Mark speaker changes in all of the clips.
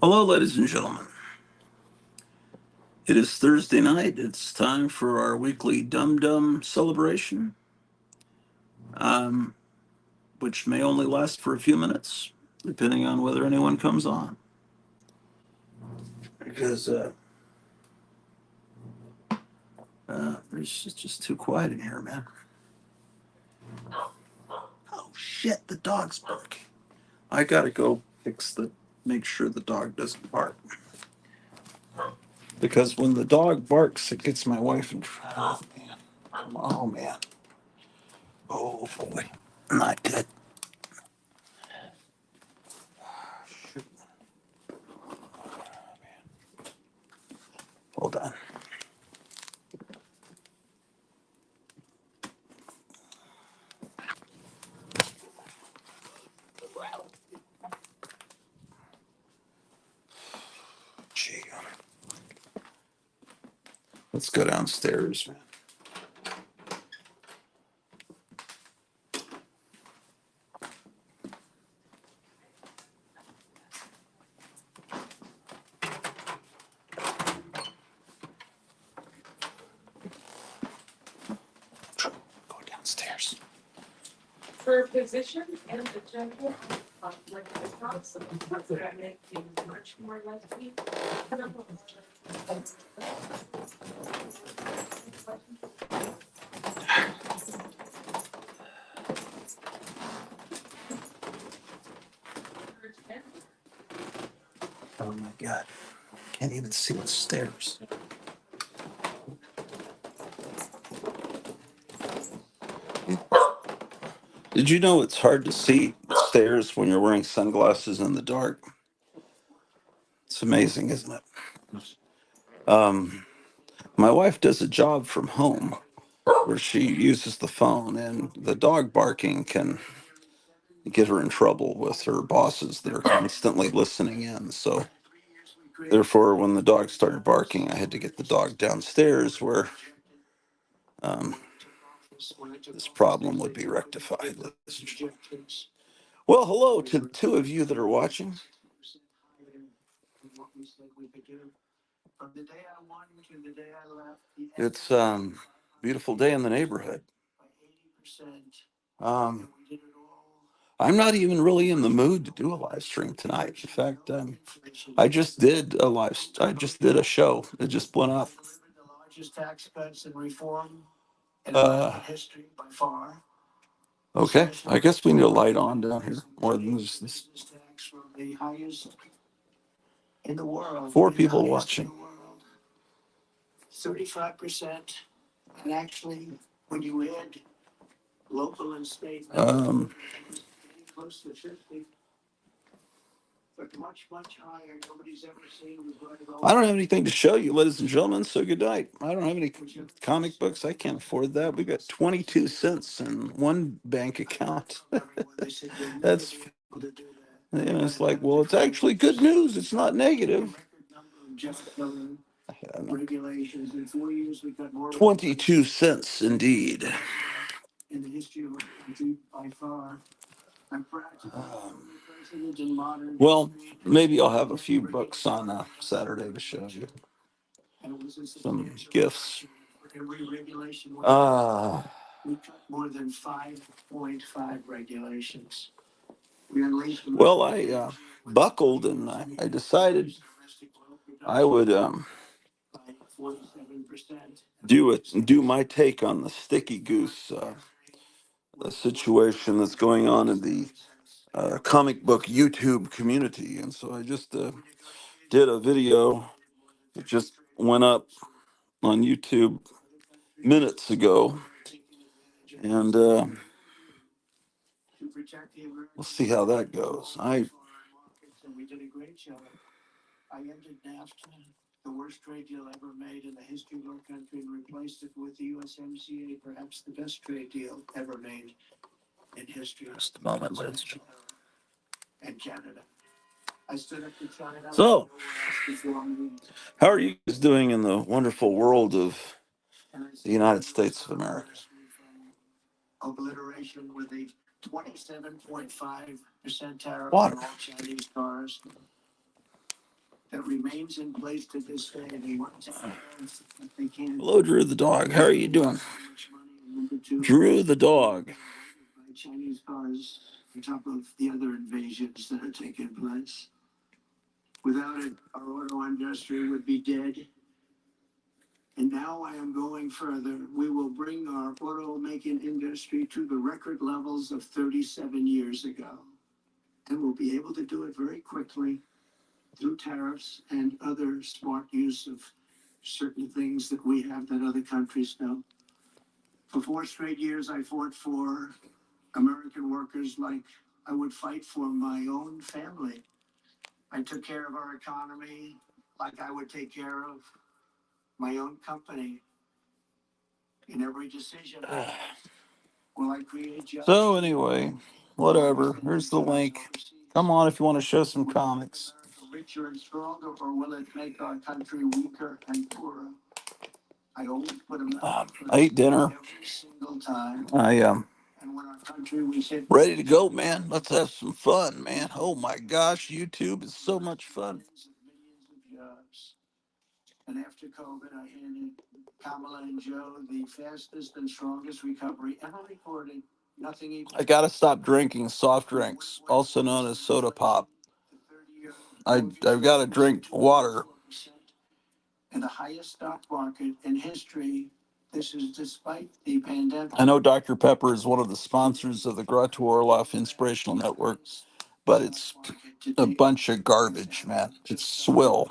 Speaker 1: Hello, ladies and gentlemen. It is Thursday night. It's time for our weekly Dum-Dum celebration, um, which may only last for a few minutes, depending on whether anyone comes on. Because it's just too quiet in here, man. Oh shit, the dog's barking. I gotta go make sure the dog doesn't bark. Because when the dog barks, it gets my wife in trouble. Oh man. Oh man. Oh boy. Not good. Hold on. Gee. Let's go downstairs, man. Go downstairs.
Speaker 2: For position and the general, like the Thompson, that make you much more likely.
Speaker 1: Oh my God. Can't even see the stairs. Did you know it's hard to see the stairs when you're wearing sunglasses in the dark? It's amazing, isn't it? Um, my wife does a job from home where she uses the phone, and the dog barking can get her in trouble with her bosses that are constantly listening in. So, therefore, when the dog started barking, I had to get the dog downstairs where um, this problem would be rectified. Well, hello to the two of you that are watching. It's beautiful day in the neighborhood. Um, I'm not even really in the mood to do a live stream tonight. In fact, I just did a show. It just went up. Uh, okay, I guess we need a light on down here more than just this. Four people watching. 35%, and actually, when you add local and state, close to 50, but much higher. Nobody's ever seen. I don't have anything to show you, ladies and gentlemen. So good night. I don't have any comic books. I can't afford that. We got 22 cents in one bank account. That's it's like, well, it's actually good news. It's not negative. I don't know. 22 cents indeed. In the history of our country, by far. Well, maybe I'll have a few books on Saturday to show you. Some gifts. More than 5.5 regulations. Well, I buckled and I decided I would do my take on the sticky goose situation that's going on in the comic book YouTube community, and so I just did a video. It just went up on YouTube minutes ago, and we'll see how that goes. We did a great job. I ended NAFTA, the worst trade deal ever made in the history of our country, and replaced it with the USMCA, perhaps the best trade deal ever made in history. Just a moment, ladies and Canada. I stood up to China. So, how are you guys doing in the wonderful world of the United States of America? Obliteration with a 27.5% tariff on all Chinese cars. that remains in place to this day. They want to have, but they can't. Hello, Drew the dog. How are you doing? Drew the dog. By Chinese cars, on top of the other invasions that are taking place. Without it, our auto industry would be dead. And now I am going further. We will bring our automaking industry to the record levels of 37 years ago. And we'll be able to do it very quickly through tariffs and other smart use of certain things that we have that other countries don't. For 4 straight years, I fought for American workers like I would fight for my own family. I took care of our economy like I would take care of my own company in every decision. Will I create jobs? So anyway, whatever. Here's the link. Come on if you want to show some comics. Richer and stronger, or will it make our country weaker and poorer? I always put them. I ate dinner every single time. And when our country was hit, ready to go, man. Let's have some fun, man. Oh my gosh, YouTube is so much fun. Millions of jobs. And after COVID, I handed Kamala and Joe the fastest and strongest recovery ever recorded. Nothing even. I gotta stop drinking soft drinks, also known as soda pop. I've got to drink water. In the highest stock market in history. This is despite the pandemic. I know Dr. Pepper is one of the sponsors of the Orloff Inspirational Network, but it's a bunch of garbage, man. It's swill.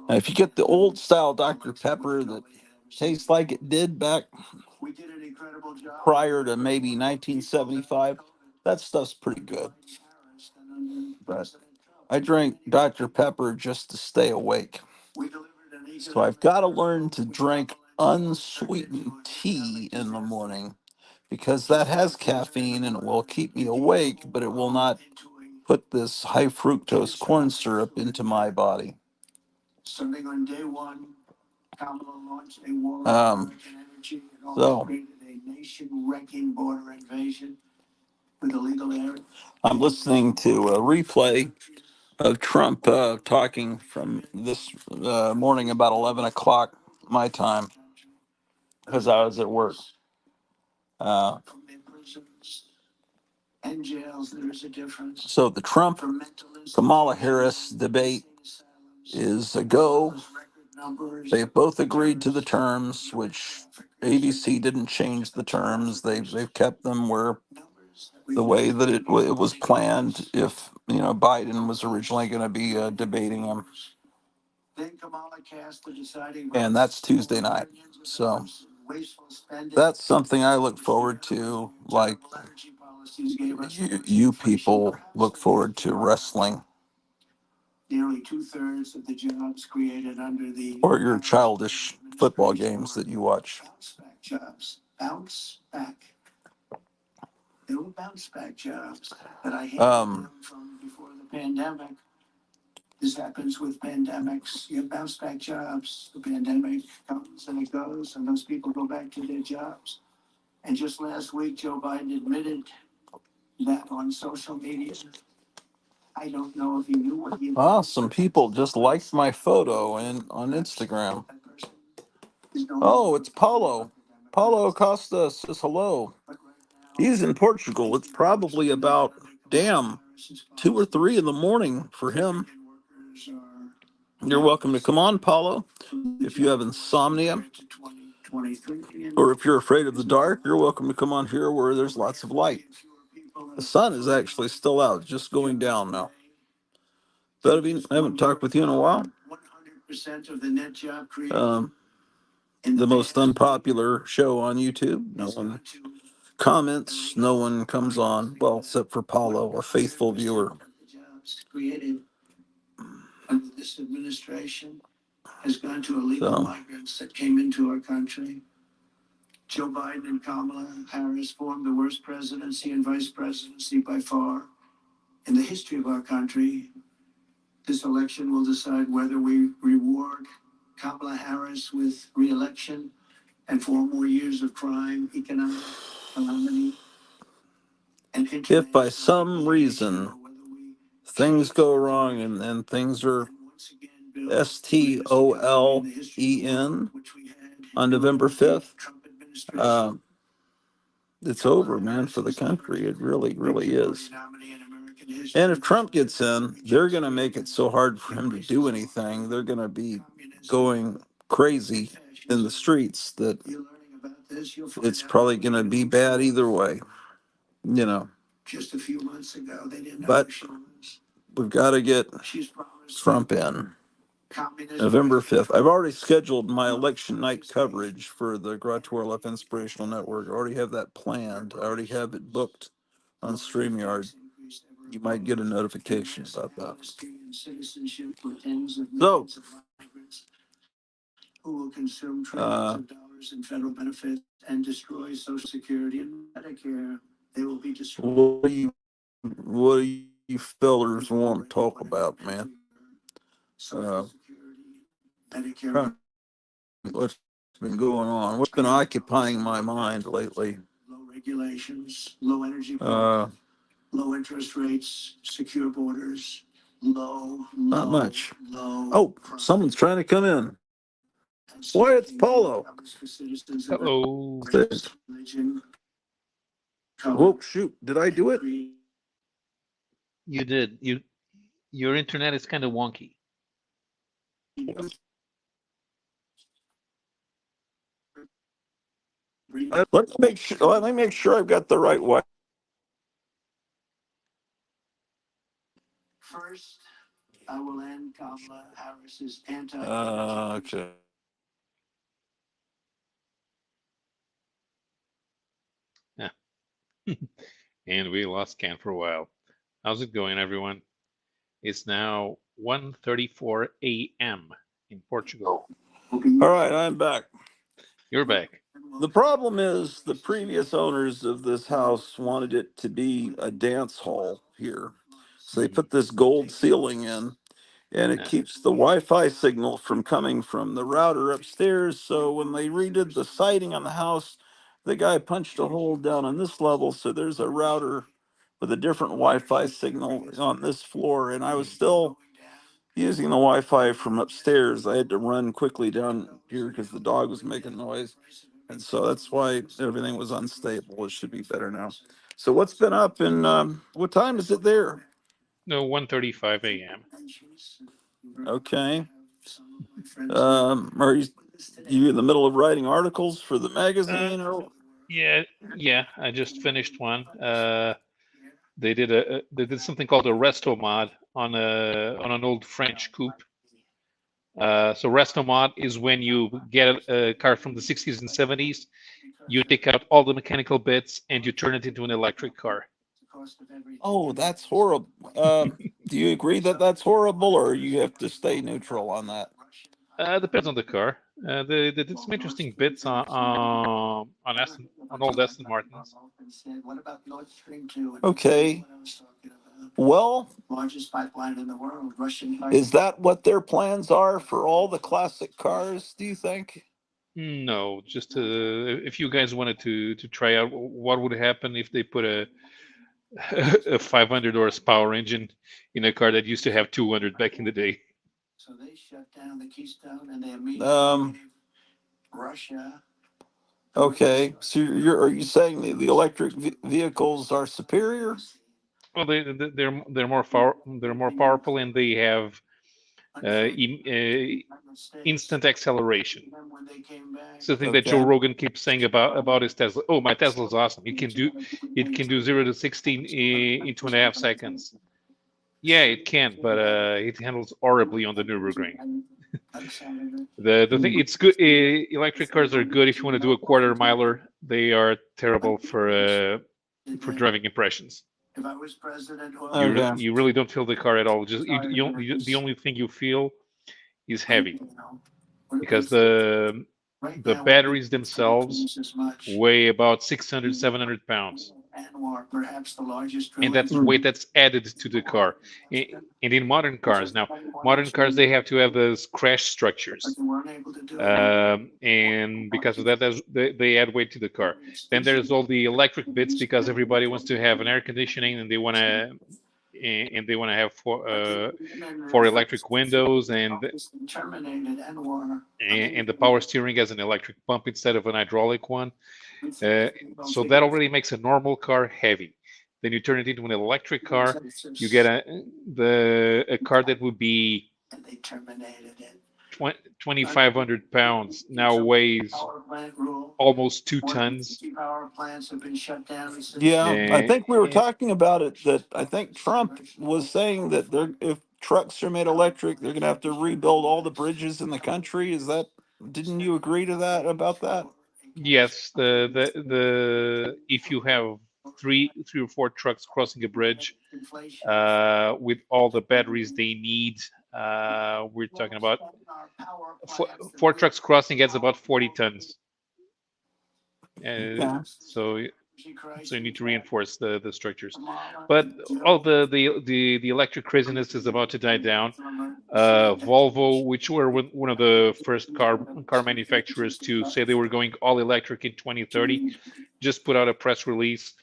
Speaker 1: And if you get the old style Dr. Pepper that tastes like it did back prior to maybe 1975, that stuff's pretty good. But I drink Dr. Pepper just to stay awake. So I've got to learn to drink unsweetened tea in the morning because that has caffeine and it will keep me awake, but it will not put this high fructose corn syrup into my body. Starting on day one, Kamala launched a war on American energy and also created a nation-wrecking border invasion with illegal air. I'm listening to a replay of Trump talking from this morning about 11 o'clock my time because I was at work. And jails, there is a difference. So the Trump Kamala Harris debate is a go. They both agreed to the terms, which ABC didn't change the terms. They've kept them where the way that it was planned. If Biden was originally going to be debating him, and that's Tuesday night. So that's something I look forward to. Like you people look forward to wrestling. Nearly 2/3 of the jobs created under the or your childish football games that you watch. Bounce back jobs. Bounce back. They were bounce back jobs that I had from before the pandemic. This happens with pandemics. You have bounce back jobs. The pandemic comes and it goes, and those people go back to their jobs. And just last week, Joe Biden admitted that on social media. I don't know if he knew what he. Some people just liked my photo on Instagram. Oh, it's Paulo. Paulo Costa says hello. He's in Portugal. It's probably about 2 or 3 in the morning for him. You're welcome to come on, Paulo. If you have insomnia or if you're afraid of the dark, you're welcome to come on here where there's lots of light. The sun is actually still out, just going down now. Bettavine, I haven't talked with you in a while. 100% of the net job creation. The most unpopular show on YouTube. No one comments. No one comes on. Well, except for Paulo, a faithful viewer. Jobs created under this administration has gone to illegal migrants that came into our country. Joe Biden and Kamala Harris formed the worst presidency and vice presidency by far in the history of our country. This election will decide whether we reward Kamala Harris with re-election and 4 more years of crime, economic calamity, and if by some reason things go wrong and things are Stolen on November 5th. Um, it's over, man, for the country. It really, really is. And if Trump gets in, they're going to make it so hard for him to do anything. They're going to be going crazy in the streets that it's probably going to be bad either way, you know. But we've got to get Trump in. November 5th. I've already scheduled my election night coverage for the Garage Orloff Inspirational Network. I already have that planned. I already have it booked on StreamYard. You might get a notification about that. So, who will consume trillions of dollars in federal benefits and destroy Social Security and Medicare. They will be destroyed. What do you fellers want to talk about, man? Medicare. What's been going on? What's been occupying my mind lately? Low regulations, low energy, low interest rates, secure borders, not much. Oh, someone's trying to come in. Boy, it's Paulo.
Speaker 3: Hello.
Speaker 1: Whoa, shoot! Did I do it?
Speaker 3: You did. Your internet is kind of wonky.
Speaker 1: Let me make sure I've got the right way. First, I will end Kamala Harris's okay.
Speaker 3: Yeah. And we lost Ken for a while. How's it going, everyone? It's now 1:34 a.m. in Portugal.
Speaker 1: All right, I'm back.
Speaker 3: You're back.
Speaker 1: The problem is the previous owners of this house wanted it to be a dance hall here. So they put this gold ceiling in, and it keeps the Wi-Fi signal from coming from the router upstairs. So when they redid the siding on the house, the guy punched a hole down on this level. So there's a router with a different Wi-Fi signal on this floor. And I was still using the Wi-Fi from upstairs. I had to run quickly down here because the dog was making noise. And so that's why everything was unstable. It should be better now. So what's been up and what time is it there?
Speaker 3: No, 1:35 a.m.
Speaker 1: Okay. Are you in the middle of writing articles for the magazine or?
Speaker 3: Yeah. I just finished one. They did something called a resto mod on an old French coupe. So resto mod is when you get a car from the 60s and 70s, you take out all the mechanical bits and you turn it into an electric car.
Speaker 1: Oh, that's horrible. Do you agree that that's horrible, or you have to stay neutral on that?
Speaker 3: Depends on the car. They did some interesting bits on old Aston Martins.
Speaker 1: Okay. Well, is that what their plans are for all the classic cars, do you think?
Speaker 3: No, just if you guys wanted to try out what would happen if they put a a 500 horsepower engine in a car that used to have 200 back in the day.
Speaker 1: So they shut down the Keystone and they immediately gave Russia. Okay, so are you saying the electric vehicles are superior?
Speaker 3: Well, they're more powerful and they have instant acceleration. Something that Joe Rogan keeps saying about his Tesla. Oh, my Tesla's awesome. It can do 0 to 16 in 2.5 seconds. Yeah, it can, but it handles horribly on the Nürburgring. The thing, it's good. Electric cars are good if you want to do a quarter miler. They are terrible for driving impressions.
Speaker 1: If I was president,
Speaker 3: You really don't feel the car at all. Just the only thing you feel is heavy, because the batteries themselves weigh about 600, 700 pounds. And that's weight that's added to the car. And in modern cars, they have to have those crash structures. And because of that, they add weight to the car. Then there's all the electric bits because everybody wants to have an air conditioning and they want to and they want to have four electric windows and the power steering as an electric pump instead of an hydraulic one. Uh, so that already makes a normal car heavy. Then you turn it into an electric car, you get a car that would be 2,500 pounds now weighs almost 2 tons.
Speaker 1: Yeah, I
Speaker 3: Uh,
Speaker 1: think we were talking about it. That I think Trump was saying that if trucks are made electric, they're going to have to rebuild all the bridges in the country. Is that? Didn't you agree to that about that?
Speaker 3: yes, the if you have three or four trucks crossing a bridge with all the batteries they need, we're talking about four trucks crossing gets about 40 tons.
Speaker 1: Okay.
Speaker 3: So you need to reinforce the structures. But all the electric craziness is about to die down. Volvo, which were one of the first car manufacturers to say they were going all electric in 2030, just put out a press release.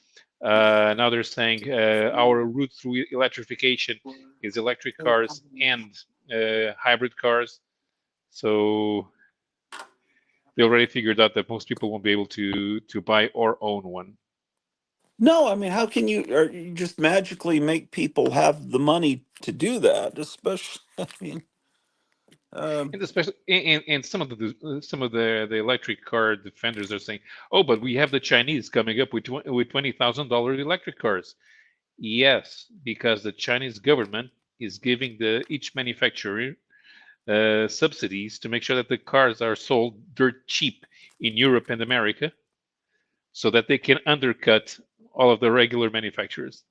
Speaker 3: Now they're saying our route through electrification is electric cars and hybrid cars. So they already figured out that most people won't be able to buy or own one.
Speaker 1: No, I mean, how can you, or you just magically make people have the money to do that? Especially, I mean,
Speaker 3: And especially and some of the electric car defenders are saying, "Oh, but we have the Chinese coming up with $20,000 electric cars." Yes, because the Chinese government is giving each manufacturer subsidies to make sure that the cars are sold dirt cheap in Europe and America, so that they can undercut all of the regular manufacturers.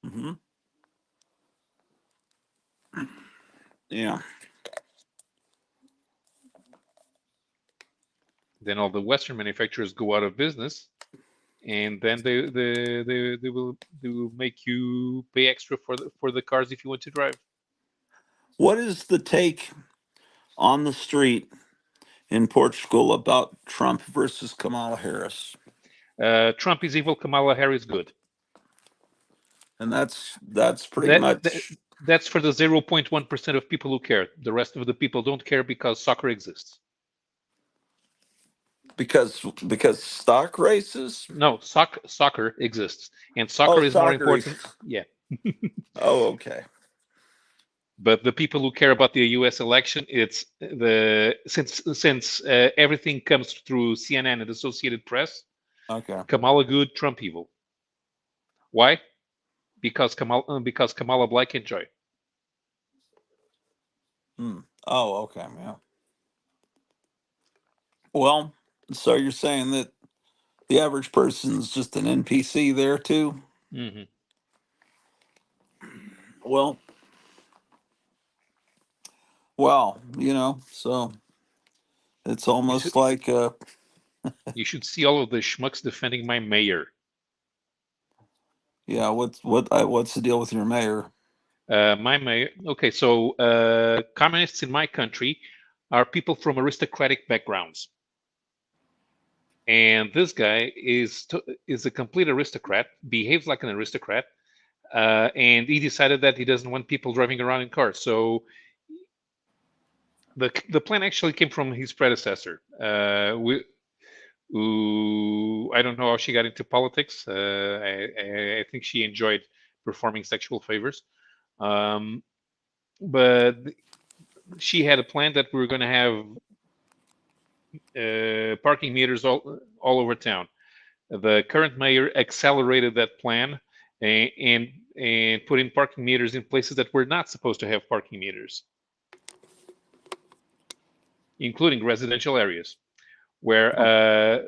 Speaker 1: hmm yeah.
Speaker 3: Then all the Western manufacturers go out of business, and then they will make you pay extra for the cars if you want to drive.
Speaker 1: What is the take on the street in Portugal about Trump versus Kamala Harris?
Speaker 3: Trump is evil, Kamala Harris good.
Speaker 1: And that's pretty
Speaker 3: That, that
Speaker 1: much
Speaker 3: that's for the 0.1% of people who care. The rest of the people don't care because soccer exists.
Speaker 1: because stock races.
Speaker 3: No, soccer exists, and
Speaker 1: Oh,
Speaker 3: soccer is more
Speaker 1: soccer.
Speaker 3: important. Yeah,
Speaker 1: Oh, okay.
Speaker 3: but the people who care about the U.S. election, it's the since everything comes through CNN and Associated Press.
Speaker 1: Okay.
Speaker 3: Kamala good, Trump evil. Why? Because Kamala Black enjoy.
Speaker 1: Hmm. Oh, okay. Yeah. Well, so you're saying that the average person's just an NPC there too?
Speaker 3: Hmm.
Speaker 1: Well, wow. So it's
Speaker 3: You should
Speaker 1: almost like
Speaker 3: you should see all of the schmucks defending my mayor.
Speaker 1: yeah. What's the deal with your mayor?
Speaker 3: My mayor. Okay, so communists in my country are people from aristocratic backgrounds, and this guy is a complete aristocrat, behaves like an aristocrat, and he decided that he doesn't want people driving around in cars. So the plan actually came from his predecessor, who I don't know how she got into politics. I think she enjoyed performing sexual favors. Um, but she had a plan that we were going to have parking meters all over town. The current mayor accelerated that plan and put in parking meters in places that were not supposed to have parking meters, including residential areas where
Speaker 1: Oh,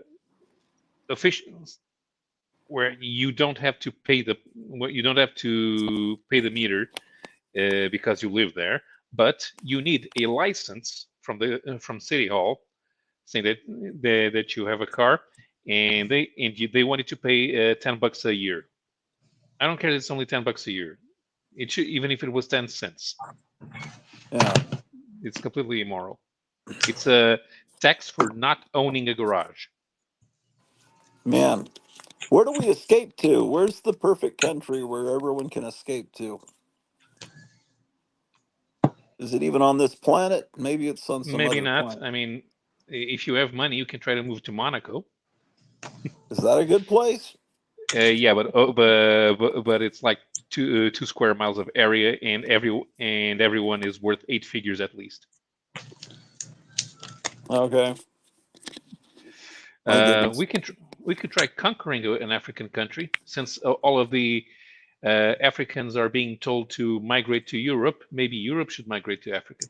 Speaker 3: officials where you don't have to pay the meter because you live there, but you need a license from City Hall saying that you have a car, and they want you to pay $10 a year. I don't care that it's only $10 a year. It should, even if it was 10 cents.
Speaker 1: yeah.
Speaker 3: It's completely immoral. It's a tax for not owning a garage.
Speaker 1: Man, where do we escape to? Where's the perfect country where everyone can escape to? Is it even on this planet? Maybe it's on some
Speaker 3: Maybe
Speaker 1: other
Speaker 3: not.
Speaker 1: planet.
Speaker 3: I mean, if you have money, you can try to move to Monaco.
Speaker 1: Is that a good place?
Speaker 3: Yeah, but it's like 2 square miles of area, and everyone is worth 8 figures at least.
Speaker 1: Okay. My goodness.
Speaker 3: We can we could try conquering an African country, since all of the Africans are being told to migrate to Europe. Maybe Europe should migrate to Africa.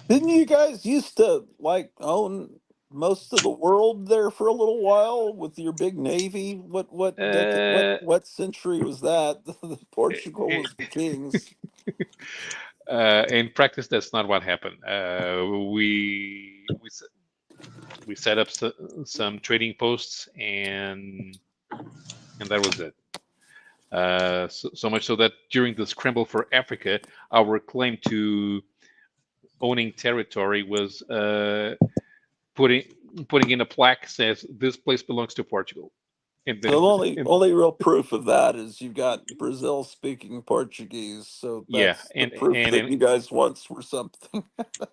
Speaker 1: Didn't you guys used to like own most of the world there for a little while with your big navy? What decade?
Speaker 3: Uh,
Speaker 1: What century was that? Portugal
Speaker 3: i-
Speaker 1: was the kings.
Speaker 3: in practice, that's not what happened. We set up some trading posts, and that was it. So much so that during the scramble for Africa, our claim to owning territory was putting putting in a plaque says this place belongs to Portugal, and
Speaker 1: The
Speaker 3: then and
Speaker 1: only real proof of that is you've got Brazil speaking Portuguese, so
Speaker 3: yeah,
Speaker 1: that's the proof that you guys once were something.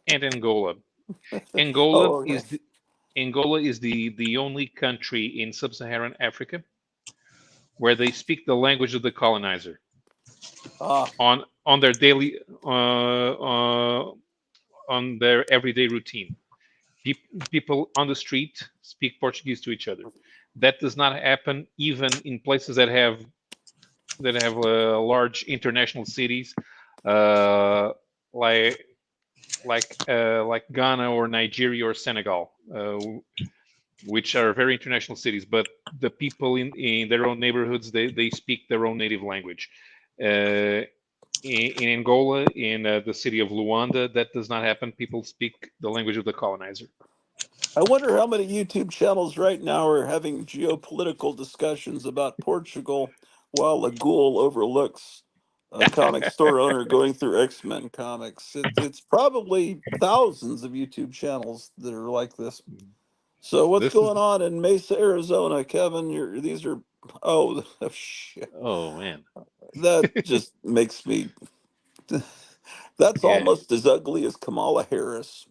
Speaker 3: and Angola. Angola
Speaker 1: Oh, okay.
Speaker 3: is the Angola is the only country in sub-Saharan Africa where they speak the language of the colonizer
Speaker 1: Ah,
Speaker 3: on their daily on their everyday routine. People on the street speak Portuguese to each other. That does not happen even in places that have large international cities, uh, like like Ghana or Nigeria or Senegal, which are very international cities. But the people in their own neighborhoods, they speak their own native language. In Angola, in the city of Luanda, that does not happen. People speak the language of the colonizer.
Speaker 1: I wonder how many YouTube channels right now are having geopolitical discussions about Portugal while a ghoul overlooks a comic store owner going through X-Men comics. It's probably thousands of YouTube channels that are like this. So what's
Speaker 3: This is
Speaker 1: going on in Mesa, Arizona, Kevin? These are oh shit.
Speaker 3: Oh man,
Speaker 1: That just makes me. That's
Speaker 3: yeah.
Speaker 1: almost as ugly as Kamala Harris.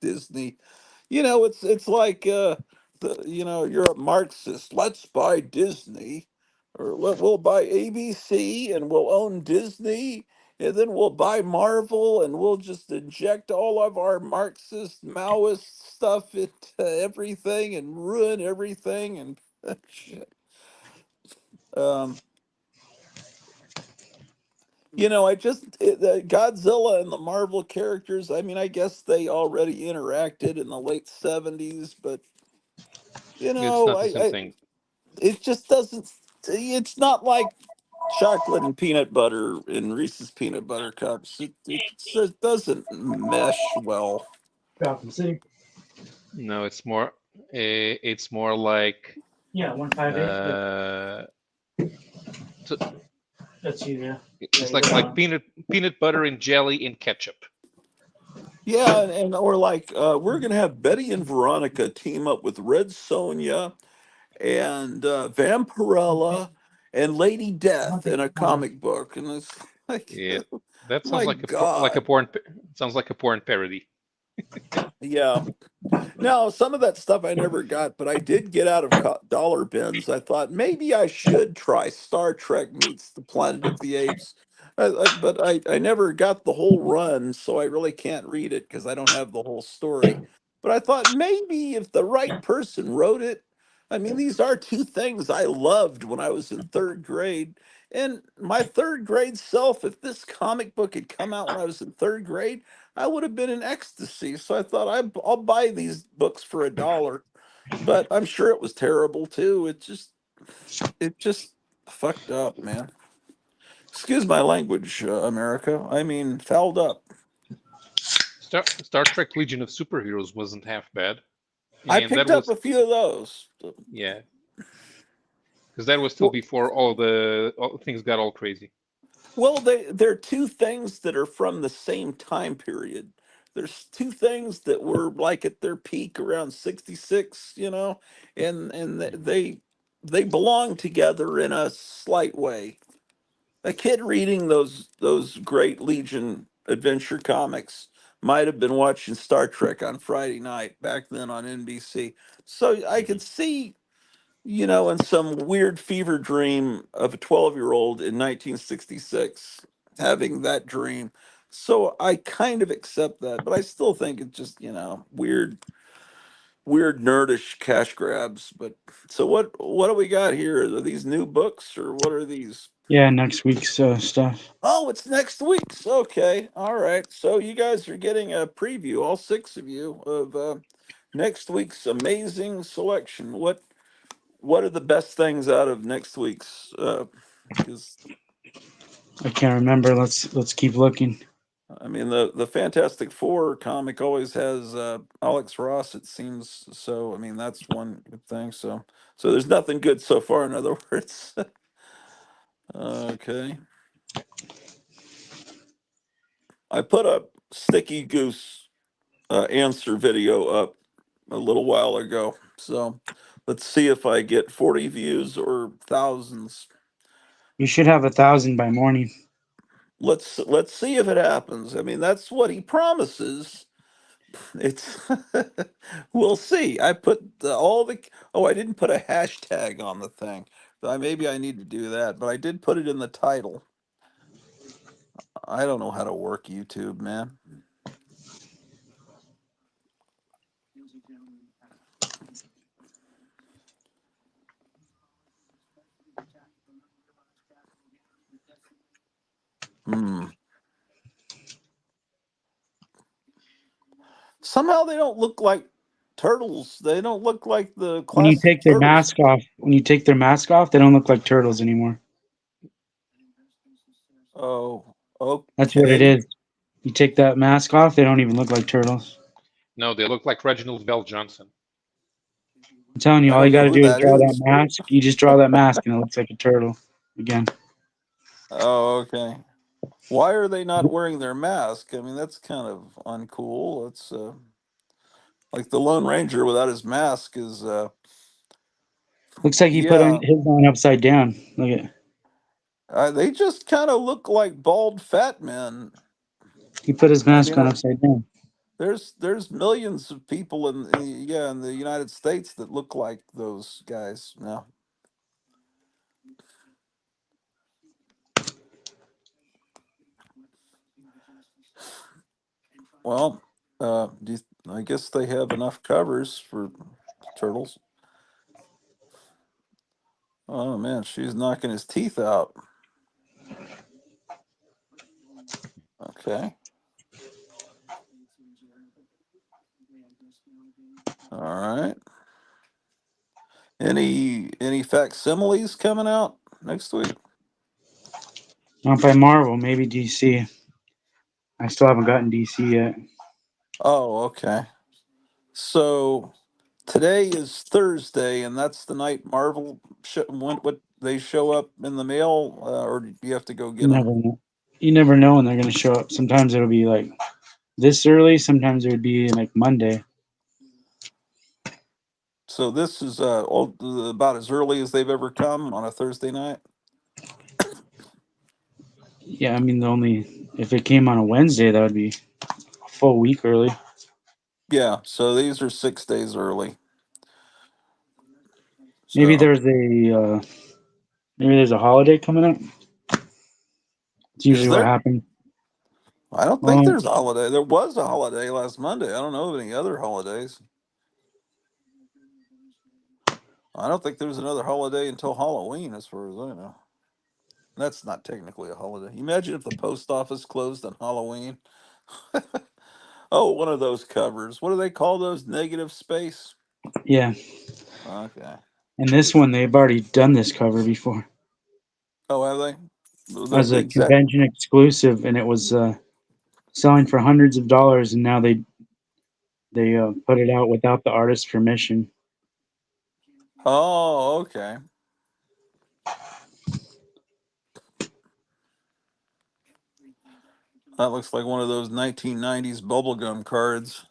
Speaker 1: Disney. It's like you're a Marxist. Let's buy Disney, or we'll buy ABC and we'll own Disney, and then we'll buy Marvel and we'll just inject all of our Marxist Maoist stuff into everything and ruin everything and shit. Um, the Godzilla and the Marvel characters. I mean, I guess they already interacted in the late '70s, but
Speaker 3: It's not the same
Speaker 1: I
Speaker 3: thing.
Speaker 1: it just doesn't. It's not like chocolate and peanut butter in Reese's peanut butter cups. It doesn't mesh well.
Speaker 4: Gotham City.
Speaker 3: No, it's more like
Speaker 4: Yeah, 158. Yep,
Speaker 3: uh, t-
Speaker 4: that's you. Yeah. Yeah,
Speaker 3: it's
Speaker 4: you go
Speaker 3: like
Speaker 4: down.
Speaker 3: peanut butter and jelly and ketchup.
Speaker 1: Yeah, and or like we're gonna have Betty and Veronica team up with Red Sonja and Vampirella and Lady Death in a
Speaker 4: 151.
Speaker 1: comic book, and it's like,
Speaker 3: Yeah, that sounds
Speaker 1: my
Speaker 3: like a
Speaker 1: God,
Speaker 3: porn. Sounds like a porn parody.
Speaker 1: yeah. No, some of that stuff I never got, but I did get out of dollar bins. I thought maybe I should try Star Trek meets the Planet of the Apes. But I never got the whole run, so I really can't read it because I don't have the whole story. But I thought maybe if the right person wrote it, I mean, these are two things I loved when I was in third grade. And my third grade self, if this comic book had come out when I was in third grade, I would have been in ecstasy. So I thought I'll buy these books for $1, but I'm sure it was terrible too. It just fucked up, man. Excuse my language, America. I mean, fouled up.
Speaker 3: Star Trek Legion of Superheroes wasn't half bad,
Speaker 1: I
Speaker 3: and that
Speaker 1: picked up
Speaker 3: was
Speaker 1: a few of those.
Speaker 3: yeah, because that was still
Speaker 1: Well,
Speaker 3: before all things got all crazy.
Speaker 1: well, they're two things that are from the same time period. There's two things that were like at their peak around '66, and they belong together in a slight way. A kid reading those great Legion adventure comics might have been watching Star Trek on Friday night back then on NBC. So I
Speaker 3: Mhm.
Speaker 1: could see, in some weird fever dream of a 12-year-old in 1966 having that dream. So I kind of accept that, but I still think it's just, weird nerdish cash grabs. But so what do we got here? Are these new books or what are these?
Speaker 4: Yeah, next week's stuff.
Speaker 1: Oh, it's next week's. Okay. All right. So you guys are getting a preview, all six of you, of next week's amazing selection. What are the best things out of next week's? Because
Speaker 4: I can't remember. Let's keep looking.
Speaker 1: I mean the Fantastic Four comic always has Alex Ross. It seems so. I mean that's one good thing. So there's nothing good so far. In other words. Okay. I put a Sticky Goose answer video up a little while ago. So let's see if I get 40 views or thousands.
Speaker 4: You should have 1,000 by morning.
Speaker 1: Let's see if it happens. I mean, that's what he promises. It's we'll see. I put all the I didn't put a hashtag on the thing. Maybe I need to do that, but I did put it in the title. I don't know how to work YouTube, man. Hmm. Somehow they don't look like turtles. They don't look like the
Speaker 4: When you
Speaker 1: classic
Speaker 4: take their
Speaker 1: turtles.
Speaker 4: mask off, they don't look like turtles anymore.
Speaker 1: Oh,
Speaker 4: That's what it
Speaker 1: okay.
Speaker 4: is. You take that mask off, they don't even look like turtles.
Speaker 3: No, they look like Reginald Bell Johnson.
Speaker 4: I'm telling you,
Speaker 1: I
Speaker 4: all
Speaker 1: don't
Speaker 4: you got
Speaker 1: know
Speaker 4: to
Speaker 1: who
Speaker 4: do is
Speaker 1: that
Speaker 4: draw that
Speaker 1: is.
Speaker 4: mask. You just draw that mask, and it looks like a turtle again.
Speaker 1: Oh, okay. Why are they not wearing their mask? I mean, that's kind of uncool. It's like the Lone Ranger without his mask is
Speaker 4: Looks like he put on
Speaker 1: yeah,
Speaker 4: his on upside down. Look at
Speaker 1: they just kind of look like bald fat men.
Speaker 4: he put his
Speaker 1: I
Speaker 4: mask
Speaker 1: mean,
Speaker 4: on upside down.
Speaker 1: there's millions of people in the United States that look like those guys now. Well, I guess they have enough covers for turtles. Oh man, she's knocking his teeth out. Okay. All right. Any facsimiles coming out next week?
Speaker 4: Not by Marvel, maybe DC. I still haven't gotten DC yet.
Speaker 1: Oh, okay. So today is Thursday, and that's the night Marvel what they show up in the mail, or do you have to go
Speaker 4: You
Speaker 1: get them?
Speaker 4: never know. You never know when they're gonna show up. Sometimes it'll be like this early. Sometimes it would be like Monday.
Speaker 1: So this is about as early as they've ever come on a Thursday night.
Speaker 4: Yeah, I mean the only if it came on a Wednesday, that would be a full week early.
Speaker 1: Yeah, so these are 6 days early.
Speaker 4: Maybe
Speaker 1: So
Speaker 4: there's a maybe there's a holiday coming up. It's
Speaker 1: is
Speaker 4: usually what
Speaker 1: there?
Speaker 4: happens.
Speaker 1: I don't think
Speaker 4: Well,
Speaker 1: there's a holiday. There was a holiday last Monday. I don't know of any other holidays. I don't think there's another holiday until Halloween, as far as I know. That's not technically a holiday. Imagine if the post office closed on Halloween. Oh, one of those covers. What do they call those? Negative space?
Speaker 4: yeah,
Speaker 1: Okay.
Speaker 4: and this one they've already done this cover before
Speaker 1: Oh, have they? The,
Speaker 4: as
Speaker 1: the
Speaker 4: a
Speaker 1: exact.
Speaker 4: convention exclusive, and it was selling for hundreds of dollars, and now they put it out without the artist's permission.
Speaker 1: Oh, okay. That looks like one of those 1990s bubblegum cards.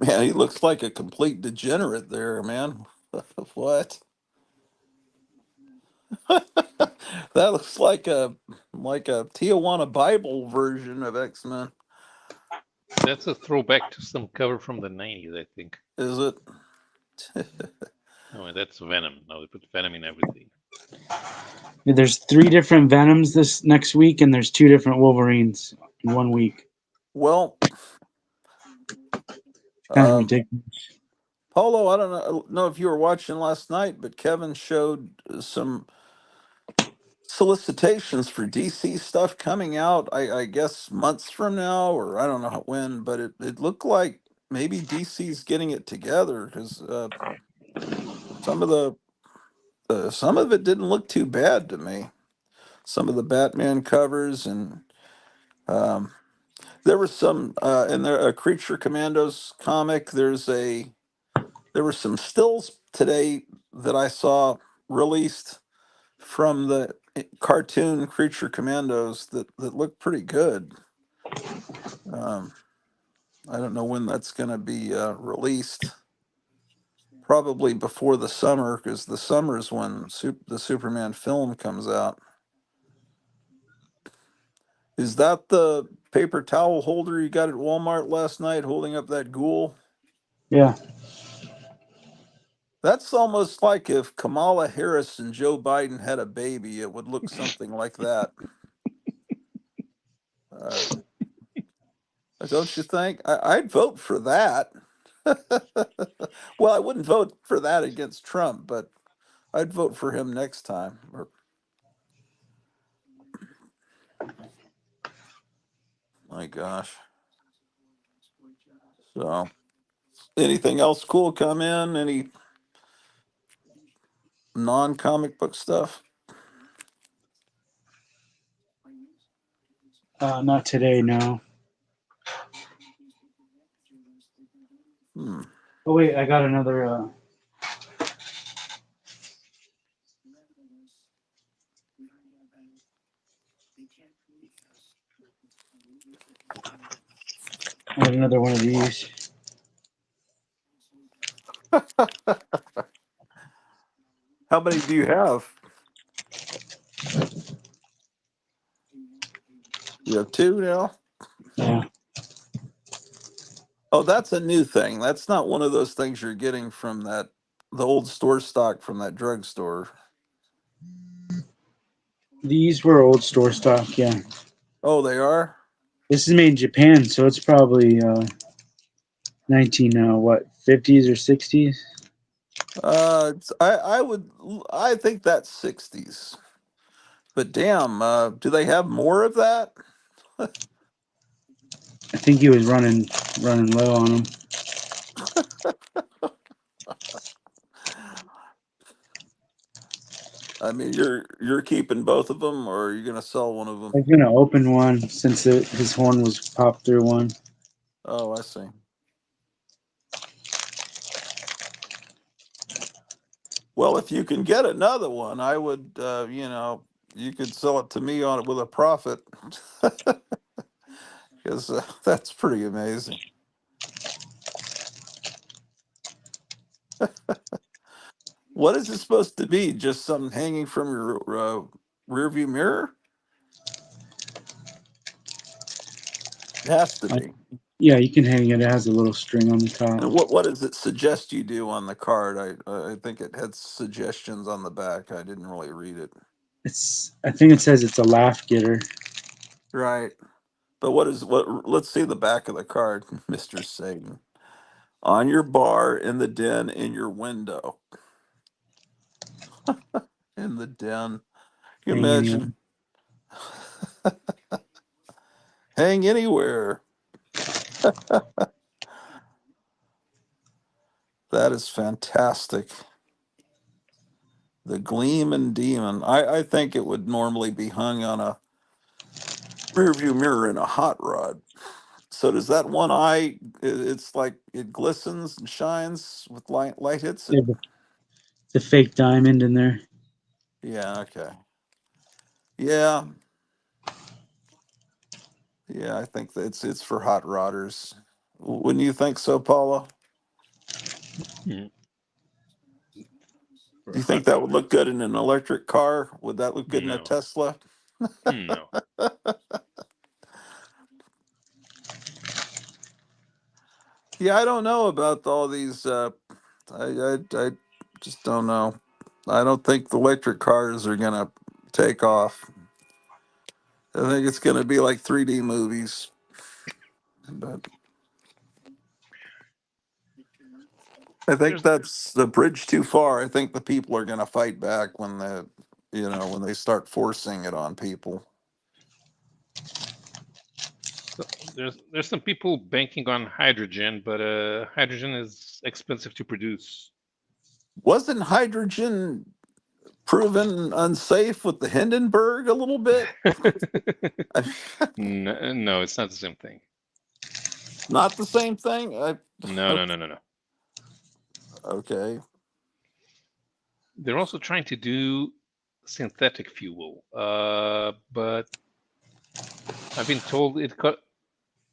Speaker 1: Man, he looks like a complete degenerate there, man. What? That looks like a Tijuana Bible version of X-Men.
Speaker 3: That's a throwback to some cover from the 90s, I think.
Speaker 1: Is it?
Speaker 3: Oh, that's Venom. Now they put Venom in everything.
Speaker 4: There's 3 different Venoms this next week, and there's 2 different Wolverines in 1 week.
Speaker 1: Well,
Speaker 4: Kind of
Speaker 1: um,
Speaker 4: ridiculous.
Speaker 1: Polo, I don't know if you were watching last night, but Kevin showed some solicitations for DC stuff coming out, I guess months from now, or I don't know when, but it looked like maybe DC's getting it together because some of some of it didn't look too bad to me. Some of the Batman covers and um, there was some in there a Creature Commandos comic. There were some stills today that I saw released from the cartoon Creature Commandos that look pretty good. Um, I don't know when that's going to be released. Probably before the summer, because the summer is when the Superman film comes out. Is that the paper towel holder you got at Walmart last night, holding up that ghoul?
Speaker 4: Yeah.
Speaker 1: That's almost like if Kamala Harris and Joe Biden had a baby, it would look something like that. Uh, don't you think? I'd vote for that. Well, I wouldn't vote for that against Trump, but I'd vote for him next time. My gosh. So, anything else cool come in? Any non-comic book stuff?
Speaker 4: Not today, no.
Speaker 1: Hmm.
Speaker 4: Oh wait, I got another. I got another one of these.
Speaker 1: How many do you have? You have two now?
Speaker 4: Yeah.
Speaker 1: Oh, that's a new thing. That's not one of those things you're getting from the old store stock from that drugstore.
Speaker 4: These were old store stock. Yeah.
Speaker 1: Oh, they are?
Speaker 4: This is made in Japan, so it's probably 19 what 50s or 60s.
Speaker 1: I think that's 60s. But damn, do they have more of that?
Speaker 4: I think he was running low on them.
Speaker 1: I mean, you're keeping both of them, or are you gonna sell one of them?
Speaker 4: I'm gonna open one since his horn was popped through one.
Speaker 1: Oh, I see. Well, if you can get another one, I would, you could sell it to me on it with a profit, because that's pretty amazing. What is it supposed to be? Just something hanging from your rear view mirror? It has to
Speaker 4: Uh,
Speaker 1: be.
Speaker 4: yeah, you can hang it. It has a little string on the top.
Speaker 1: And what does it suggest you do on the card? I think it had suggestions on the back. I didn't really read it.
Speaker 4: I think it says it's a laugh getter.
Speaker 1: Right. But what is what? Let's see the back of the card, Mister Satan. On your bar, in the den, in your window, in the den. Can you
Speaker 4: Hang anywhere.
Speaker 1: imagine? Hang anywhere. That is fantastic. The Gleam Demon. I think it would normally be hung on a rear view mirror in a hot rod. So does that one eye? It's like it glistens and shines with light hits it.
Speaker 4: There's a fake diamond in there.
Speaker 1: Yeah. Okay. Yeah. Yeah. I think that it's for hot rodders. Wouldn't you think so, Paula?
Speaker 3: Hmm.
Speaker 1: Do you think that would look good in an electric car? Would that look good in a
Speaker 3: No,
Speaker 1: Tesla?
Speaker 3: no.
Speaker 1: Yeah, I don't know about all these. I just don't know. I don't think the electric cars are gonna take off. I think it's gonna be like 3D movies. But I think
Speaker 3: There's
Speaker 1: that's the bridge too far. I think the people are gonna fight back when when they start forcing it on people.
Speaker 3: there's some people banking on hydrogen, but hydrogen is expensive to produce.
Speaker 1: Wasn't hydrogen proven unsafe with the Hindenburg a little bit?
Speaker 3: No, no, it's not the same thing.
Speaker 1: Not the same thing.
Speaker 3: No, no, no, no, no.
Speaker 1: Okay.
Speaker 3: They're also trying to do synthetic fuel, but I've been told it co-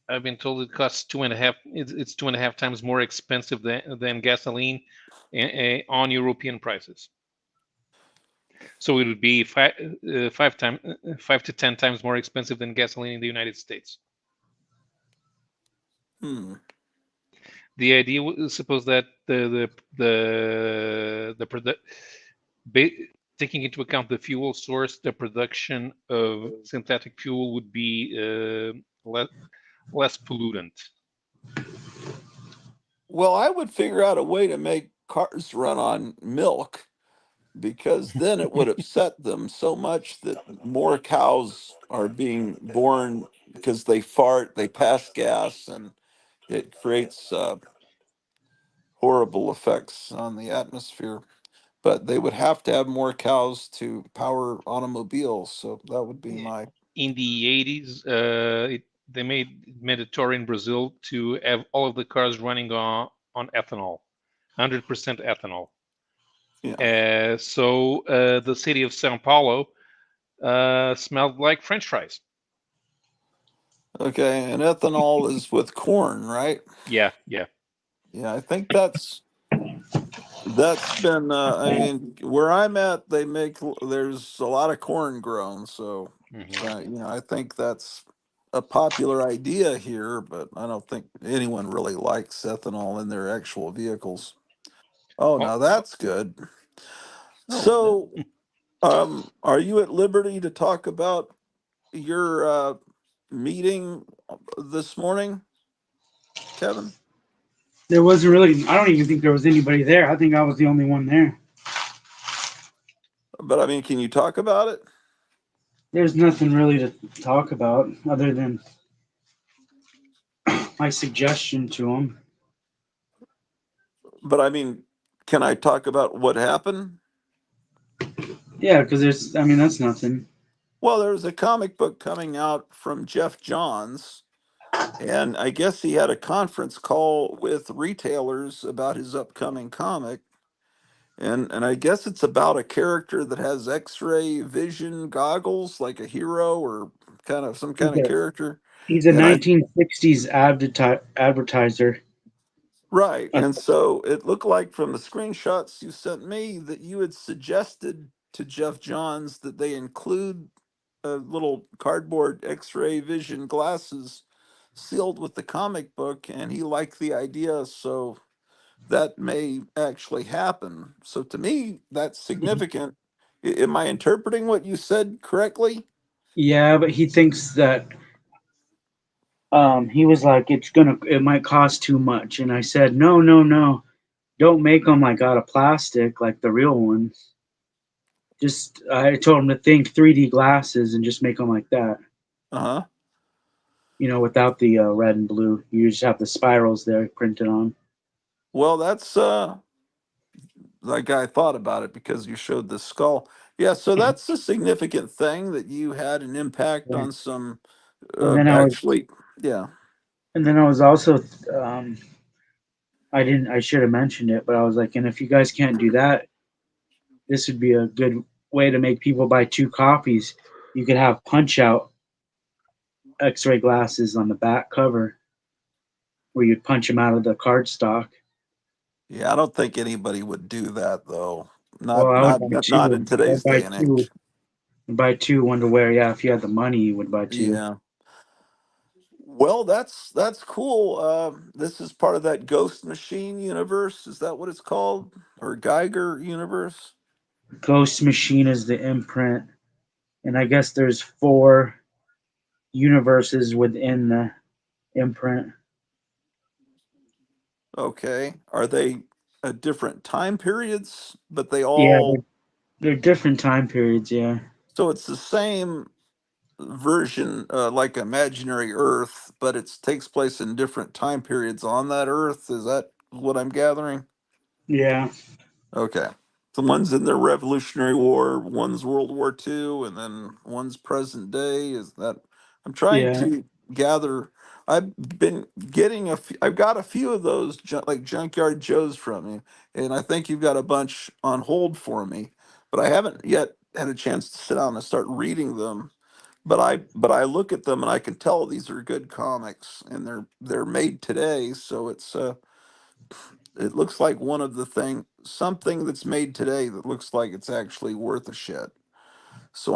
Speaker 3: I've been told it costs two and a half. It's 2.5 times more expensive than gasoline on European prices. So it would be 5 to 10 times more expensive than gasoline in the United States.
Speaker 1: Hmm.
Speaker 3: The idea was suppose that taking into account the fuel source, the production of synthetic fuel would be less pollutant.
Speaker 1: Well, I would figure out a way to make cars run on milk because then it would upset them so much that more cows are being born because they fart, they pass gas, and it creates horrible effects on the atmosphere. But they would have to have more cows to power automobiles. So that would be my.
Speaker 3: In the 80s, they made it mandatory in Brazil to have all of the cars running on ethanol, 100% ethanol.
Speaker 1: Yeah.
Speaker 3: So the city of Sao Paulo smelled like French fries.
Speaker 1: Okay. And ethanol is with corn, right?
Speaker 3: Yeah, yeah.
Speaker 1: Yeah. I think that's been. I mean, where I'm at, there's a lot of corn grown. So,
Speaker 3: Hmm.
Speaker 1: I think that's a popular idea here, but I don't think anyone really likes ethanol in their actual vehicles. Oh,
Speaker 3: Oh,
Speaker 1: now that's good.
Speaker 3: oh,
Speaker 1: So, are you at liberty to talk about your meeting this morning, Kevin?
Speaker 4: There wasn't really. I don't even think there was anybody there. I think I was the only one there.
Speaker 1: But I mean, can you talk about it?
Speaker 4: There's nothing really to talk about other than my suggestion to him.
Speaker 1: But I mean, can I talk about what happened?
Speaker 4: Yeah, because there's. I mean, that's nothing.
Speaker 1: Well, there's a comic book coming out from Jeff Johns, and I guess he had a conference call with retailers about his upcoming comic. And I guess it's about a character that has X-ray vision goggles, like a hero or kind of some
Speaker 4: He's
Speaker 1: kind of
Speaker 4: a
Speaker 1: character.
Speaker 4: he's a
Speaker 1: And I
Speaker 4: 1960s advertiser.
Speaker 1: Right.
Speaker 4: Uh,
Speaker 1: And so it looked like from the screenshots you sent me that you had suggested to Jeff Johns that they include little cardboard X-ray vision glasses sealed with the comic book, and he liked the idea, so that may actually happen. So to me, that's significant. Am I interpreting what you said correctly?
Speaker 4: Yeah, but he thinks that he was like it might cost too much, and I said no, no, no, don't make them like out of plastic like the real ones. Just I told him to think 3D glasses and just make them like that.
Speaker 1: Uh-huh.
Speaker 4: Without the red and blue. You just have the spirals there printed on.
Speaker 1: Well, that's like I thought about it because you showed the skull. Yeah, so that's a significant thing that you had an impact
Speaker 4: Yeah.
Speaker 1: on some
Speaker 4: And then I was
Speaker 1: actually, yeah.
Speaker 4: and then I was also I should have mentioned it, but I was like, and if you guys can't do that, this would be a good way to make people buy two copies. You could have punch out X-ray glasses on the back cover. where you'd punch him out of the card stock.
Speaker 1: Yeah, I don't think anybody would do that though.
Speaker 4: Well,
Speaker 1: Not
Speaker 4: I would
Speaker 1: not
Speaker 4: buy
Speaker 1: not in
Speaker 4: two. I'd
Speaker 1: today's
Speaker 4: buy
Speaker 1: day and
Speaker 4: two.
Speaker 1: age.
Speaker 4: Buy two, one to wear. Yeah, if you had the money, you would buy two.
Speaker 1: Yeah. Well, that's cool. This is part of that Ghost Machine universe. Is that what it's called, or Geiger universe?
Speaker 4: Ghost Machine is the imprint, and I guess there's four universes within the imprint.
Speaker 1: Okay. Are they different time periods? But they
Speaker 4: Yeah,
Speaker 1: all
Speaker 4: they're different time periods. Yeah,
Speaker 1: so it's the same version, like Imaginary Earth, but it takes place in different time periods on that Earth. Is that what I'm gathering?
Speaker 4: yeah,
Speaker 1: Okay. The one's in the Revolutionary War, one's World War II, and then one's present day. Is that I'm trying
Speaker 4: yeah.
Speaker 1: to gather. I've been getting I've got a few of those like Junkyard Joes from you, and I think you've got a bunch on hold for me, but I haven't yet had a chance to sit down and start reading them. But I look at them and I can tell these are good comics, and they're made today, so it looks like one of the something that's made today that looks like it's actually worth a shit. So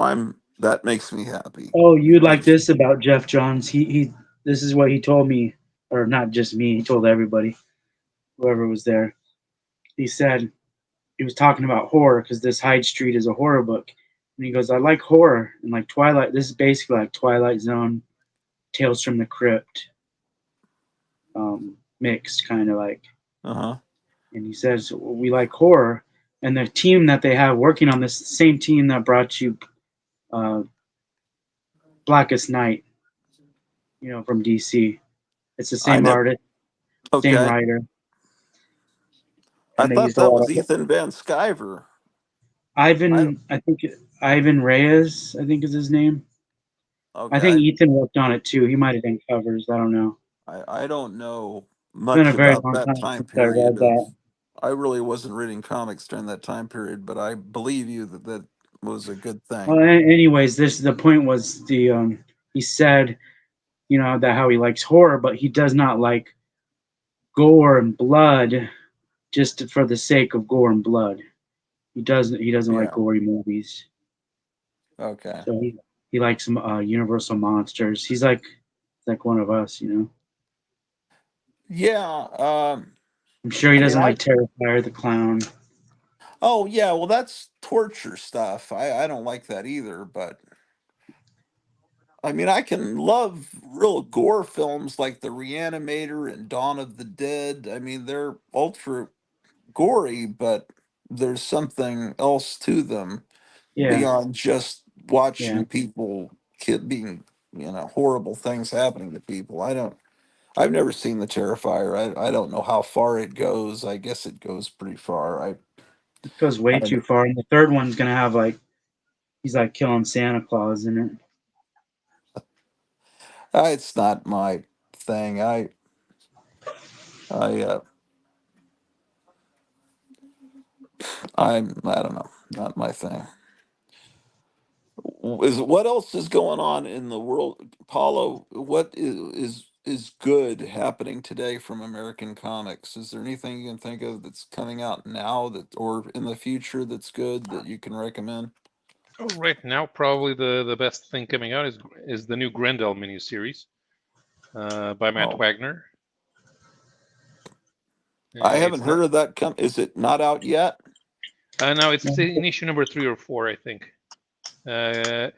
Speaker 1: that makes me happy.
Speaker 4: Oh, you'd like
Speaker 1: Makes
Speaker 4: this about Jeff Johns? He. This is what he told me, or not just me. He told everybody, whoever was there. He said he was talking about horror because this Hyde Street is a horror book, and he goes, "I like horror and like Twilight. This is basically like Twilight Zone, Tales from the Crypt, mixed kind of like."
Speaker 1: Uh-huh.
Speaker 4: And he says we like horror, and the team that they have working on this same team that brought you uh, Blackest Night, from DC. It's the
Speaker 1: I
Speaker 4: same
Speaker 1: know.
Speaker 4: artist, same
Speaker 1: Okay.
Speaker 4: writer,
Speaker 1: I
Speaker 4: and they
Speaker 1: thought
Speaker 4: used a
Speaker 1: that
Speaker 4: lot
Speaker 1: was
Speaker 4: of
Speaker 1: Ethan Van Sciver. I
Speaker 4: Ivan. I think Ivan Reyes. I think is his name. I think
Speaker 1: okay.
Speaker 4: Ethan worked on it too. He might have done covers. I don't know.
Speaker 1: I don't know
Speaker 4: It's been
Speaker 1: much
Speaker 4: a very
Speaker 1: about
Speaker 4: long
Speaker 1: that
Speaker 4: time
Speaker 1: time
Speaker 4: since I read
Speaker 1: period of
Speaker 4: that.
Speaker 1: I really wasn't reading comics during that time period, but I believe you that that was a good
Speaker 4: Well,
Speaker 1: thing.
Speaker 4: anyways, this the point was he said that how he likes horror, but he does not like gore and blood just for the sake of gore and blood. He doesn't like
Speaker 1: Yeah.
Speaker 4: gory movies.
Speaker 1: Okay.
Speaker 4: So he likes some Universal monsters. He's like one of us.
Speaker 1: Yeah.
Speaker 4: I'm sure he
Speaker 1: I mean,
Speaker 4: doesn't
Speaker 1: I
Speaker 4: like Terrifier the clown.
Speaker 1: Oh yeah, well that's torture stuff. I don't like that either, but I mean I can love real gore films like The Reanimator and Dawn of the Dead. I mean they're ultra gory, but there's something else to them
Speaker 4: Yeah,
Speaker 1: beyond just
Speaker 4: yeah.
Speaker 1: watching people being, horrible things happening to people. I've never seen The Terrifier. I don't know how far it goes. I guess it goes pretty far.
Speaker 4: It goes way
Speaker 1: I don't
Speaker 4: too
Speaker 1: know.
Speaker 4: far. And the third one's gonna have like he's like killing Santa Claus in it.
Speaker 1: It's not my thing. I I don't know, not my thing. Is what else is going on in the world, Paulo? What is good happening today from American comics? Is there anything you can think of that's coming out now that or in the future that's good that you can recommend?
Speaker 3: Oh, right now, probably the best thing coming out is the new Grendel miniseries by Matt
Speaker 1: Oh,
Speaker 3: Wagner.
Speaker 1: I haven't
Speaker 3: It's not.
Speaker 1: heard of that. Is it not out yet?
Speaker 3: No, it's
Speaker 4: No,
Speaker 3: in issue number 3 or 4, I think. Uh,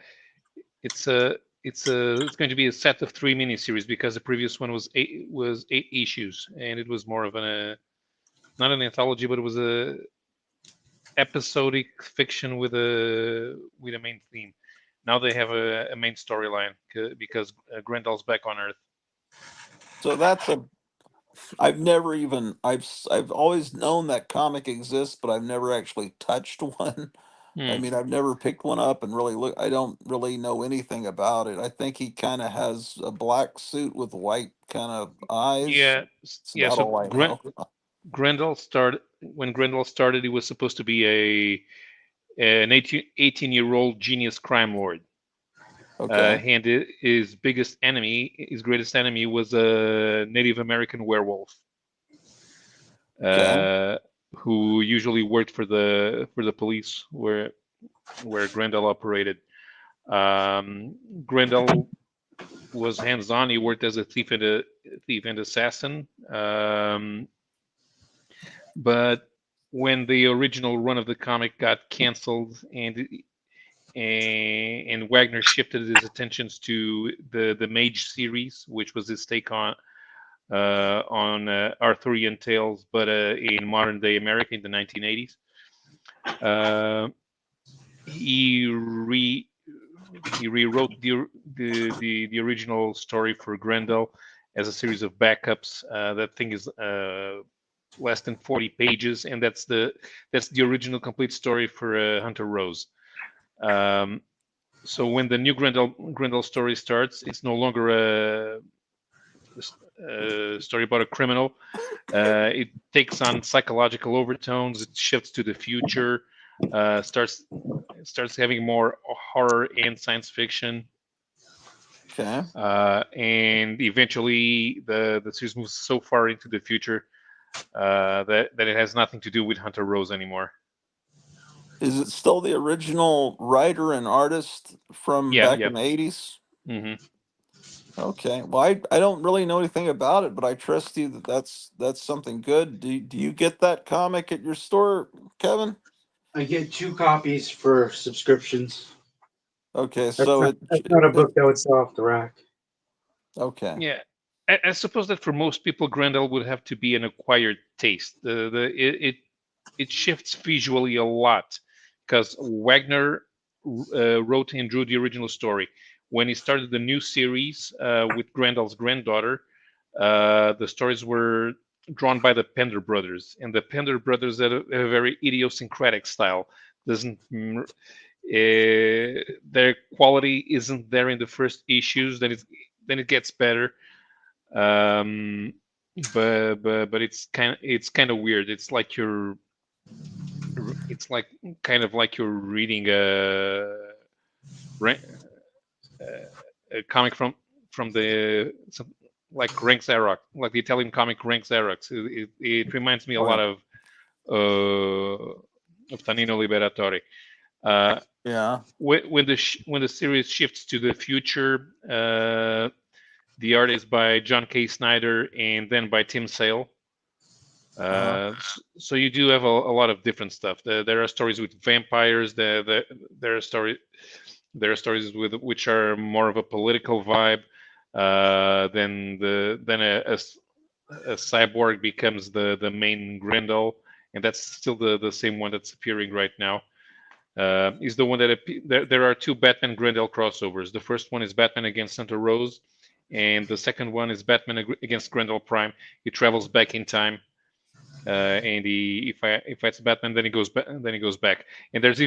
Speaker 3: it's a it's going to be a set of 3 miniseries because the previous one was 8 issues, and it was more of not an anthology, but it was a episodic fiction with a main theme. Now they have a main storyline because Grendel's back on Earth.
Speaker 1: So that's a I've never even I've always known that comic exists, but I've never actually touched one. I
Speaker 3: Hmm.
Speaker 1: mean, I've never picked one up and really look. I don't really know anything about it. I think he kind of has a black suit with white kind of eyes.
Speaker 3: Yeah,
Speaker 1: It's
Speaker 3: yeah.
Speaker 1: about
Speaker 3: So
Speaker 1: all I know.
Speaker 3: Grendel started when Grendel started. He was supposed to be an 18-year-old genius crime lord,
Speaker 1: Okay.
Speaker 3: And his biggest enemy, his greatest enemy, was a Native American werewolf,
Speaker 1: Okay.
Speaker 3: uh, who usually worked for the police where Grendel operated. Grendel was hands-on. He worked as a thief and assassin. But when the original run of the comic got canceled and Wagner shifted his attentions to the Mage series, which was his take on Arthurian tales, but in modern day America in the 1980s. Uh, he re he rewrote the original story for Grendel as a series of backups. That thing is less than 40 pages, and that's the original complete story for Hunter Rose. Um, so when the new Grendel story starts, it's no longer a story about a criminal. It takes on psychological overtones. It shifts to the future. Starts having more horror and science fiction.
Speaker 1: Okay.
Speaker 3: And eventually, the series moves so far into the future that it has nothing to do with Hunter Rose anymore.
Speaker 1: Is it still the original writer and artist from
Speaker 3: Yeah,
Speaker 1: back
Speaker 3: yeah.
Speaker 1: in the 80s?
Speaker 3: Hmm.
Speaker 1: Okay. Well, I don't really know anything about it, but I trust you that that's something good. Do you get that comic at your store, Kevin?
Speaker 4: I get 2 copies for subscriptions.
Speaker 1: Okay, so
Speaker 4: That's not a
Speaker 1: it
Speaker 4: book that would sell off the rack.
Speaker 1: okay.
Speaker 3: Yeah, I suppose that for most people, Grendel would have to be an acquired taste. It shifts visually a lot because Wagner wrote and drew the original story. When he started the new series with Grendel's granddaughter, the stories were drawn by the Pender brothers, and the Pender brothers had a very idiosyncratic style. Doesn't their quality isn't there in the first issues, then it gets better. Um, but it's kind of weird. It's like kind of like you're reading a comic from the like Rank Xerox, like the Italian comic Rank Xerox. It reminds me a
Speaker 1: Oh
Speaker 3: lot
Speaker 1: yeah.
Speaker 3: of Tanino Liberatore. Uh,
Speaker 1: Yeah.
Speaker 3: when the series shifts to the future, the art is by John K. Snyder and then by Tim Sale.
Speaker 1: Uh-huh.
Speaker 3: So you do have a lot of different stuff. There are stories with vampires. There are stories with which are more of a political vibe. Then a cyborg becomes the main Grendel, and that's still the same one that's appearing right now. Is the one that there are 2 Batman Grendel crossovers. The first one is Batman against Santa Rose, and the second one is Batman against Grendel Prime. He travels back in time, and he fights Batman. Then he goes back. And there's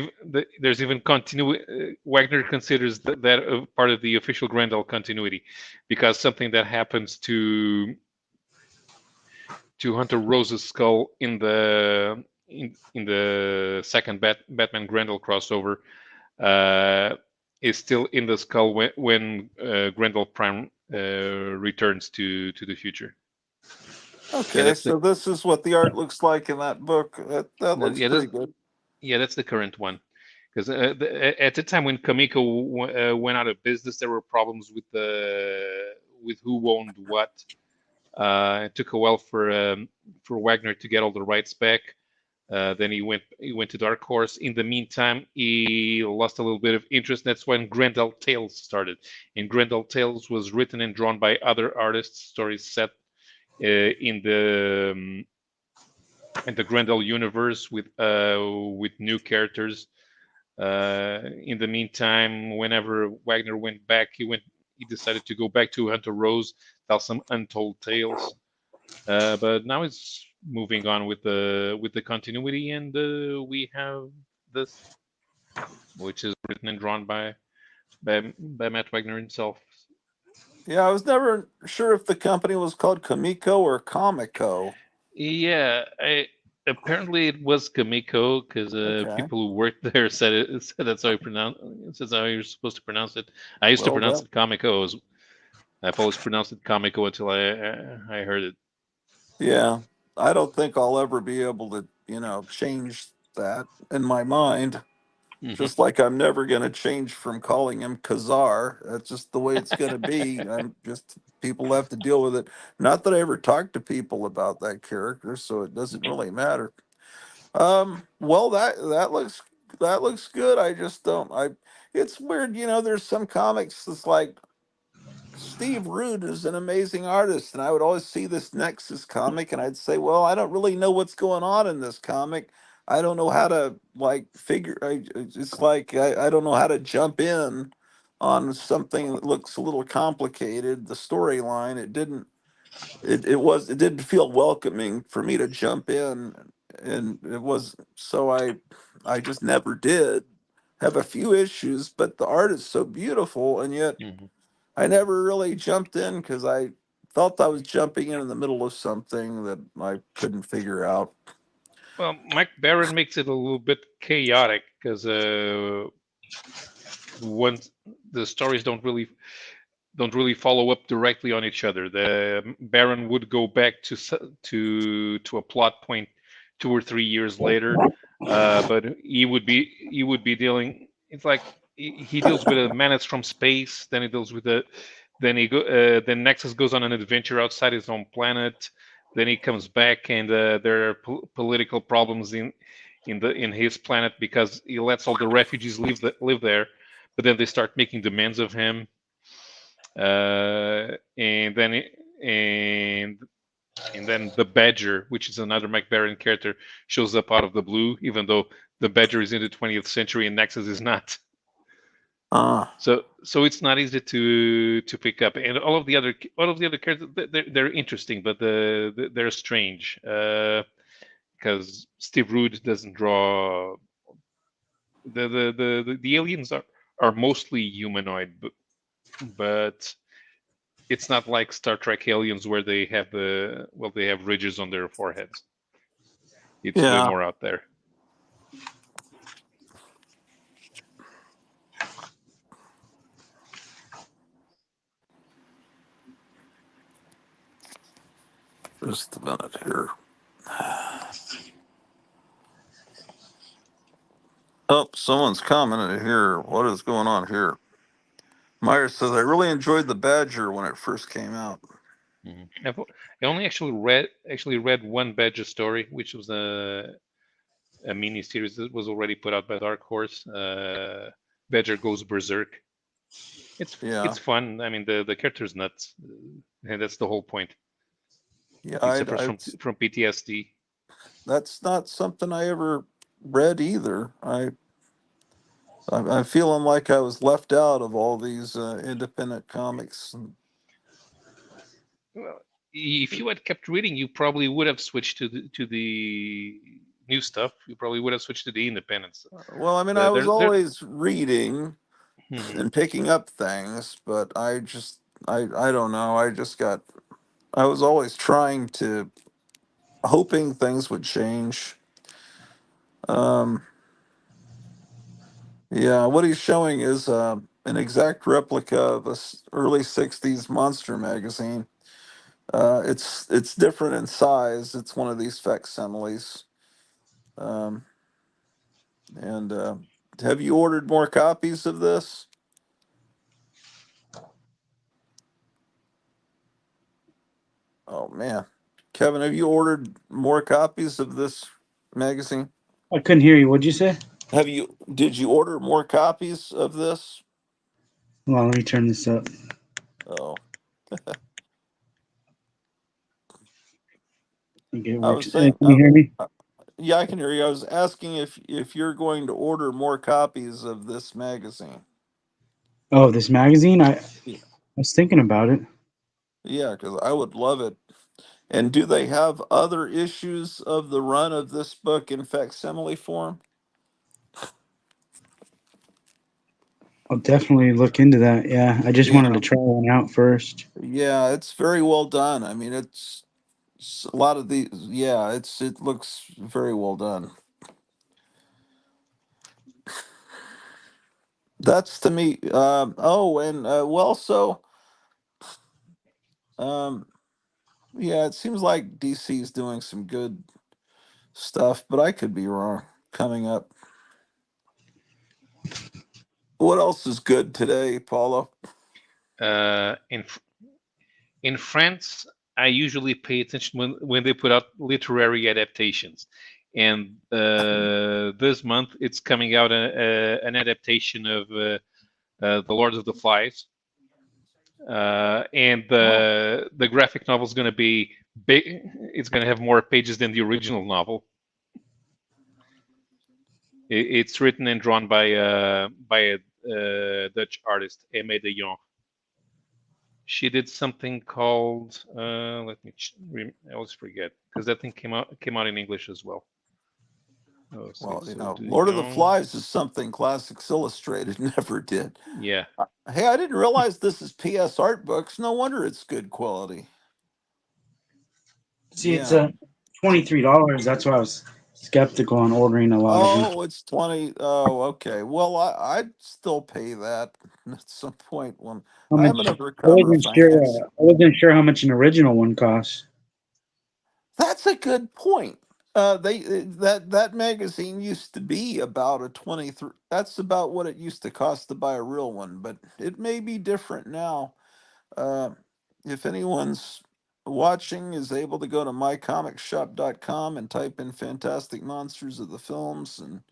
Speaker 3: even continuity. Wagner considers that part of the official Grendel continuity, because something that happens to Hunter Rose's skull in the second Batman Grendel crossover is still in the skull when Grendel Prime returns to the future. Yeah,
Speaker 1: Okay, so this is what the art looks like in that book. That looks
Speaker 3: yeah,
Speaker 1: pretty good.
Speaker 3: that's the current one. Because at the time when Comico went out of business, there were problems with who owned what. It took a while for Wagner to get all the rights back. Then he went to Dark Horse. In the meantime, he lost a little bit of interest. That's when Grendel Tales started. And Grendel Tales was written and drawn by other artists. Stories set in the Grendel universe with new characters. In the meantime, whenever Wagner went back, he decided to go back to Hunter Rose, tell some untold tales. But now it's moving on with the continuity, and we have this, which is written and drawn by Matt Wagner himself.
Speaker 1: Yeah, I was never sure if the company was called Comico or Comico.
Speaker 3: Yeah, Apparently, it was Kamiko because
Speaker 1: Okay.
Speaker 3: people who worked there said that's how you pronounce. Says how you're supposed to pronounce it. I used to
Speaker 1: Well,
Speaker 3: pronounce
Speaker 1: that
Speaker 3: it Kamiko. I've always pronounced it Kamiko until I heard it.
Speaker 1: yeah. I don't think I'll ever be able to, change that in my mind.
Speaker 3: Hmm.
Speaker 1: Just like I'm never going to change from calling him Kazar. That's just the way it's going to be. I'm just people have to deal with it. Not that I ever talk to people about that character, so it doesn't really matter. Well, that looks good. I just don't. I It's weird. There's some comics that's like Steve Root is an amazing artist, and I would always see this Nexus comic, and I'd say, "Well, I don't really know what's going on in this comic. I don't know how to like figure. It's like I don't know how to jump in on something that looks a little complicated. The storyline, it didn't. It didn't feel welcoming for me to jump in, and it was so I just never did. Have a few issues, but the art is so beautiful, and yet."
Speaker 3: Hmm.
Speaker 1: I never really jumped in because I felt I was jumping in the middle of something that I couldn't figure out.
Speaker 3: Well, Mike Barron makes it a little bit chaotic because once the stories don't really follow up directly on each other. The Baron would go back to a plot point 2 or 3 years later, but he would be dealing. It's like he deals with a menace from space. Then he deals with the then Nexus goes on an adventure outside his own planet. Then he comes back and there are political problems in his planet because he lets all the refugees live there, but then they start making demands of him, and then and then the Badger, which is another McBaron character, shows up out of the blue, even though the Badger is in the 20th century and Nexus is not.
Speaker 1: Ah,
Speaker 3: So it's not easy to pick up, and all of the other characters, they're interesting, but they're strange because Steve Rude doesn't draw the aliens are mostly humanoid, but it's not like Star Trek aliens where they have ridges on their foreheads. It's way
Speaker 1: yeah.
Speaker 3: more out there.
Speaker 1: Just a minute here. Oh, someone's commenting here. What is going on here? Myers says I really enjoyed the Badger when it first came out.
Speaker 3: Mhm. I only actually read one Badger story, which was a mini series that was already put out by Dark Horse. Badger goes berserk. It's
Speaker 1: Yeah,
Speaker 3: fun. I mean, the character's nuts, and that's the whole point.
Speaker 1: yeah.
Speaker 3: He
Speaker 1: I,
Speaker 3: suffers
Speaker 1: I
Speaker 3: from PTSD.
Speaker 1: That's not something I ever read either. I'm feeling like I was left out of all these independent comics.
Speaker 3: Well, if you had kept reading, you probably would have switched to the new stuff. You probably would have switched to the independents.
Speaker 1: Well, I mean, I
Speaker 3: The,
Speaker 1: was
Speaker 3: there,
Speaker 1: always reading
Speaker 3: mhm.
Speaker 1: and picking up things, but I don't know. I was always trying to, hoping things would change. Um, yeah, what he's showing is an exact replica of a early '60s monster magazine. It's different in size. It's one of these facsimiles. Um, and have you ordered more copies of this? Oh man, Kevin, have you ordered more copies of this magazine?
Speaker 4: I couldn't hear you. What'd you say?
Speaker 1: Did you order more copies of this?
Speaker 4: Hold on, let me turn this up.
Speaker 1: Oh,
Speaker 4: I think it
Speaker 1: I was
Speaker 4: works.
Speaker 1: saying,
Speaker 4: Can you hear me?
Speaker 1: yeah, I can hear you. I was asking if you're going to order more copies of this magazine.
Speaker 4: Oh, this magazine? I
Speaker 1: Yeah,
Speaker 4: was thinking about it.
Speaker 1: yeah, because I would love it. And do they have other issues of the run of this book in facsimile form?
Speaker 4: I'll definitely look into that. Yeah, I just wanted
Speaker 1: Yeah,
Speaker 4: to try one out first.
Speaker 1: yeah, it's very well done. I mean, A lot of these, yeah, it looks very well done. That's to me. Oh, and well, so um, yeah, it seems like DC's doing some good stuff, but I could be wrong. Coming up, what else is good today, Paulo?
Speaker 3: Uh, in in France, I usually pay attention when they put out literary adaptations, and this month it's coming out an adaptation of The Lord of the Flies, and
Speaker 1: Oh,
Speaker 3: the graphic novel is going to be big. It's going to have more pages than the original novel. It's written and drawn by a Dutch artist, Aimé de Jong. She did something called let me I always forget because that thing came out in English as well. Oh,
Speaker 1: well,
Speaker 3: so De
Speaker 1: Lord of the
Speaker 3: Jong,
Speaker 1: Flies is something Classics Illustrated never did.
Speaker 3: yeah.
Speaker 1: Hey, I didn't realize this is PS Art Books. No wonder it's good quality.
Speaker 4: See, it's
Speaker 1: Yeah.
Speaker 4: $23. That's why I was skeptical on ordering a lot of them.
Speaker 1: Oh, it's 20. Oh, okay. Well, I'd still pay that at some point when
Speaker 4: How
Speaker 1: I'm
Speaker 4: much?
Speaker 1: gonna
Speaker 4: I
Speaker 1: recover
Speaker 4: wasn't sure.
Speaker 1: finance.
Speaker 4: I wasn't sure how much an original one costs.
Speaker 1: That's a good point. That magazine used to be about a 23. That's about what it used to cost to buy a real one, but it may be different now. Uh, if anyone's watching is able to go to mycomicshop.com and type in Fantastic Monsters of the Films, and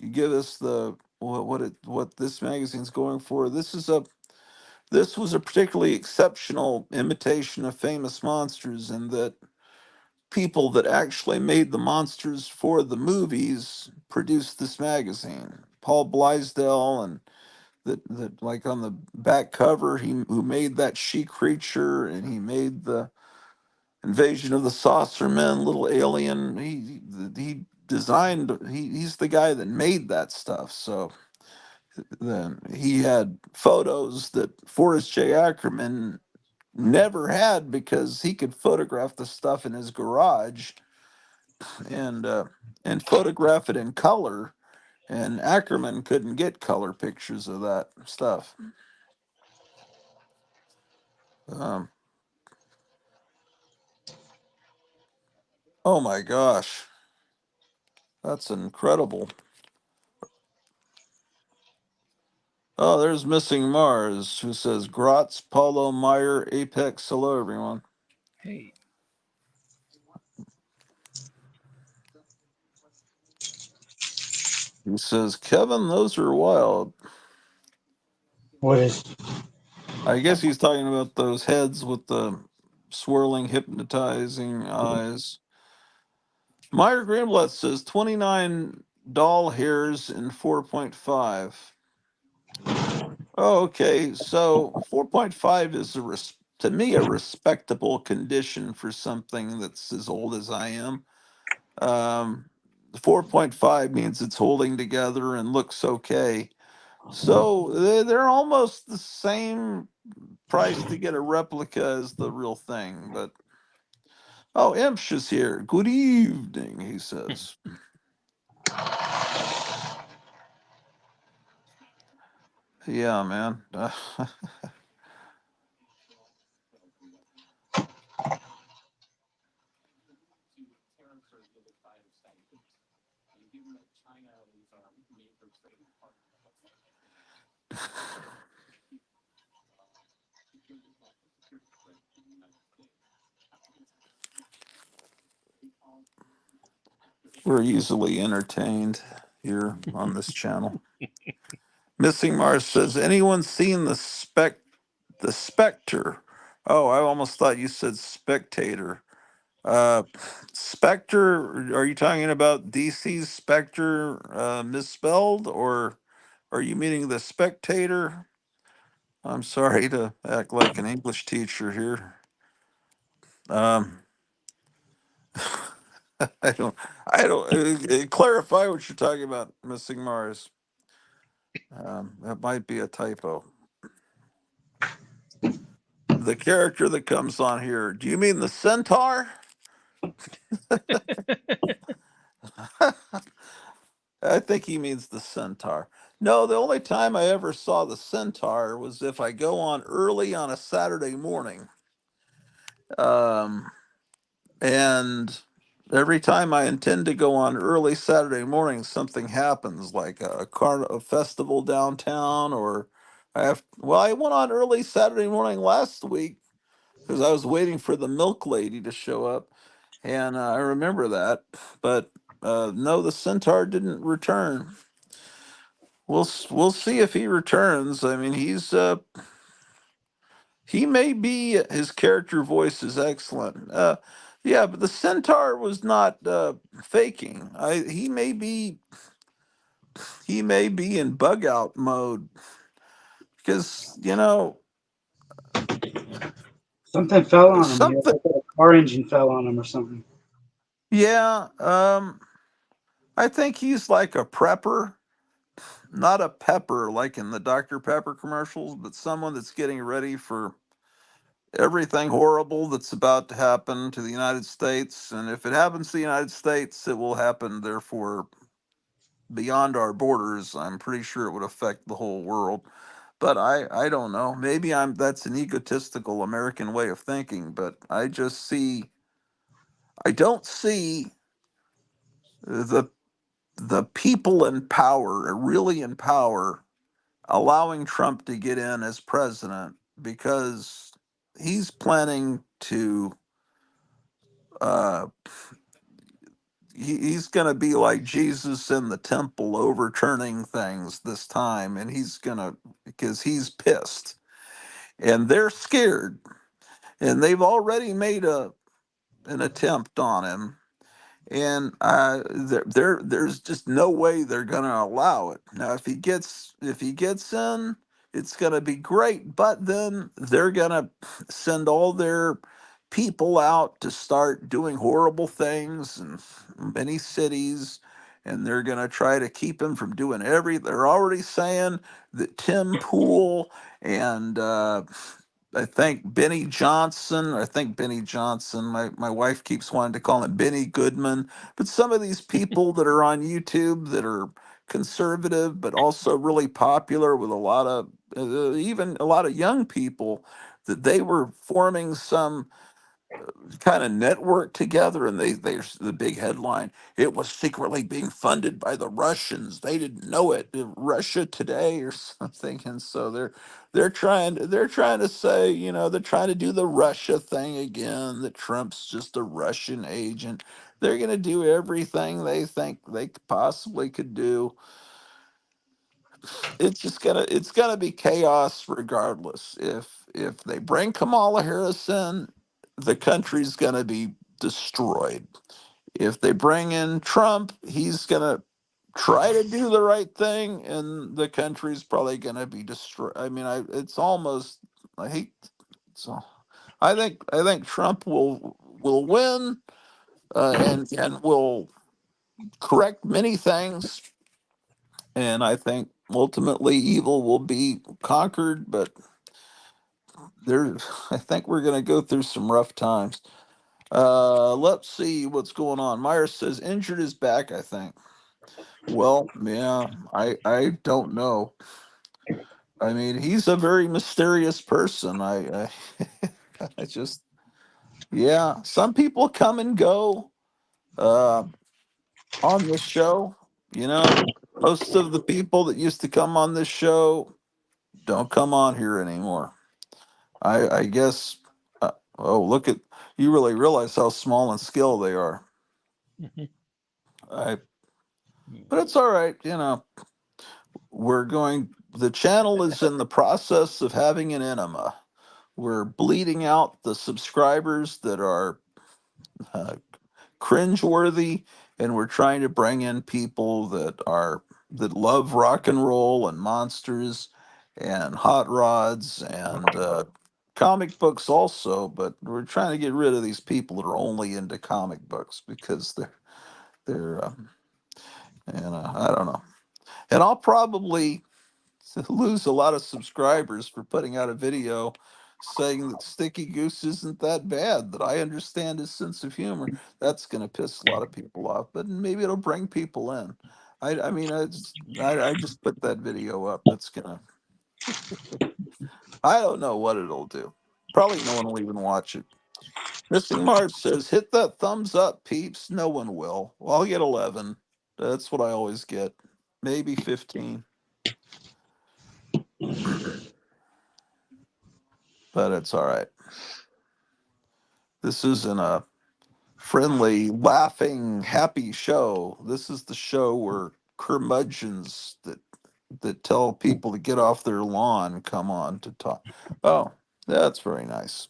Speaker 1: you give us the what this magazine's going for. This was a particularly exceptional imitation of famous monsters in that people that actually made the monsters for the movies produced this magazine. Paul Blaisdell, and that like on the back cover, he who made that she creature, and he made the Invasion of the Saucermen little alien. He designed. He's the guy that made that stuff. So then he had photos that Forrest J. Ackerman never had because he could photograph the stuff in his garage and uh, and photograph it in color. And Ackerman couldn't get color pictures of that stuff. Um, oh my gosh, that's incredible. Oh, there's Missing Mars, who says Grotz, Paulo Meyer, Apex. Hello, everyone.
Speaker 3: Hey,
Speaker 1: He says, Kevin, those are wild.
Speaker 4: What is?
Speaker 1: I guess he's talking about those heads with the swirling, hypnotizing eyes. Meyer Greenblatt says 29 doll hairs in 4.5. Oh, okay. So 4.5 is to me a respectable condition for something that's as old as I am. 4.5 means it's holding together and looks okay. So they're almost the same price to get a replica as the real thing. But oh, Imsh is here. Good evening, he says. Yeah, man. We're easily entertained here on this channel. Missing Mars says, anyone seen the Spectre? Oh, I almost thought you said spectator. Uh, Spectre, are you talking about DC's Spectre misspelled, or are you meaning the spectator? I'm sorry to act like an English teacher here. Um, I don't, clarify what you're talking about, Missing Mars. That might be a typo. the character that comes on here. Do you mean the centaur? I think he means the centaur. No, the only time I ever saw the centaur was if I go on early on a Saturday morning. Um, and every time I intend to go on early Saturday morning, something happens, like a festival downtown, or I went on early Saturday morning last week because I was waiting for the milk lady to show up, and I remember that. But no, the centaur didn't return. We'll see if he returns. I mean, he may be, his character voice is excellent. Yeah, but the centaur was not faking. He may be in bug out mode because
Speaker 4: Something fell on him.
Speaker 1: something.
Speaker 4: Like a car engine fell on him or something.
Speaker 1: Yeah, I think he's like a prepper, not a pepper like in the Dr. Pepper commercials, but someone that's getting ready for everything horrible that's about to happen to the United States. And if it happens to the United States, it will happen, therefore, beyond our borders. I'm pretty sure it would affect the whole world. But I don't know. Maybe that's an egotistical American way of thinking, but I don't see the the people in power, really in power, allowing Trump to get in as president because he's planning to uh, he's going to be like Jesus in the temple overturning things this time, and because he's pissed and they're scared, and they've already made an attempt on him, and there's just no way they're going to allow it. Now, if he gets in, it's going to be great, but then they're going to send all their people out to start doing horrible things in many cities, and they're going to try to keep him from doing they're already saying that Tim Pool and I think Benny Johnson. My wife keeps wanting to call him Benny Goodman. But some of these people that are on YouTube that are conservative, but also really popular with a lot of, even a lot of young people, that they were forming some kind of network together, and the big headline, it was secretly being funded by the Russians. They didn't know it. Russia Today or something. And so they're trying to say, they're trying to do the Russia thing again, that Trump's just a Russian agent. They're going to do everything they think they possibly could do. It's gonna be chaos regardless. If they bring Kamala Harris in, the country's gonna be destroyed. If they bring in Trump, he's gonna try to do the right thing, and the country's probably gonna be destroyed. I mean, it's almost, I hate so. I think Trump will win, and will correct many things, and I think ultimately evil will be conquered. But I think we're going to go through some rough times. Let's see what's going on. Myers says injured is back, I think. Well, yeah, I don't know. I mean, he's a very mysterious person. I just, yeah, some people come and go uh on this show. Most of the people that used to come on this show don't come on here anymore. I guess. Oh, look at, you really realize how small and skill they are.
Speaker 3: Mhm.
Speaker 1: I, but it's all right. The channel is in the process of having an enema. We're bleeding out the subscribers that are uh, cringeworthy, and we're trying to bring in people that love rock and roll and monsters and hot rods and comic books also. But we're trying to get rid of these people that are only into comic books because they're I don't know. And I'll probably lose a lot of subscribers for putting out a video saying that Sticky Goose isn't that bad, that I understand his sense of humor. That's going to piss a lot of people off, but maybe it'll bring people in. I mean, I just put that video up. It's gonna. I don't know what it'll do. Probably no one will even watch it. Missing Mars says, "Hit that thumbs up, peeps." No one will. Well, I'll get 11. That's what I always get. Maybe 15, but it's all right. This isn't a friendly, laughing, happy show. This is the show where curmudgeons that tell people to get off their lawn come on to talk. Oh, that's very nice.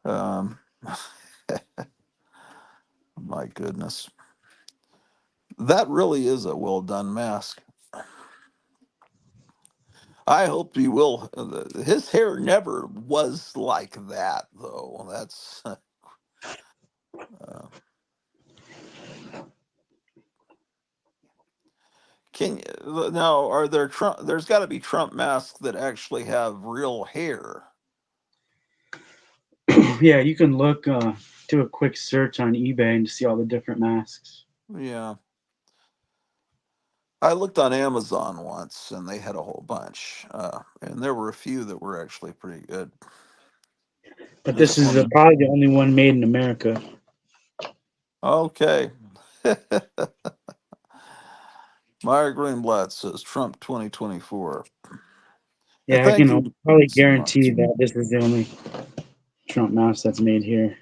Speaker 1: um, my goodness, that really is a well done mask. I hope he will. His hair never was like that, though. That's can now are there Trump? There's got to be Trump masks that actually have real hair.
Speaker 4: Yeah, you can look, do a quick search on eBay and see all the different masks.
Speaker 1: Yeah, I looked on Amazon once, and they had a whole bunch, and there were a few that were actually pretty good.
Speaker 4: But this
Speaker 1: This
Speaker 4: is
Speaker 1: one,
Speaker 4: probably the only one made in America.
Speaker 1: okay. Meyer Greenblatt says Trump 2024. And
Speaker 4: Yeah, I
Speaker 1: thank
Speaker 4: can
Speaker 1: you,
Speaker 4: probably
Speaker 1: Mr.
Speaker 4: guarantee
Speaker 1: Mars.
Speaker 4: that this is the only Trump mask that's made here.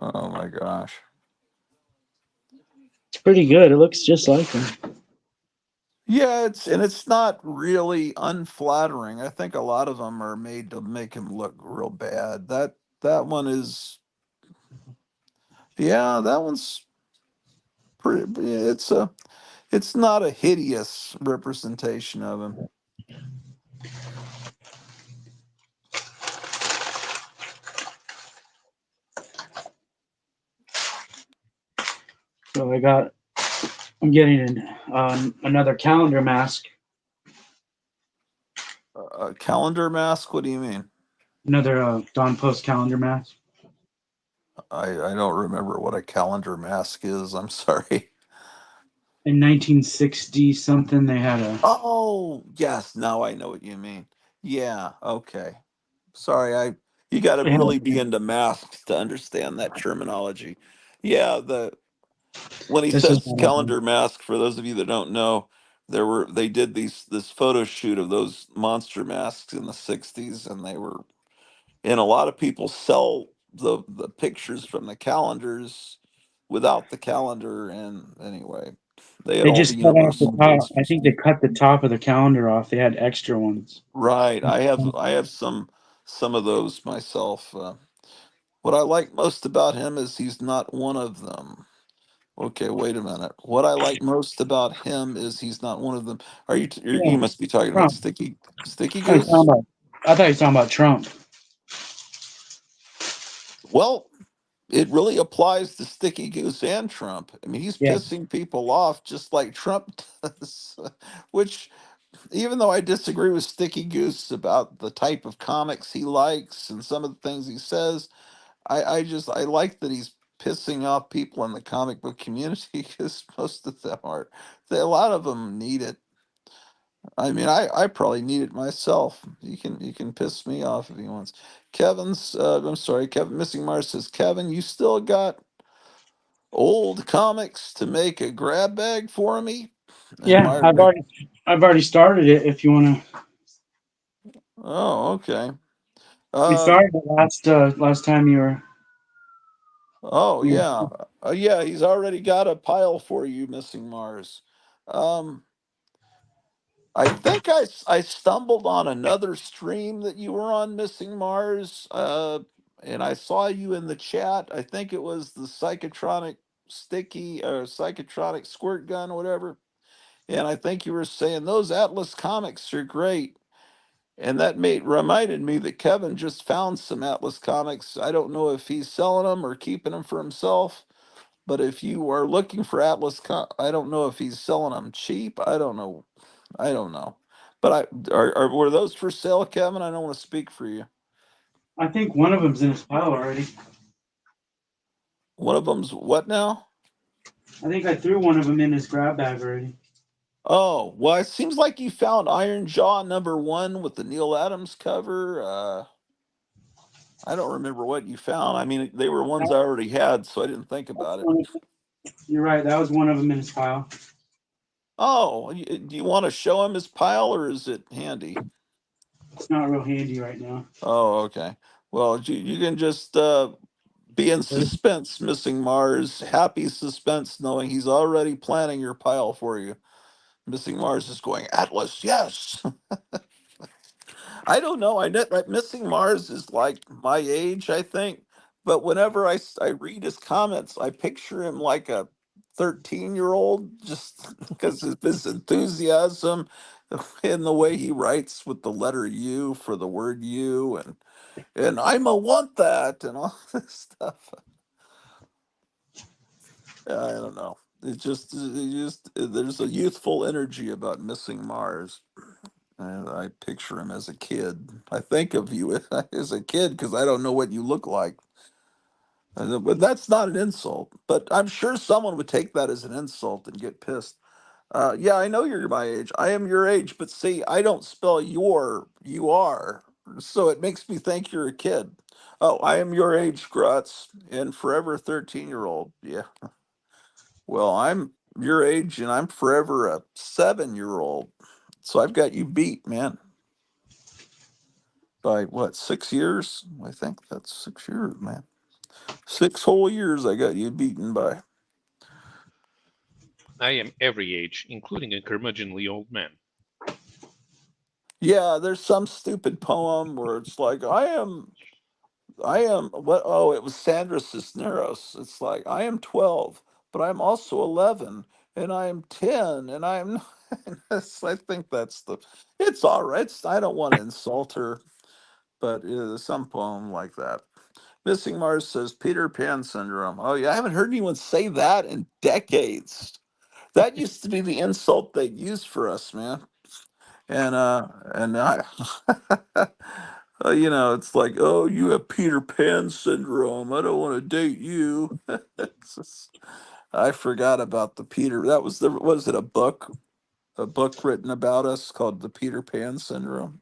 Speaker 1: Oh my gosh.
Speaker 4: It's pretty good. It looks just like him.
Speaker 1: Yeah, it's not really unflattering. I think a lot of them are made to make him look real bad. That one is, yeah, that one's pretty. It's not a hideous representation of him.
Speaker 4: So I'm getting another calendar mask,
Speaker 1: A calendar mask? What do you mean?
Speaker 4: another Don Post calendar mask.
Speaker 1: I don't remember what a calendar mask is. I'm sorry.
Speaker 4: In 1960 something, they had a.
Speaker 1: Oh, yes, now I know what you mean. Yeah, okay. Sorry, I you got to
Speaker 4: They had,
Speaker 1: really be into masks to understand that terminology. Yeah, the when he
Speaker 4: this is
Speaker 1: says calendar mask, for those of you that don't know, they did this photo shoot of those monster masks in the 60s, and they were, and a lot of people sell the pictures from the calendars without the calendar, and anyway, they had
Speaker 4: they
Speaker 1: all
Speaker 4: just
Speaker 1: the
Speaker 4: cut off the
Speaker 1: Universal
Speaker 4: top. I
Speaker 1: posters.
Speaker 4: think they cut the top of the calendar off. They had extra ones.
Speaker 1: Right. I have some of those myself. What I like most about him is he's not one of them. Okay, wait a minute. What I like most about him is he's not one of them.
Speaker 4: Yeah,
Speaker 1: You must be talking about
Speaker 4: Trump.
Speaker 1: Sticky
Speaker 4: I thought you were
Speaker 1: Goose?
Speaker 4: I thought you were talking about Trump.
Speaker 1: Well, it really applies to Sticky Goose and Trump. I mean, he's
Speaker 4: Yeah,
Speaker 1: pissing people off just like Trump does, which even though I disagree with Sticky Goose about the type of comics he likes and some of the things he says, I like that he's pissing off people in the comic book community because most of them are, a lot of them need it. I mean, I probably need it myself. You can piss me off if he wants. I'm sorry, Kevin Missing Mars says, Kevin, you still got old comics to make a grab bag for me? And
Speaker 4: yeah. I've already started it. If you want to,
Speaker 1: Oh, okay.
Speaker 4: we
Speaker 1: Um,
Speaker 4: started it last time
Speaker 1: oh
Speaker 4: you.
Speaker 1: yeah. Yeah, he's already got a pile for you, Missing Mars. Um, I think I stumbled on another stream that you were on, Missing Mars, and I saw you in the chat. I think it was the psychotronic sticky or psychotronic squirt gun, whatever. And I think you were saying those Atlas comics are great. And that reminded me that Kevin just found some Atlas comics. I don't know if he's selling them or keeping them for himself. But if you are looking for I don't know if he's selling them cheap. I don't know. I don't know. But were those for sale, Kevin? I don't want to speak for you.
Speaker 4: I think one of them's in his pile already.
Speaker 1: One of them's what now?
Speaker 4: I think I threw one of them in his grab bag already.
Speaker 1: Oh, well, it seems like you found Iron Jaw #1 with the Neil Adams cover. I don't remember what you found. I mean, they were ones I already had, so I didn't think about it.
Speaker 4: You're right. That was one of them in his pile.
Speaker 1: Oh, do you want to show him his pile, or is it handy?
Speaker 4: It's not real handy right now.
Speaker 1: Oh, okay. Well, you can just be in suspense, Missing Mars. Happy suspense, knowing he's already planning your pile for you. Missing Mars is going, Atlas, yes. I don't know. I know that Missing Mars is like my age, I think. But whenever I read his comments, I picture him like a 13-year-old just because of his enthusiasm in the way he writes with the letter U for the word you, and I'm a want that and all this stuff. I don't know. There's a youthful energy about Missing Mars. And I picture him as a kid. I think of you as a kid because I don't know what you look like. But that's not an insult. But I'm sure someone would take that as an insult and get pissed. Yeah, I know you're my age. I am your age, but see, I don't spell you are. So it makes me think you're a kid. Oh, I am your age, Grutz, and forever 13-year-old. Yeah. Well, I'm your age and I'm forever a 7-year-old. So I've got you beat, man. By what, 6 years? I think that's 6 years, man. 6 whole years I got you beaten by.
Speaker 3: I am every age, including a curmudgeonly old man.
Speaker 1: Yeah, there's some stupid poem where it's like, I am, what, oh, it was Sandra Cisneros. It's like, I am 12, but I'm also 11, and I am 10, and I am 9. I think it's all right. I don't want to insult her, but some poem like that. Missing Mars says Peter Pan syndrome. Oh yeah, I haven't heard anyone say that in decades. That used to be the insult they used for us, man. And I, it's like, oh, you have Peter Pan syndrome. I don't want to date you. I forgot about the Peter. That was it a book written about us called the Peter Pan syndrome.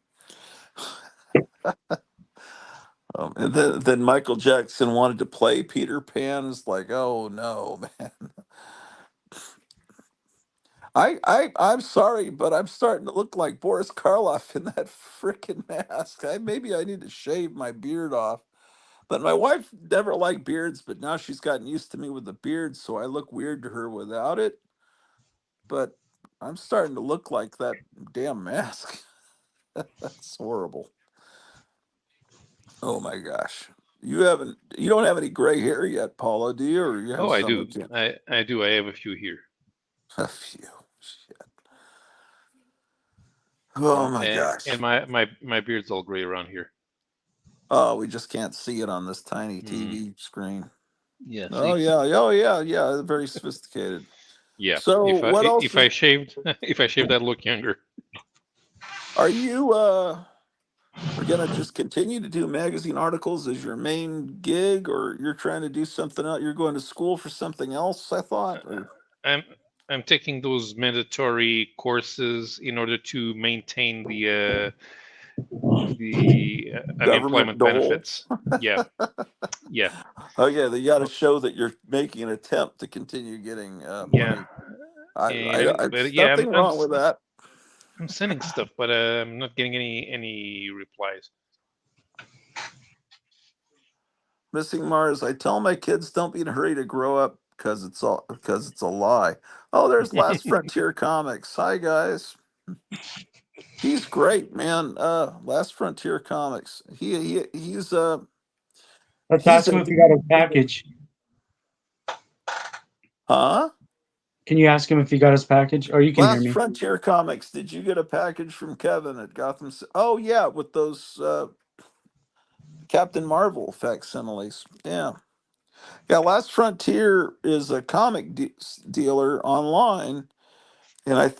Speaker 1: And then Michael Jackson wanted to play Peter Pan. It's like, oh no, man. I'm sorry, but I'm starting to look like Boris Karloff in that freaking mask. Maybe I need to shave my beard off. But my wife never liked beards, but now she's gotten used to me with the beard, so I look weird to her without it. But I'm starting to look like that damn mask. That's horrible. Oh my gosh. You don't have any gray hair yet, Paula, do you? Or you have
Speaker 3: Oh, I
Speaker 1: some
Speaker 3: do.
Speaker 1: again?
Speaker 3: I do. I have a few here.
Speaker 1: A few. Shit. Oh my
Speaker 3: And
Speaker 1: gosh.
Speaker 3: my beard's all gray around here.
Speaker 1: Oh, we just can't see it on this tiny
Speaker 3: Mm,
Speaker 1: TV screen.
Speaker 3: yeah.
Speaker 1: Oh
Speaker 3: See.
Speaker 1: yeah. Oh yeah. Yeah. Very sophisticated.
Speaker 3: Yeah.
Speaker 1: So what else
Speaker 3: If I shaved if I shaved, I'd look younger.
Speaker 1: are you gonna just continue to do magazine articles as your main gig, or you're trying to do something else? You're going to school for something else, I thought. Or
Speaker 3: I'm I'm taking those mandatory courses in order to maintain the
Speaker 1: government
Speaker 3: unemployment
Speaker 1: dole.
Speaker 3: benefits. Yeah, yeah,
Speaker 1: Oh yeah, they got to
Speaker 3: oh,
Speaker 1: show that you're making an attempt to continue getting
Speaker 3: yeah.
Speaker 1: money. I
Speaker 3: But yeah,
Speaker 1: nothing wrong with that.
Speaker 3: I'm sending stuff, but I'm not getting any replies.
Speaker 1: Missing Mars. I tell my kids don't be in a hurry to grow up because it's a lie. Oh, there's Last Frontier Comics. Hi guys. He's great, man. Last Frontier Comics.
Speaker 4: Let's
Speaker 1: He's
Speaker 4: ask him
Speaker 1: a
Speaker 4: if he got his package.
Speaker 1: huh?
Speaker 4: Can you ask him if he got his package? Or you can hear
Speaker 1: Last
Speaker 4: me.
Speaker 1: Frontier Comics. Did you get a package from Kevin at Gotham? Oh yeah, with those Captain Marvel facsimiles. Yeah. Yeah, Last Frontier is a comic dealer online, and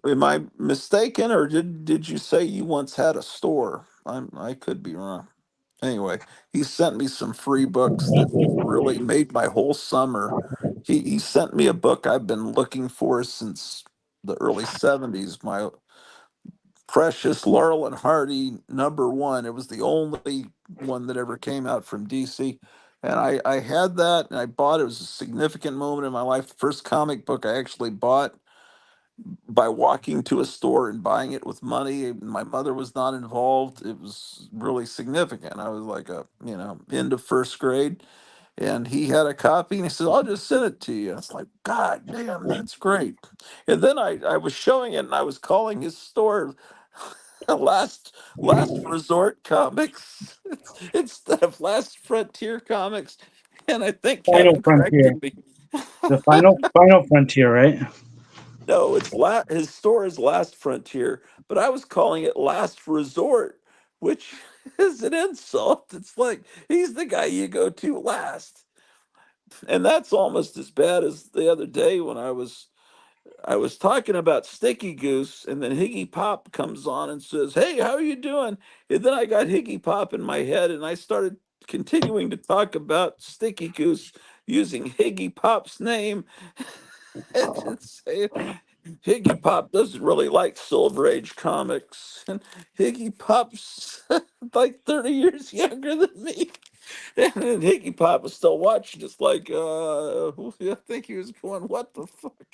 Speaker 1: Am I mistaken, or did you say you once had a store? I could be wrong. Anyway, he sent me some free books that really made my whole summer. He sent me a book I've been looking for since the early 70s. My precious Laurel and Hardy #1. It was the only one that ever came out from DC. And I had that and I bought it. It was a significant moment in my life. The first comic book I actually bought by walking to a store and buying it with money. My mother was not involved. It was really significant. I was like end of first grade, and he had a copy, and he said, "I'll just send it to you." It's like, God damn, that's great. And then I was showing it, and I was calling his store Last Resort Comics instead of Last Frontier Comics, and I think
Speaker 4: Final
Speaker 1: Kevin
Speaker 4: Frontier.
Speaker 1: corrected me.
Speaker 4: The final frontier, right?
Speaker 1: No, his store is Last Frontier, but I was calling it Last Resort, which is an insult. It's like he's the guy you go to last. And that's almost as bad as the other day when I was talking about Sticky Goose, and then Higgy Pop comes on and says, "Hey, how are you doing?" And then I got Higgy Pop in my head, and I started continuing to talk about Sticky Goose using Higgy Pop's name. And say Higgy Pop doesn't really like Silver Age comics, and Higgy Pop's like 30 years younger than me. And then Higgy Pop was still watching, just like, I think he was going, "What the fuck?"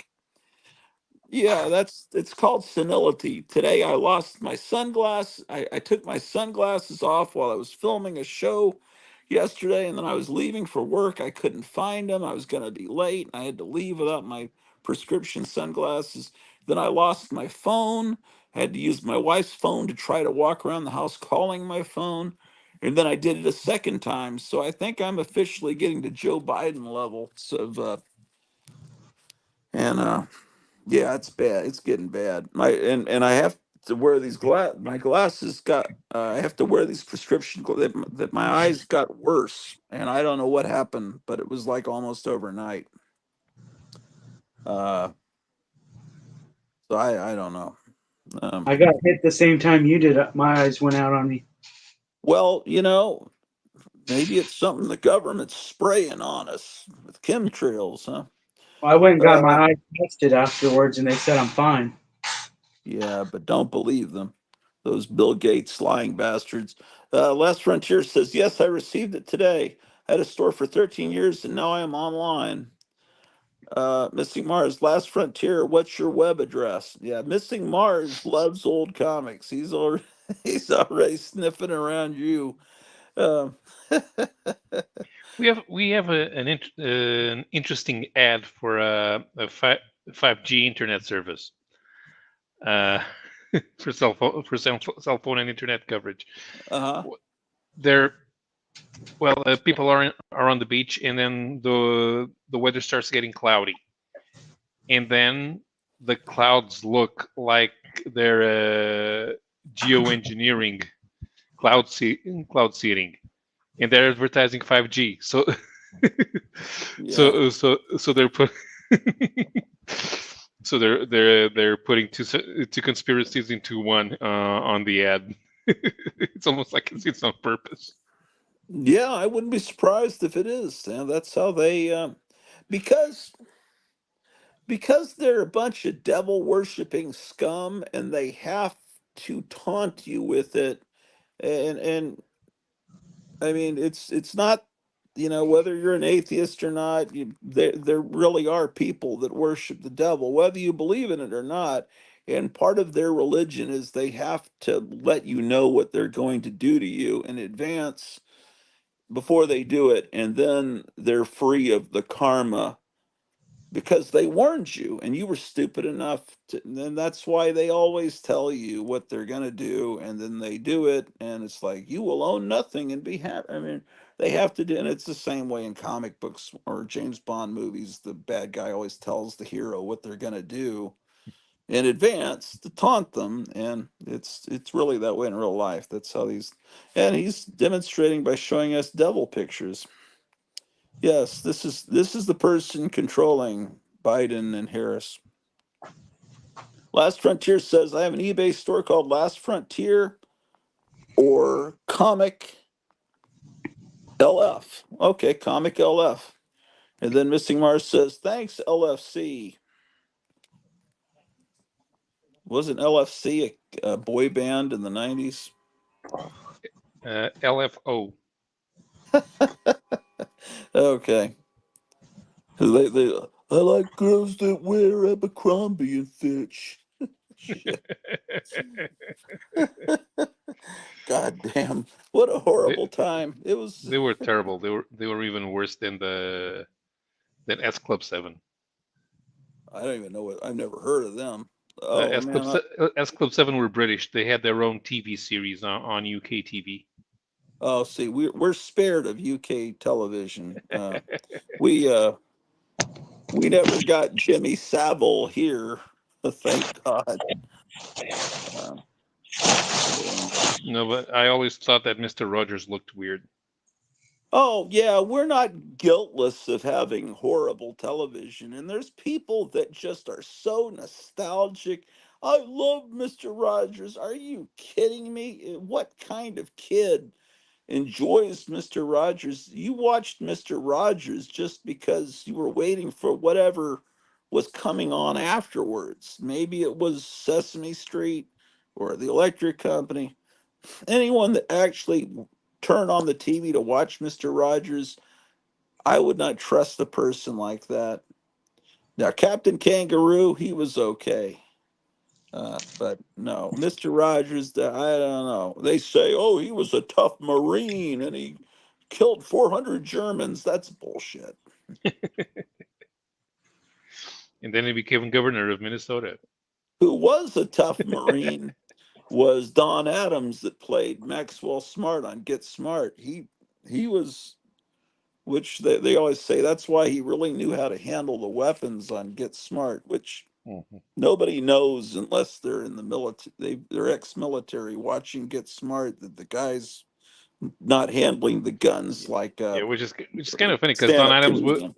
Speaker 1: Yeah, it's called senility. Today I lost my sunglasses. I took my sunglasses off while I was filming a show yesterday, and then I was leaving for work. I couldn't find them. I was going to be late, and I had to leave without my prescription sunglasses. Then I lost my phone. I had to use my wife's phone to try to walk around the house calling my phone. And then I did it a second time. So I think I'm officially getting to Joe Biden levels of and yeah, it's bad. It's getting bad. And I have to wear these my glasses got I have to wear these that my eyes got worse, and I don't know what happened, but it was like almost overnight. Uh so I don't know.
Speaker 4: I
Speaker 1: Um
Speaker 4: got hit the same time you did. My eyes went out on me.
Speaker 1: well, maybe it's something the government's spraying on us with chemtrails, huh?
Speaker 4: I went and got
Speaker 1: Uh
Speaker 4: my eyes tested afterwards, and they said I'm fine.
Speaker 1: Yeah, but don't believe them. Those Bill Gates lying bastards. Last Frontier says, "Yes, I received it today. I had a store for 13 years and now I am online." Missing Mars, Last Frontier, what's your web address? Yeah, Missing Mars loves old comics. He's already, he's already sniffing around you. Um,
Speaker 3: We have an interesting ad for a 5G internet service uh, for cell phone and internet coverage.
Speaker 1: uh-huh.
Speaker 3: There, people are on the beach, and then the weather starts getting cloudy, and then the clouds look like they're geoengineering cloud seeding, and they're advertising 5G. So
Speaker 1: Yeah.
Speaker 3: so they're put so they're putting two conspiracies into one on the ad. It's almost like it's on purpose.
Speaker 1: Yeah, I wouldn't be surprised if it is. That's how they because they're a bunch of devil worshipping scum, and they have to taunt you with it. And I mean, it's not, whether you're an atheist or not, there really are people that worship the devil, whether you believe in it or not. And part of their religion is they have to let you know what they're going to do to you in advance before they do it, and then they're free of the karma because they warned you and you were stupid enough to. And then that's why they always tell you what they're going to do, and then they do it, and it's like, you will own nothing and be happy. I mean, they have to do, and it's the same way in comic books or James Bond movies. The bad guy always tells the hero what they're going to do in advance to taunt them, and it's really that way in real life. That's how these, and he's demonstrating by showing us devil pictures. Yes, this is the person controlling Biden and Harris. Last Frontier says I have an eBay store called Last Frontier or Comic LF. Okay, Comic LF. And then Missing Mars says, thanks, LFC. Wasn't LFC a boy band in the 90s?
Speaker 3: LFO.
Speaker 1: Okay. They, I like girls that wear Abercrombie and Fitch. Shit. God damn. What a
Speaker 3: they,
Speaker 1: horrible time. It was,
Speaker 3: they were terrible. They were even worse than S Club 7.
Speaker 1: I don't even know what, I've never heard of them. Oh, man.
Speaker 3: S Club 7 were British. They had their own TV series on UK TV.
Speaker 1: Oh, see, we're spared of UK television. We, uh, we never got Jimmy Savile here. Thank God. Um, yeah.
Speaker 3: No, but I always thought that Mr. Rogers looked weird.
Speaker 1: Oh, yeah, we're not guiltless of having horrible television. And there's people that just are so nostalgic. I love Mr. Rogers. Are you kidding me? What kind of kid enjoys Mr. Rogers? You watched Mr. Rogers just because you were waiting for whatever was coming on afterwards. Maybe it was Sesame Street or the Electric Company. Anyone that actually turned on the TV to watch Mr. Rogers, I would not trust a person like that. Now, Captain Kangaroo, he was okay. But no, Mr. Rogers, I don't know. They say, oh, he was a tough Marine and he killed 400 Germans. That's bullshit.
Speaker 3: And then he became governor of Minnesota.
Speaker 1: Who was a tough Marine was Don Adams that played Maxwell Smart on Get Smart. He was, which they always say that's why he really knew how to handle the weapons on Get Smart, which
Speaker 3: Mhm.
Speaker 1: nobody knows unless they're in the military. They're ex-military watching Get Smart that the guys not handling the guns like
Speaker 3: Yeah, which is kind of funny
Speaker 1: stand up comedian.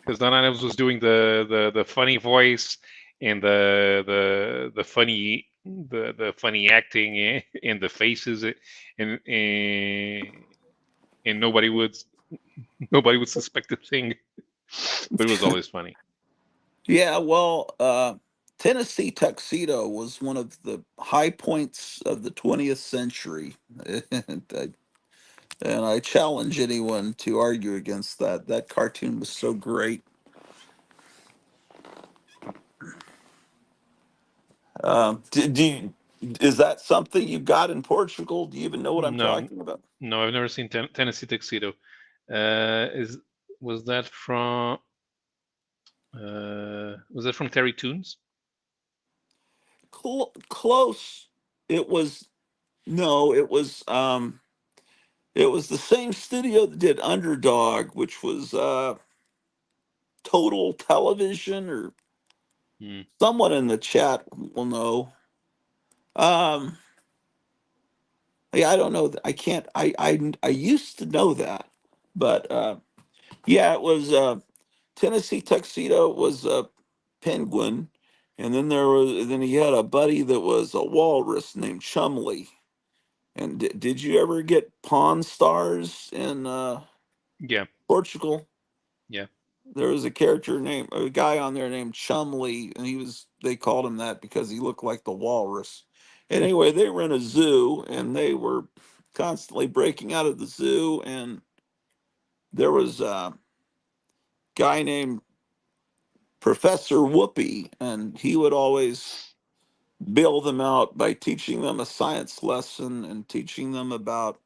Speaker 3: because Don Adams was doing the funny voice and the funny the funny acting and the faces and nobody would suspect a thing, but it was always funny.
Speaker 1: Yeah, well, Tennessee Tuxedo was one of the high points of the 20th century. And I challenge anyone to argue against that. That cartoon was so great. Do you, is that something you got in Portugal? Do you even know what I'm
Speaker 3: No,
Speaker 1: talking about?
Speaker 3: no, I've never seen Tennessee Tuxedo. Is was that from Terry Toons?
Speaker 1: Close. It was no. It was the same studio that did Underdog, which was Total Television, or
Speaker 3: Hmm.
Speaker 1: someone in the chat will know. Um, yeah, I don't know. I can't. I used to know that, but yeah, it was Tennessee Tuxedo was a penguin, and then he had a buddy that was a walrus named Chumley. And did you ever get Pawn Stars in
Speaker 3: Yeah,
Speaker 1: Portugal?
Speaker 3: yeah.
Speaker 1: There was a guy on there named Chumley, and they called him that because he looked like the walrus. And anyway, they were in a zoo, and they were constantly breaking out of the zoo, and there was a guy named Professor Whoopi, and he would always bail them out by teaching them a science lesson and teaching them about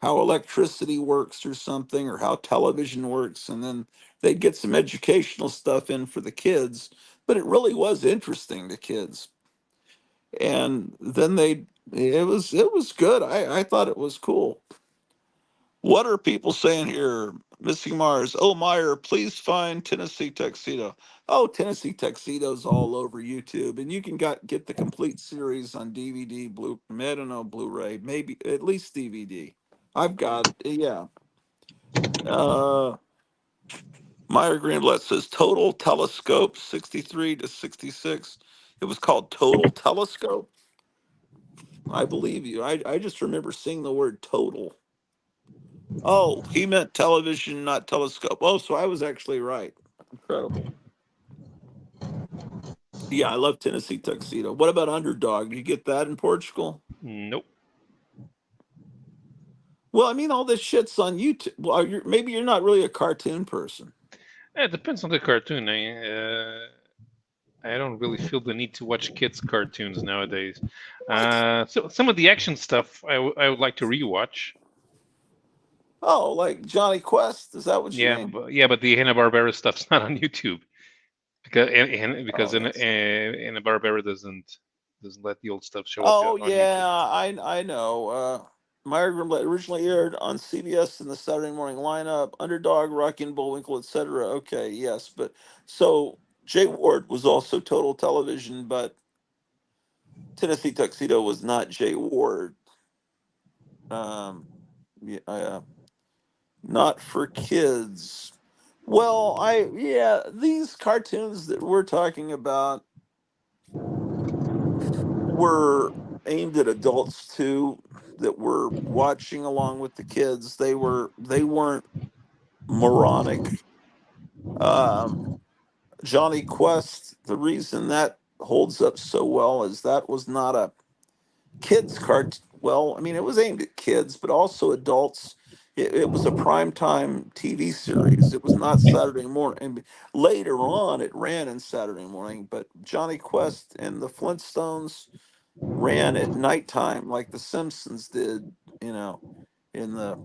Speaker 1: how electricity works or something, or how television works, and then they'd get some educational stuff in for the kids. But it really was interesting to kids. And then it was good. I thought it was cool. What are people saying here? Missing Mars. Oh, Meyer, please find Tennessee Tuxedo. Oh, Tennessee Tuxedo's all over YouTube, and you can get the complete series on DVD, I don't know, Blu-ray, maybe at least DVD. I've got it. Yeah. Uh, Meyer Greenblatt says total telescope 63 to 66. It was called Total Telescope. I believe you. I just remember seeing the word total. Oh, he meant television, not telescope. Oh, so I was actually right. Incredible. Yeah, I love Tennessee Tuxedo. What about Underdog? Did you get that in Portugal?
Speaker 3: Nope.
Speaker 1: Well, I mean, all this shit's on YouTube. Well, maybe you're not really a cartoon person.
Speaker 3: It depends on the cartoon. I don't really feel the need to watch kids' cartoons nowadays.
Speaker 1: What?
Speaker 3: So some of the action stuff I would like to rewatch.
Speaker 1: Oh, like Johnny Quest? Is that what you mean?
Speaker 3: Yeah, but the Hanna Barbera stuff's not on YouTube because
Speaker 1: Oh, that's.
Speaker 3: Hanna Barbera doesn't let the old stuff show up
Speaker 1: Oh
Speaker 3: on YouTube.
Speaker 1: yeah, I know. Meyer originally aired on CBS in the Saturday morning lineup. Underdog, Rocky and Bullwinkle, etc. Okay, yes, but so Jay Ward was also total television, but Tennessee Tuxedo was not Jay Ward. Um, yeah, not for kids. Well, yeah, these cartoons that we're talking about were aimed at adults too that were watching along with the kids. They weren't moronic. Um, Johnny Quest, the reason that holds up so well is that was not a kids cart. Well, I mean, it was aimed at kids, but also adults. It was a primetime TV series. It was not Saturday morning. And later on, it ran in Saturday morning. But Johnny Quest and the Flintstones ran at nighttime, like the Simpsons did. You know, in the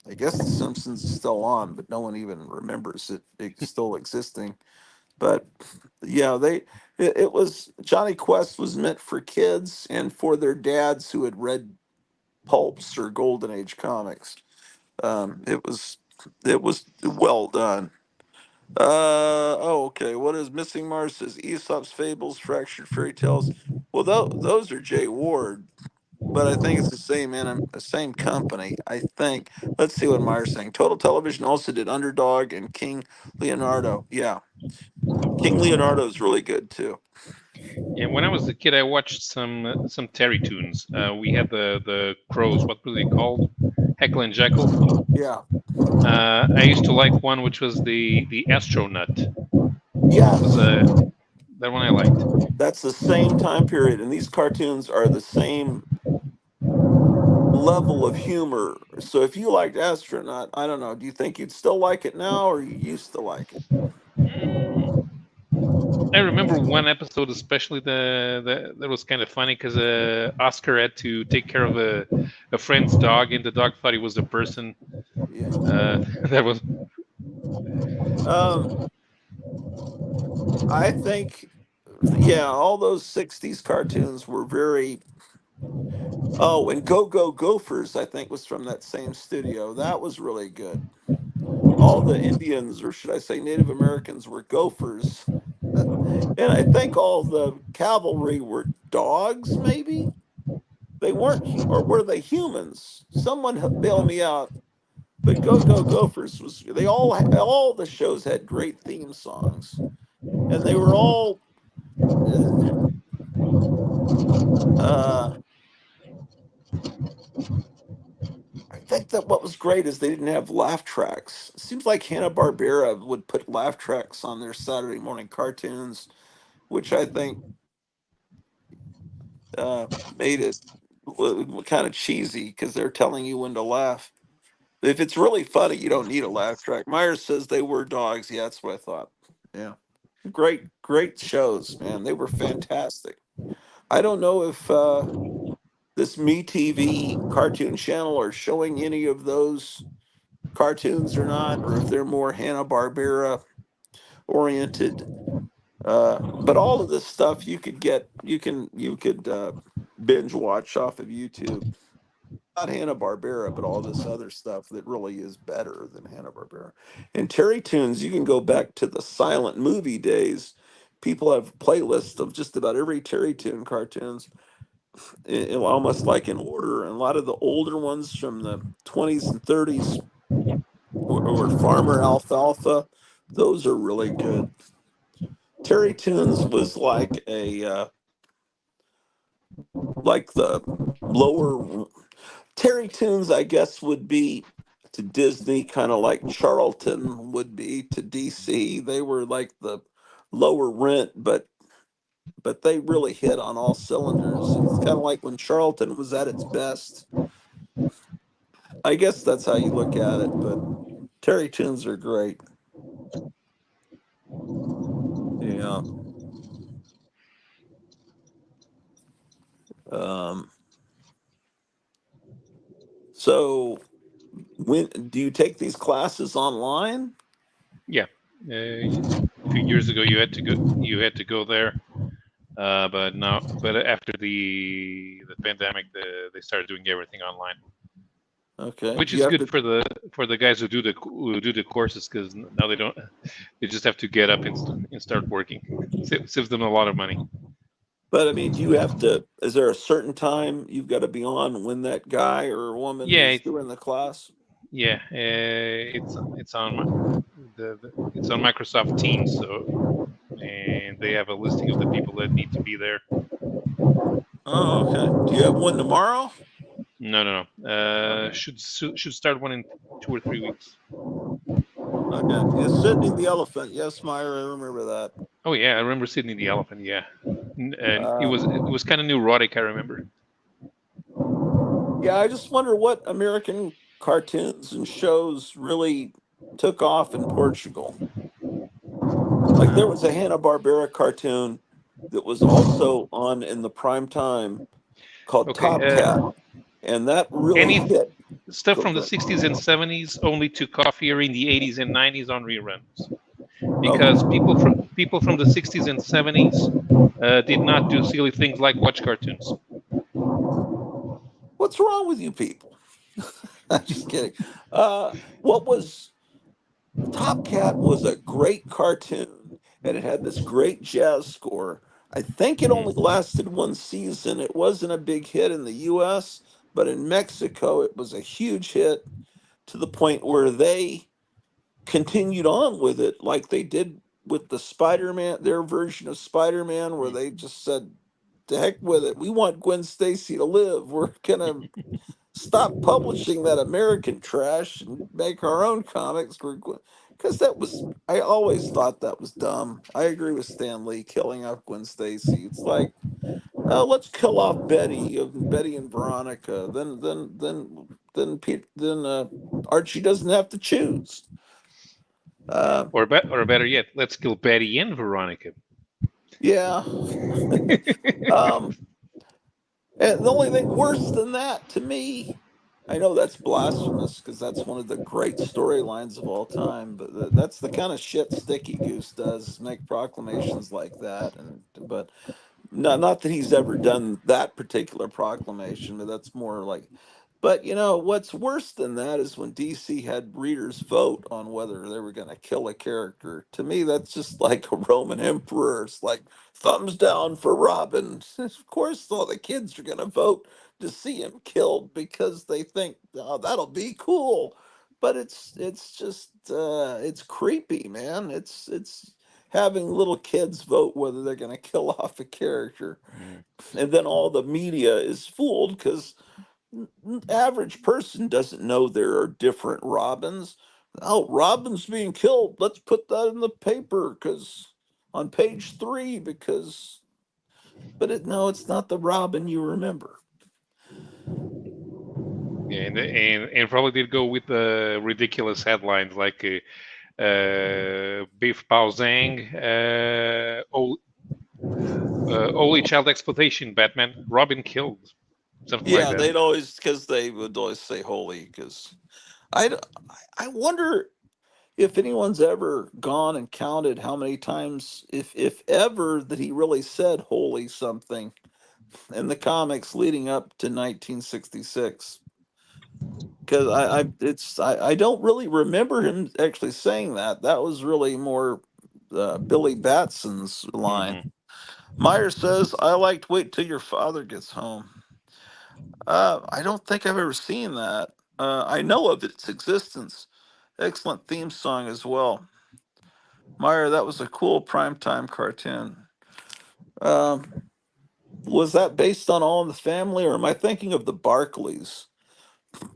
Speaker 1: I guess the Simpsons is still on, but no one even remembers it still existing. But yeah, it was Johnny Quest was meant for kids and for their dads who had read pulps or Golden Age comics. Um, it was it was well done. Oh, okay. What is Missing Mars says? Aesop's Fables, Fractured Fairy Tales. Well, those are Jay Ward, but I think it's the same company. I think. Let's see what Meyer's saying. Total Television also did Underdog and King Leonardo. Yeah, King Leonardo is really good too.
Speaker 3: Yeah, when I was a kid, I watched some Terry tunes. We had the crows. What were they called? Heckle and Jekyll.
Speaker 1: Yeah.
Speaker 3: I used to like one which was the astronaut. Was
Speaker 1: Yes.
Speaker 3: that one I liked.
Speaker 1: That's the same time period, and these cartoons are the same level of humor. So if you liked Astronaut, I don't know, do you think you'd still like it now or you used to like it?
Speaker 3: Mm, I remember one episode, especially the that was kind of funny because Oscar had to take care of a friend's dog, and the dog thought he was a person.
Speaker 1: Yeah.
Speaker 3: That was
Speaker 1: Um, I think, yeah, all those 60s cartoons were very. Oh, and Go Go Gophers, I think, was from that same studio. That was really good. All the Indians, or should I say Native Americans, were gophers. And I think all the cavalry were dogs, maybe? They weren't, or were they humans? Someone bail me out. But Go Go Gophers was, all the shows had great theme songs. And they were all, uh, uh, I think that what was great is they didn't have laugh tracks. It seems like Hanna-Barbera would put laugh tracks on their Saturday morning cartoons, which I think made it kind of cheesy because they're telling you when to laugh. If it's really funny, you don't need a laugh track. Myers says they were dogs. Yeah, that's what I thought. Yeah. Great shows, man. They were fantastic. I don't know if this MeTV cartoon channel are showing any of those cartoons or not, or if they're more Hanna-Barbera oriented. But all of this stuff you could binge watch off of YouTube. Not Hanna Barbera, but all this other stuff that really is better than Hanna Barbera. And Terry Tunes, you can go back to the silent movie days. People have playlists of just about every Terry Tune cartoons, almost like in order. And a lot of the older ones from the 20s and 30s or Farmer Alfalfa, those are really good. Terry Tunes was like a like the lower Terry Tunes, I guess, would be to Disney kind of like Charlton would be to DC. They were like the lower rent, but they really hit on all cylinders. It's kind of like when Charlton was at its best. I guess that's how you look at it, but Terry Tunes are great. Yeah. Um, so when do you take these classes online?
Speaker 3: Yeah. A few years ago, you had to go. You had to go there, but now, but after the pandemic, they started doing everything online,
Speaker 1: Okay.
Speaker 3: which
Speaker 1: Do you
Speaker 3: is
Speaker 1: have
Speaker 3: good
Speaker 1: to,
Speaker 3: for the guys who do the courses because now they don't. They just have to get up and start working. Saves them a lot of money.
Speaker 1: but I mean, do you have to, is there a certain time you've got to be on when that guy or woman
Speaker 3: Yeah,
Speaker 1: is doing the class?
Speaker 3: yeah. It's on it's on Microsoft Teams, so and they have a listing of the people that need to be there.
Speaker 1: Oh, okay. Do you have one tomorrow?
Speaker 3: No, no, no.
Speaker 1: Okay.
Speaker 3: Should start one in 2 or 3 weeks.
Speaker 1: Okay. Yeah, Sydney the elephant. Yes, Myra, I remember that.
Speaker 3: Oh yeah, I remember Sydney the elephant. Yeah, and
Speaker 1: Uh,
Speaker 3: it was kind of neurotic. I remember.
Speaker 1: yeah, I just wonder what American cartoons and shows really took off in Portugal. Like there was a Hanna-Barbera cartoon that was also on in the prime time called
Speaker 3: Okay,
Speaker 1: Top Cat, and that really
Speaker 3: any
Speaker 1: hit.
Speaker 3: stuff
Speaker 1: Go,
Speaker 3: from the
Speaker 1: go.
Speaker 3: 60s and 70s only took off here in the 80s and 90s on reruns because
Speaker 1: Okay.
Speaker 3: people from the 60s and 70s did not do silly things like watch cartoons.
Speaker 1: What's wrong with you people? I'm just kidding. What was Top Cat was a great cartoon, and it had this great jazz score. I think it only
Speaker 3: Mm-hmm.
Speaker 1: lasted one season. It wasn't a big hit in the US, but in Mexico, it was a huge hit to the point where they continued on with it like they did with the Spider-Man, their version of Spider-Man, where they just said, "To heck with it. We want Gwen Stacy to live. We're gonna stop publishing that American trash and make our own comics." Because that was, I always thought that was dumb. I agree with Stan Lee killing off Gwen Stacy. It's like, oh, let's kill off Betty and Veronica. Then Archie doesn't have to choose. Uh,
Speaker 3: Or better yet, let's kill Betty and Veronica.
Speaker 1: yeah. um, And the only thing worse than that to me, I know that's blasphemous because that's one of the great storylines of all time, but that's the kind of shit Sticky Goose does is make proclamations like that. And but not that he's ever done that particular proclamation, but that's more like. But what's worse than that is when DC had readers vote on whether they were going to kill a character. To me, that's just like a Roman emperor. It's like thumbs down for Robin. Of course, all the kids are going to vote to see him killed because they think, oh, that'll be cool. But it's just it's creepy, man. It's having little kids vote whether they're going to kill off a character,
Speaker 3: Mm.
Speaker 1: and then all the media is fooled because average person doesn't know there are different Robins. Oh, Robin's being killed. Let's put that in the paper because on page 3 because but no, it's not the Robin you remember.
Speaker 3: Yeah, and probably did go with the ridiculous headlines like Beef Pausang, only child exploitation, Batman, Robin killed, something like
Speaker 1: Yeah,
Speaker 3: that.
Speaker 1: they'd always because they would always say holy because I d- I wonder if anyone's ever gone and counted how many times if ever that he really said holy something in the comics leading up to 1966 because I don't really remember him actually saying that. That was really more Billy Batson's line.
Speaker 3: Hmm.
Speaker 1: Meyer says, "I liked wait till your father gets home." I don't think I've ever seen that. I know of its existence. Excellent theme song as well. Meyer, that was a cool primetime cartoon. Um, Was that based on All in the Family, or am I thinking of the Barkleys?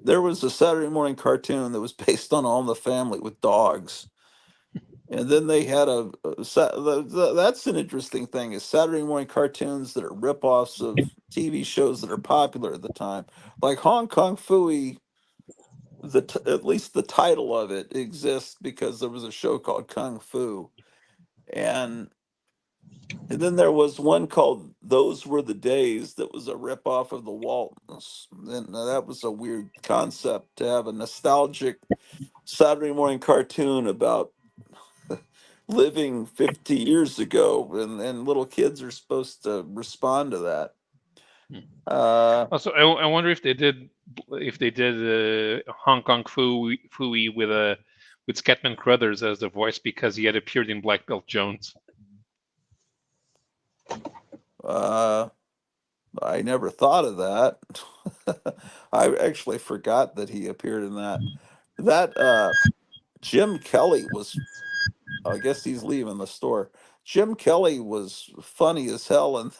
Speaker 1: There was a Saturday morning cartoon that was based on All in the Family with dogs. And then they had that's an interesting thing is Saturday morning cartoons that are ripoffs of TV shows that are popular at the time, like Hong Kong Phooey. At least the title of it exists because there was a show called Kung Fu, and then there was one called Those Were the Days that was a ripoff of the Waltons, and that was a weird concept to have a nostalgic Saturday morning cartoon about living 50 years ago, and little kids are supposed to respond to that.
Speaker 3: Hmm.
Speaker 1: Uh,
Speaker 3: Also, I wonder if they did Hong Kong Fooey with Scatman Crothers as the voice because he had appeared in Black Belt Jones.
Speaker 1: uh, I never thought of that. I actually forgot that he appeared in that. That Jim Kelly was, I guess he's leaving the store. Jim Kelly was funny as hell in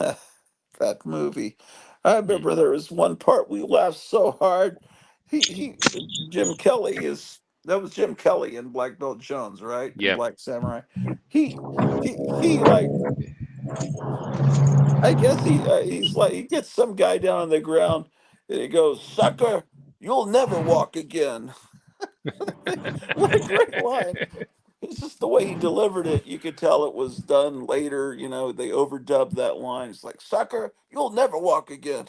Speaker 1: that movie. I
Speaker 3: Hmm.
Speaker 1: remember there was one part we laughed so hard. He Jim Kelly is that was Jim Kelly in Black Belt Jones, right? In
Speaker 3: Yeah.
Speaker 1: Black Samurai. He he like I guess he's like he gets some guy down on the ground and he goes, "Sucker, you'll never walk again." What a great line. It's just the way he delivered it. You could tell it was done later. They overdubbed that line. It's like, "Sucker, you'll never walk again."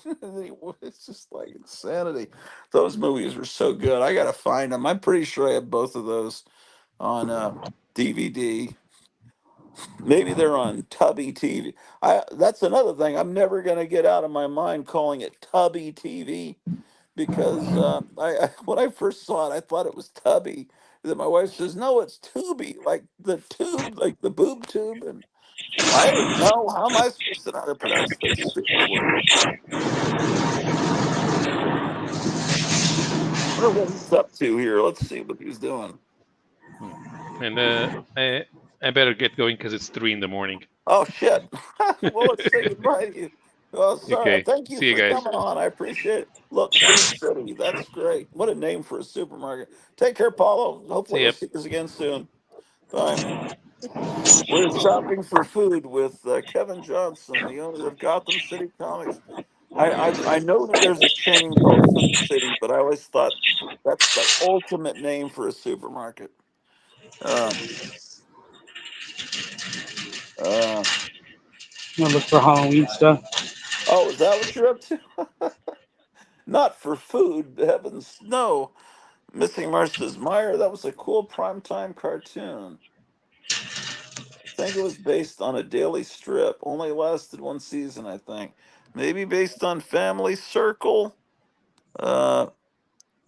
Speaker 1: It's just like insanity. Those movies were so good. I gotta find them. I'm pretty sure I have both of those on DVD. Maybe they're on Tubby TV. That's another thing. I'm never gonna get out of my mind calling it Tubby TV because I when I first saw it, I thought it was Tubby. Then my wife says, "No, it's Tubi, like the tube, like the boob tube." And I didn't know. How am I supposed to know how to pronounce those stupid words? I wonder what he's up to here. Let's see what he's doing.
Speaker 3: Hmm. And I better get going because it's 3 in the morning.
Speaker 1: Oh shit! Well, let's say goodbye to you. Oh, sorry.
Speaker 3: Okay.
Speaker 1: Thank you
Speaker 3: See you
Speaker 1: for
Speaker 3: guys.
Speaker 1: coming on. I appreciate it. Look, Food City. That's great. What a name for a supermarket. Take care, Paulo. Hopefully,
Speaker 3: See
Speaker 1: we'll
Speaker 3: ya.
Speaker 1: see you again soon. Bye. We're shopping for food with Kevin Johnson, the owner of Gotham City Comics. I know that there's a chain called Food City, but I always thought that's the ultimate name for a supermarket. Um, uh,
Speaker 4: I'm gonna look for Halloween stuff.
Speaker 1: oh, is that what you're up to? Not for food, heavens no. Missing Marsh says, Meyer, that was a cool primetime cartoon. I think it was based on a daily strip. Only lasted one season, I think. Maybe based on Family Circle. Uh,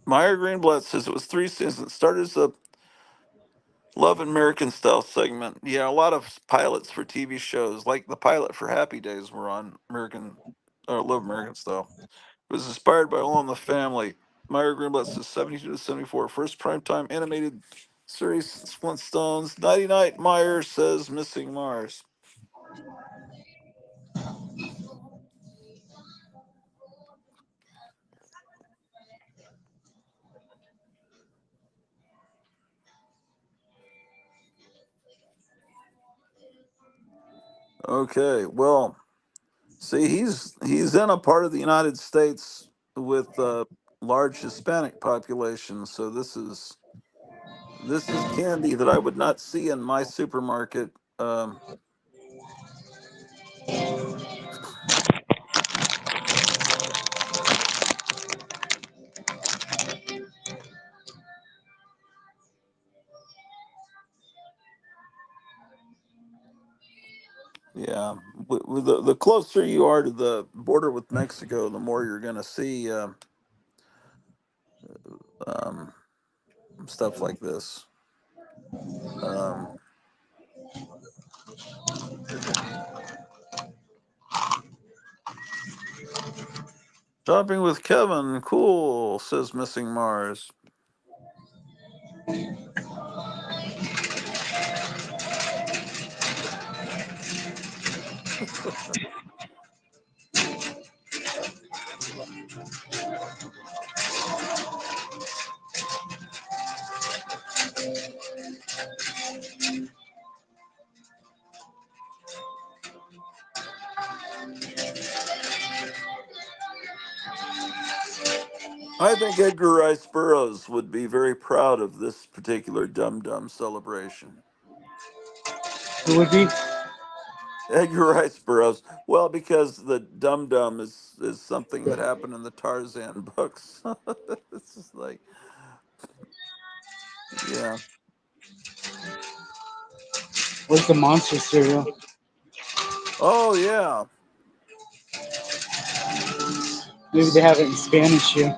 Speaker 1: Meyer Greenblatt says it was 3 seasons. Started as a Love American Style segment. Yeah, a lot of pilots for TV shows, like the pilot for Happy Days, were on Love American Style. It was inspired by All in the Family. Meyer Greenblatt says 72 to 74. First primetime animated series since Flintstones. Nighty night, Meyer says Missing Mars. Okay, well, see, he's in a part of the United States with a large Hispanic population, so this is candy that I would not see in my supermarket. Yeah, with the closer you are to the border with Mexico, the more you're going to see um, stuff like this. Um, Shopping with Kevin, cool, says Missing Mars. I think Edgar Rice Burroughs would be very proud of this particular Dum-Dum celebration.
Speaker 4: It would be.
Speaker 1: Edgar Rice Burroughs. Well, because the Dum-Dum is something that happened in the Tarzan books. It's just like, yeah.
Speaker 4: Where's the monster cereal?
Speaker 1: Oh, yeah.
Speaker 4: Maybe they have it in Spanish here.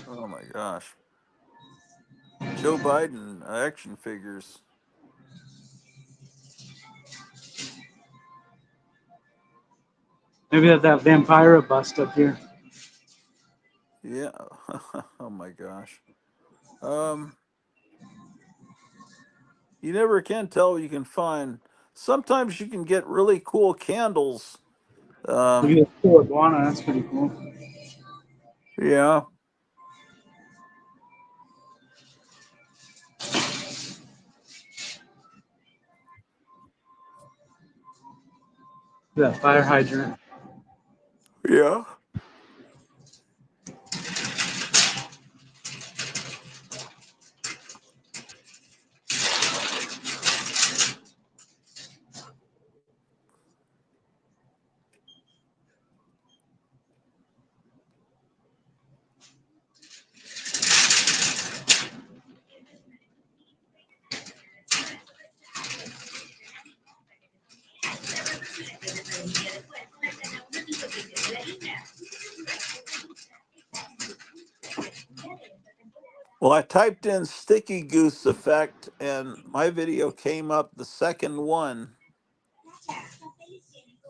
Speaker 1: Oh my gosh. Joe Biden action figures.
Speaker 4: Maybe they have that vampire bust up here.
Speaker 1: Yeah. Oh my gosh. Um, you never can tell what you can find. Sometimes you can get really cool candles.
Speaker 4: Look at this cool iguana. That's pretty cool.
Speaker 1: Yeah.
Speaker 4: Look at that fire hydrant.
Speaker 1: Yeah. Well, I typed in sticky goose effect and my video came up the second one.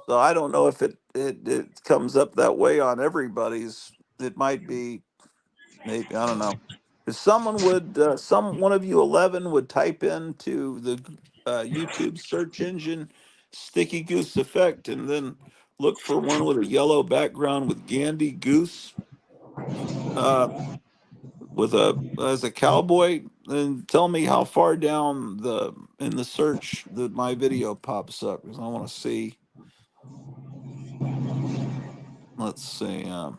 Speaker 1: So I don't know if it comes up that way on everybody's. It might be, maybe, I don't know. If someone would, one of you 11 would type into the YouTube search engine sticky goose effect and then look for one with a yellow background with Gandhi goose uh, with a as a cowboy, and tell me how far down the in the search that my video pops up because I want to see. Let's see. How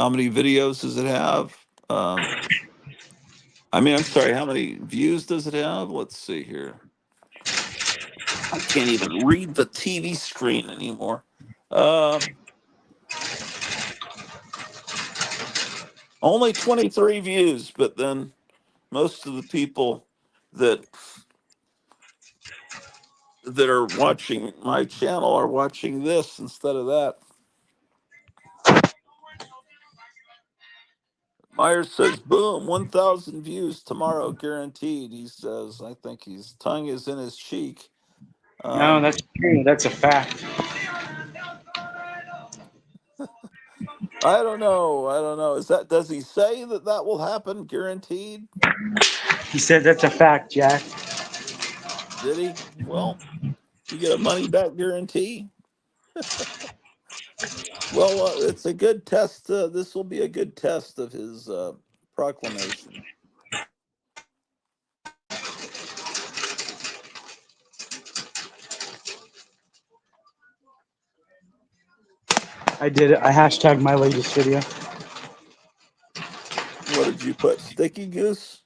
Speaker 1: many videos does it have? I'm sorry, how many views does it have? Let's see here. I can't even read the TV screen anymore. Um, Only 23 views, but then most of the people that are watching my channel are watching this instead of that. Myers says, boom, 1,000 views tomorrow guaranteed. He says, I think his tongue is in his cheek.
Speaker 4: No, that's true. That's a fact.
Speaker 1: I don't know. I don't know. Does he say that will happen guaranteed?
Speaker 4: He said that's a fact, Jack.
Speaker 1: Did he? Well, you get a money back guarantee. Well, it's a good test. This will be a good test of his proclamation.
Speaker 4: I did it. I hashtagged my latest video.
Speaker 1: What did you put? Sticky goose?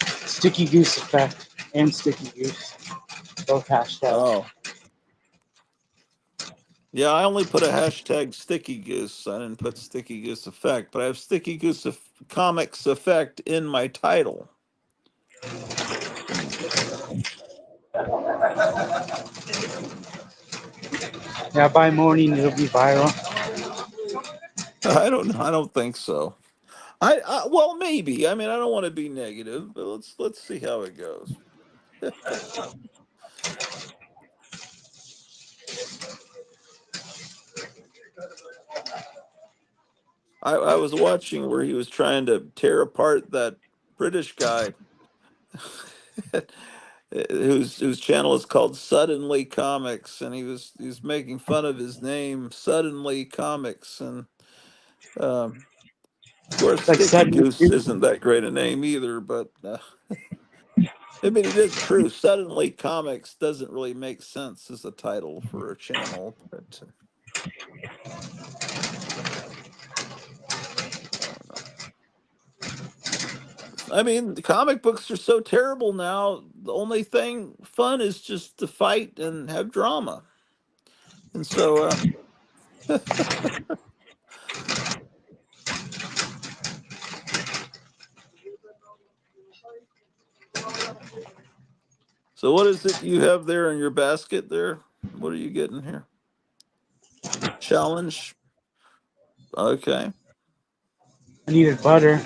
Speaker 4: Sticky goose effect and sticky goose. Both hashtags.
Speaker 1: Oh, yeah. I only put a hashtag sticky goose. I didn't put sticky goose effect, but I have sticky goose comics effect in my title.
Speaker 4: Yeah, by morning it'll be viral.
Speaker 1: I don't know. I don't think so. Well, maybe. I mean, I don't want to be negative, but let's see how it goes. I was watching where he was trying to tear apart that British guy. whose channel is called Suddenly Comics, and he was making fun of his name, Suddenly Comics, and of course,
Speaker 4: Like
Speaker 1: Sticky
Speaker 4: sudden.
Speaker 1: Goose isn't that great a name either, but I mean, it is true. Suddenly Comics doesn't really make sense as a title for a channel, but I mean, the comic books are so terrible now. The only thing fun is just to fight and have drama. And so, so what is it you have there in your basket there? What are you getting here? Challenge. Okay.
Speaker 4: I needed butter.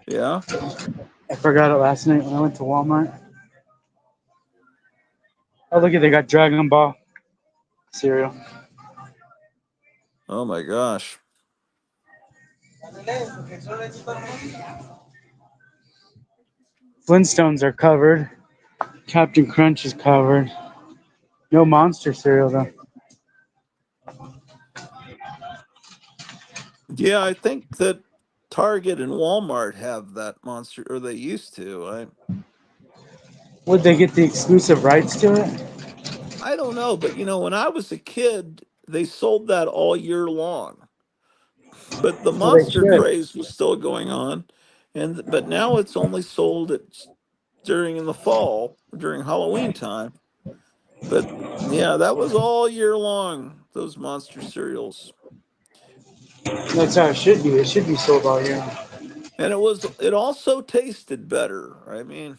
Speaker 1: Yeah.
Speaker 4: I forgot it last night when I went to Walmart. Oh, look at they got Dragon Ball cereal.
Speaker 1: Oh my gosh.
Speaker 4: Flintstones are covered. Captain Crunch is covered. No monster cereal though.
Speaker 1: Yeah, I think that Target and Walmart have that monster, or they used to.
Speaker 4: Would they get the exclusive rights to it?
Speaker 1: I don't know, but when I was a kid, they sold that all year long. But the
Speaker 4: Well, they
Speaker 1: monster
Speaker 4: should.
Speaker 1: craze was still going on, and but now it's only sold during in the fall during Halloween time. But yeah, that was all year long. Those monster cereals,
Speaker 4: That's how it should be. It should be sold all year.
Speaker 1: and it also tasted better. I mean,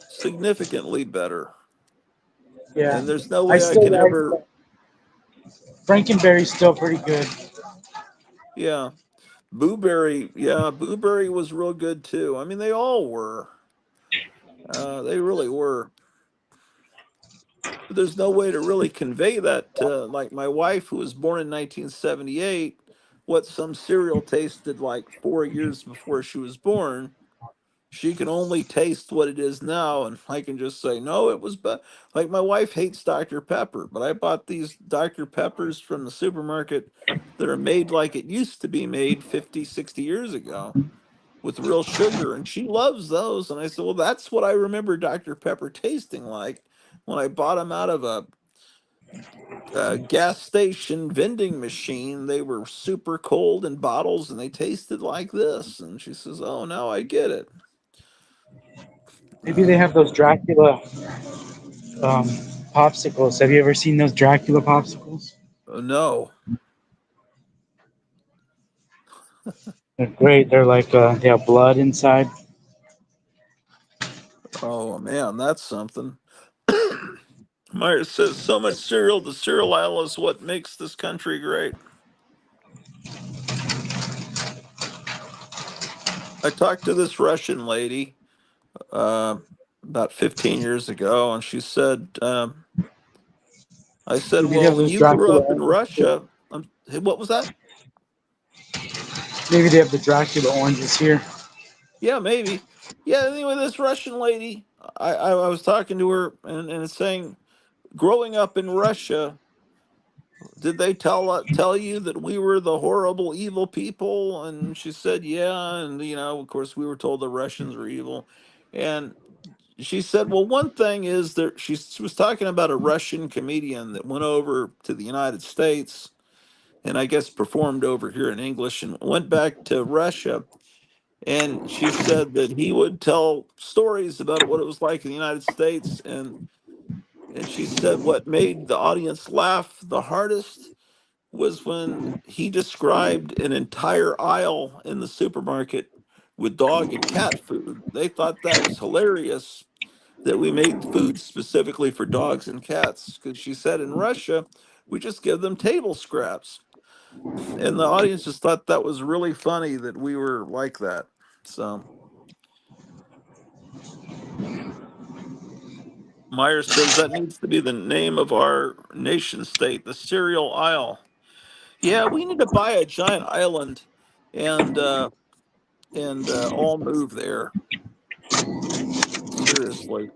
Speaker 1: significantly better.
Speaker 4: Yeah.
Speaker 1: And there's no
Speaker 4: I
Speaker 1: way I
Speaker 4: still
Speaker 1: can
Speaker 4: like
Speaker 1: ever.
Speaker 4: Frankenberry's still pretty good.
Speaker 1: Yeah, Blueberry. Yeah, Blueberry was real good too. I mean, they all were. They really were. But there's no way to really convey that to like my wife, who was born in 1978, what some cereal tasted like 4 years before she was born. She can only taste what it is now, and I can just say no, it was bad. Like my wife hates Dr. Pepper, but I bought these Dr. Peppers from the supermarket that are made like it used to be made 50, 60 years ago with real sugar, and she loves those. And I said, well, that's what I remember Dr. Pepper tasting like when I bought them out of a gas station vending machine. They were super cold in bottles, and they tasted like this. And she says, oh, now I get it.
Speaker 4: Maybe they have those Dracula popsicles. Have you ever seen those Dracula popsicles?
Speaker 1: No.
Speaker 4: They're great. They're like they have blood inside.
Speaker 1: Oh man, that's something. Myers says so much cereal. The cereal aisle is what makes this country great. I talked to this Russian lady uh, about 15 years ago, and she said, I said,
Speaker 4: Maybe they
Speaker 1: well,
Speaker 4: have
Speaker 1: when
Speaker 4: those
Speaker 1: you grew
Speaker 4: Dracula
Speaker 1: up in
Speaker 4: oranges here.
Speaker 1: Russia, hey, what was that?
Speaker 4: Maybe they have the Dracula oranges here.
Speaker 1: Yeah, maybe. Yeah, anyway, this Russian lady, I was talking to her, and it's saying, growing up in Russia, did they tell you that we were the horrible evil people? And she said yeah, and of course we were told the Russians were evil. And she said, well, one thing is that she was talking about a Russian comedian that went over to the United States and I guess performed over here in English and went back to Russia. And she said that he would tell stories about what it was like in the United States. And she said what made the audience laugh the hardest was when he described an entire aisle in the supermarket with dog and cat food. They thought that was hilarious that we made food specifically for dogs and cats, because she said in Russia, we just give them table scraps. And the audience just thought that was really funny that we were like that. So Meyer says that needs to be the name of our nation state, the cereal aisle. Yeah, we need to buy a giant island and all move there. Seriously.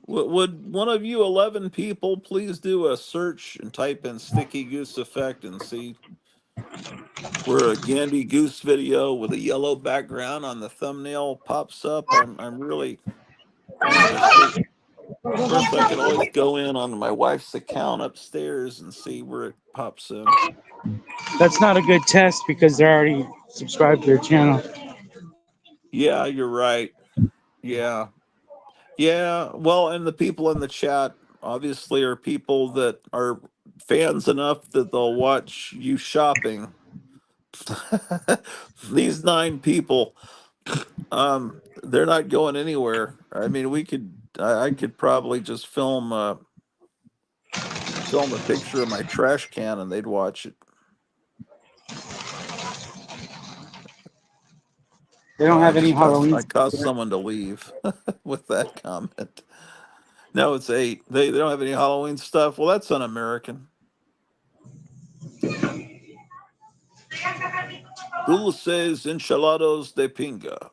Speaker 1: Would one of you 11 people please do a search and type in sticky goose effect and see where a Gandy Goose video with a yellow background on the thumbnail pops up? I'm really wanting to see. Of course, I could always go in on my wife's account upstairs and see where it pops in.
Speaker 4: That's not a good test because they're already subscribed to their channel.
Speaker 1: Yeah, you're right. Yeah. Yeah. Well, and the people in the chat obviously are people that are fans enough that they'll watch you shopping. These 9 people, they're not going anywhere. I mean, I could probably just film a picture of my trash can and they'd watch it.
Speaker 4: They don't have any Halloween.
Speaker 1: I caused someone to leave with that comment. No, it's 8. They don't have any Halloween stuff. Well, that's un-American. Dulces enchilados de pinga.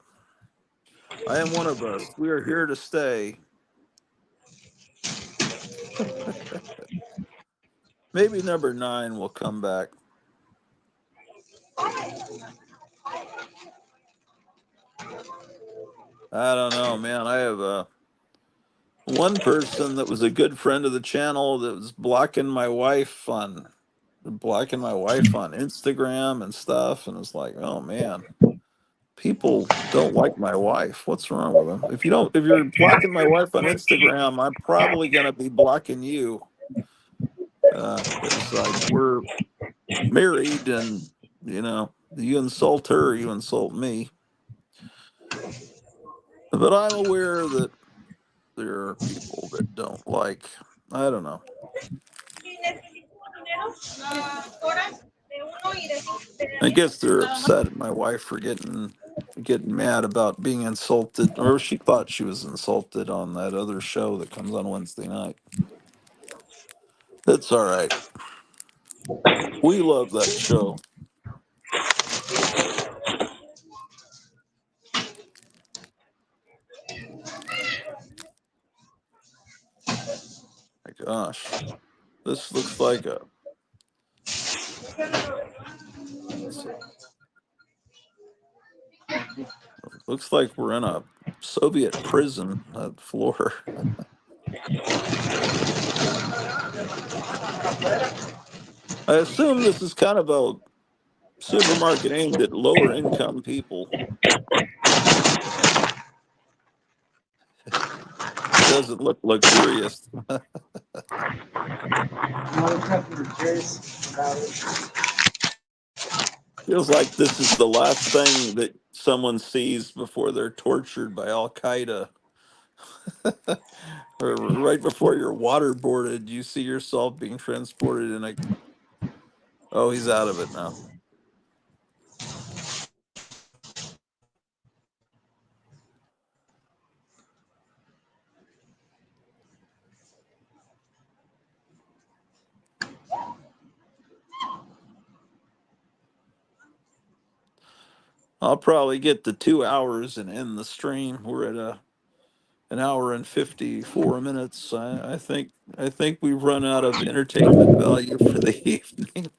Speaker 1: I am one of us. We are here to stay. Maybe number 9 will come back. I don't know, man. I have one person that was a good friend of the channel that was blocking my wife on Instagram and stuff, and it's like, oh man, people don't like my wife. What's wrong with them? If you're blocking my wife on Instagram, I'm probably gonna be blocking you, because like we're married, and you insult her, you insult me. But I'm aware that there are people that don't like. I don't know. I guess they're upset at my wife for getting mad about being insulted, or she thought she was insulted on that other show that comes on Wednesday night. That's all right. We love that show. My gosh, this looks like we're in a Soviet prison floor. I assume this is kind of a supermarket aimed at lower income people. It doesn't look luxurious. Feels like this is the last thing that someone sees before they're tortured by Al Qaeda. Or right before you're waterboarded, you see yourself being transported in a. Oh, he's out of it now. I'll probably get to 2 hours and end the stream. We're at an hour and 54 minutes. I think we've run out of entertainment value for the evening.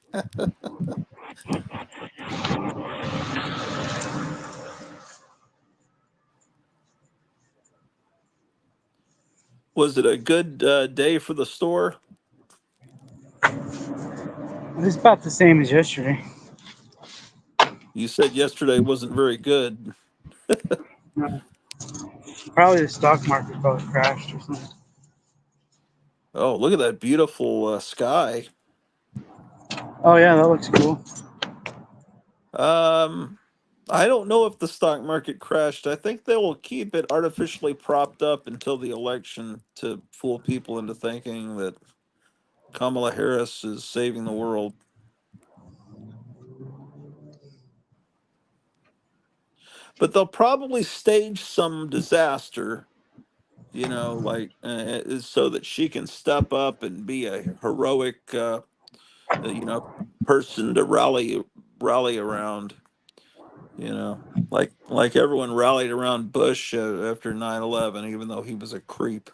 Speaker 1: Was it a good day for the store?
Speaker 4: It's about the same as yesterday.
Speaker 1: You said yesterday wasn't very good.
Speaker 4: No. Probably the stock market probably crashed or something.
Speaker 1: Oh, look at that beautiful sky.
Speaker 4: Oh yeah, that looks cool.
Speaker 1: I don't know if the stock market crashed. I think they will keep it artificially propped up until the election to fool people into thinking that Kamala Harris is saving the world. but they'll probably stage some disaster, like so that she can step up and be a heroic, you know, person to rally around. Like everyone rallied around Bush after 9/11, even though he was a creep.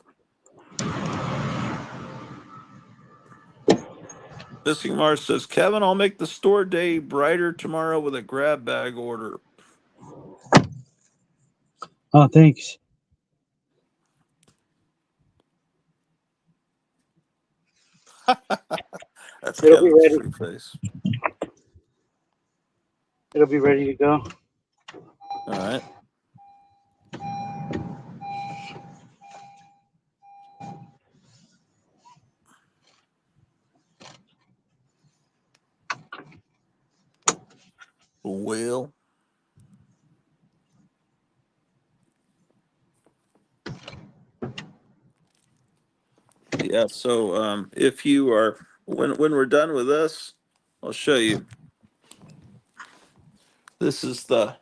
Speaker 1: Missing Mars says, Kevin, I'll make the store day brighter tomorrow with a grab bag order.
Speaker 4: Oh, thanks.
Speaker 1: That's
Speaker 4: It'll be
Speaker 1: Kevin's
Speaker 4: ready.
Speaker 1: free face.
Speaker 4: It'll be ready to go.
Speaker 1: All right. Well, yeah. So if you are when we're done with this, I'll show you. This is the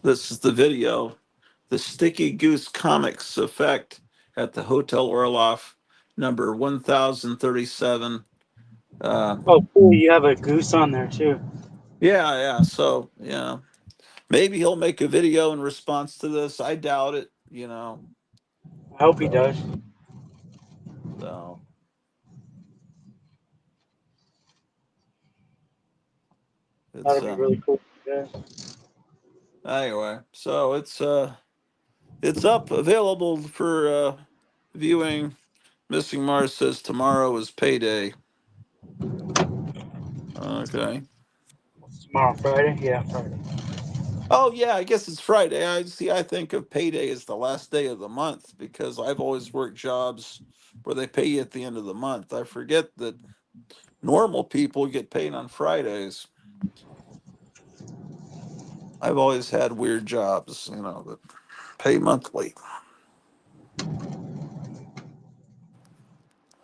Speaker 1: this is the video. The Sticky Goose Comics effect at the Hotel Orloff, number 1037. Uh,
Speaker 4: Oh, cool. You have a goose on there too.
Speaker 1: yeah, yeah. So yeah, maybe he'll make a video in response to this. I doubt it.
Speaker 4: I hope he does.
Speaker 1: So it's
Speaker 4: That'd be really cool. Yeah.
Speaker 1: anyway. So it's up, available for viewing. Missing Mars says tomorrow is payday. Okay.
Speaker 4: Tomorrow, Friday. Yeah, Friday.
Speaker 1: Oh yeah, I guess it's Friday. I see. I think of payday as the last day of the month because I've always worked jobs where they pay you at the end of the month. I forget that normal people get paid on Fridays. I've always had weird jobs, that pay monthly.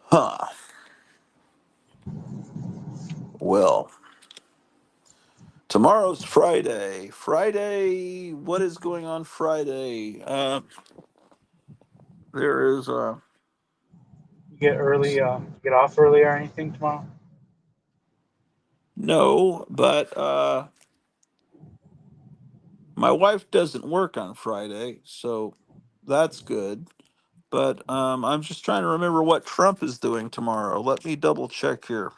Speaker 1: Huh. Well, tomorrow's Friday. Friday, what is going on Friday? There is
Speaker 4: You get early. Get off early or anything tomorrow?
Speaker 1: no, but my wife doesn't work on Friday, so that's good. But I'm just trying to remember what Trump is doing tomorrow. Let me double check here.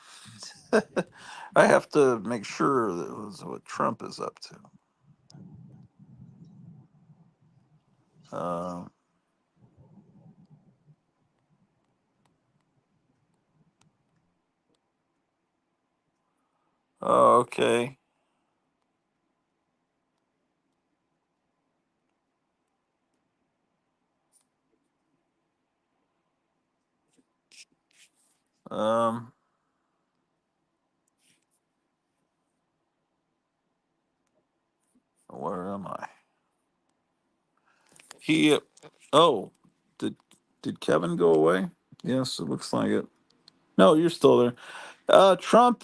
Speaker 1: I have to make sure that was what Trump is up to. Uh, oh, okay. Um, where am I? He. Oh, did did Kevin go away? Yes, it looks like it. No, you're still there. Trump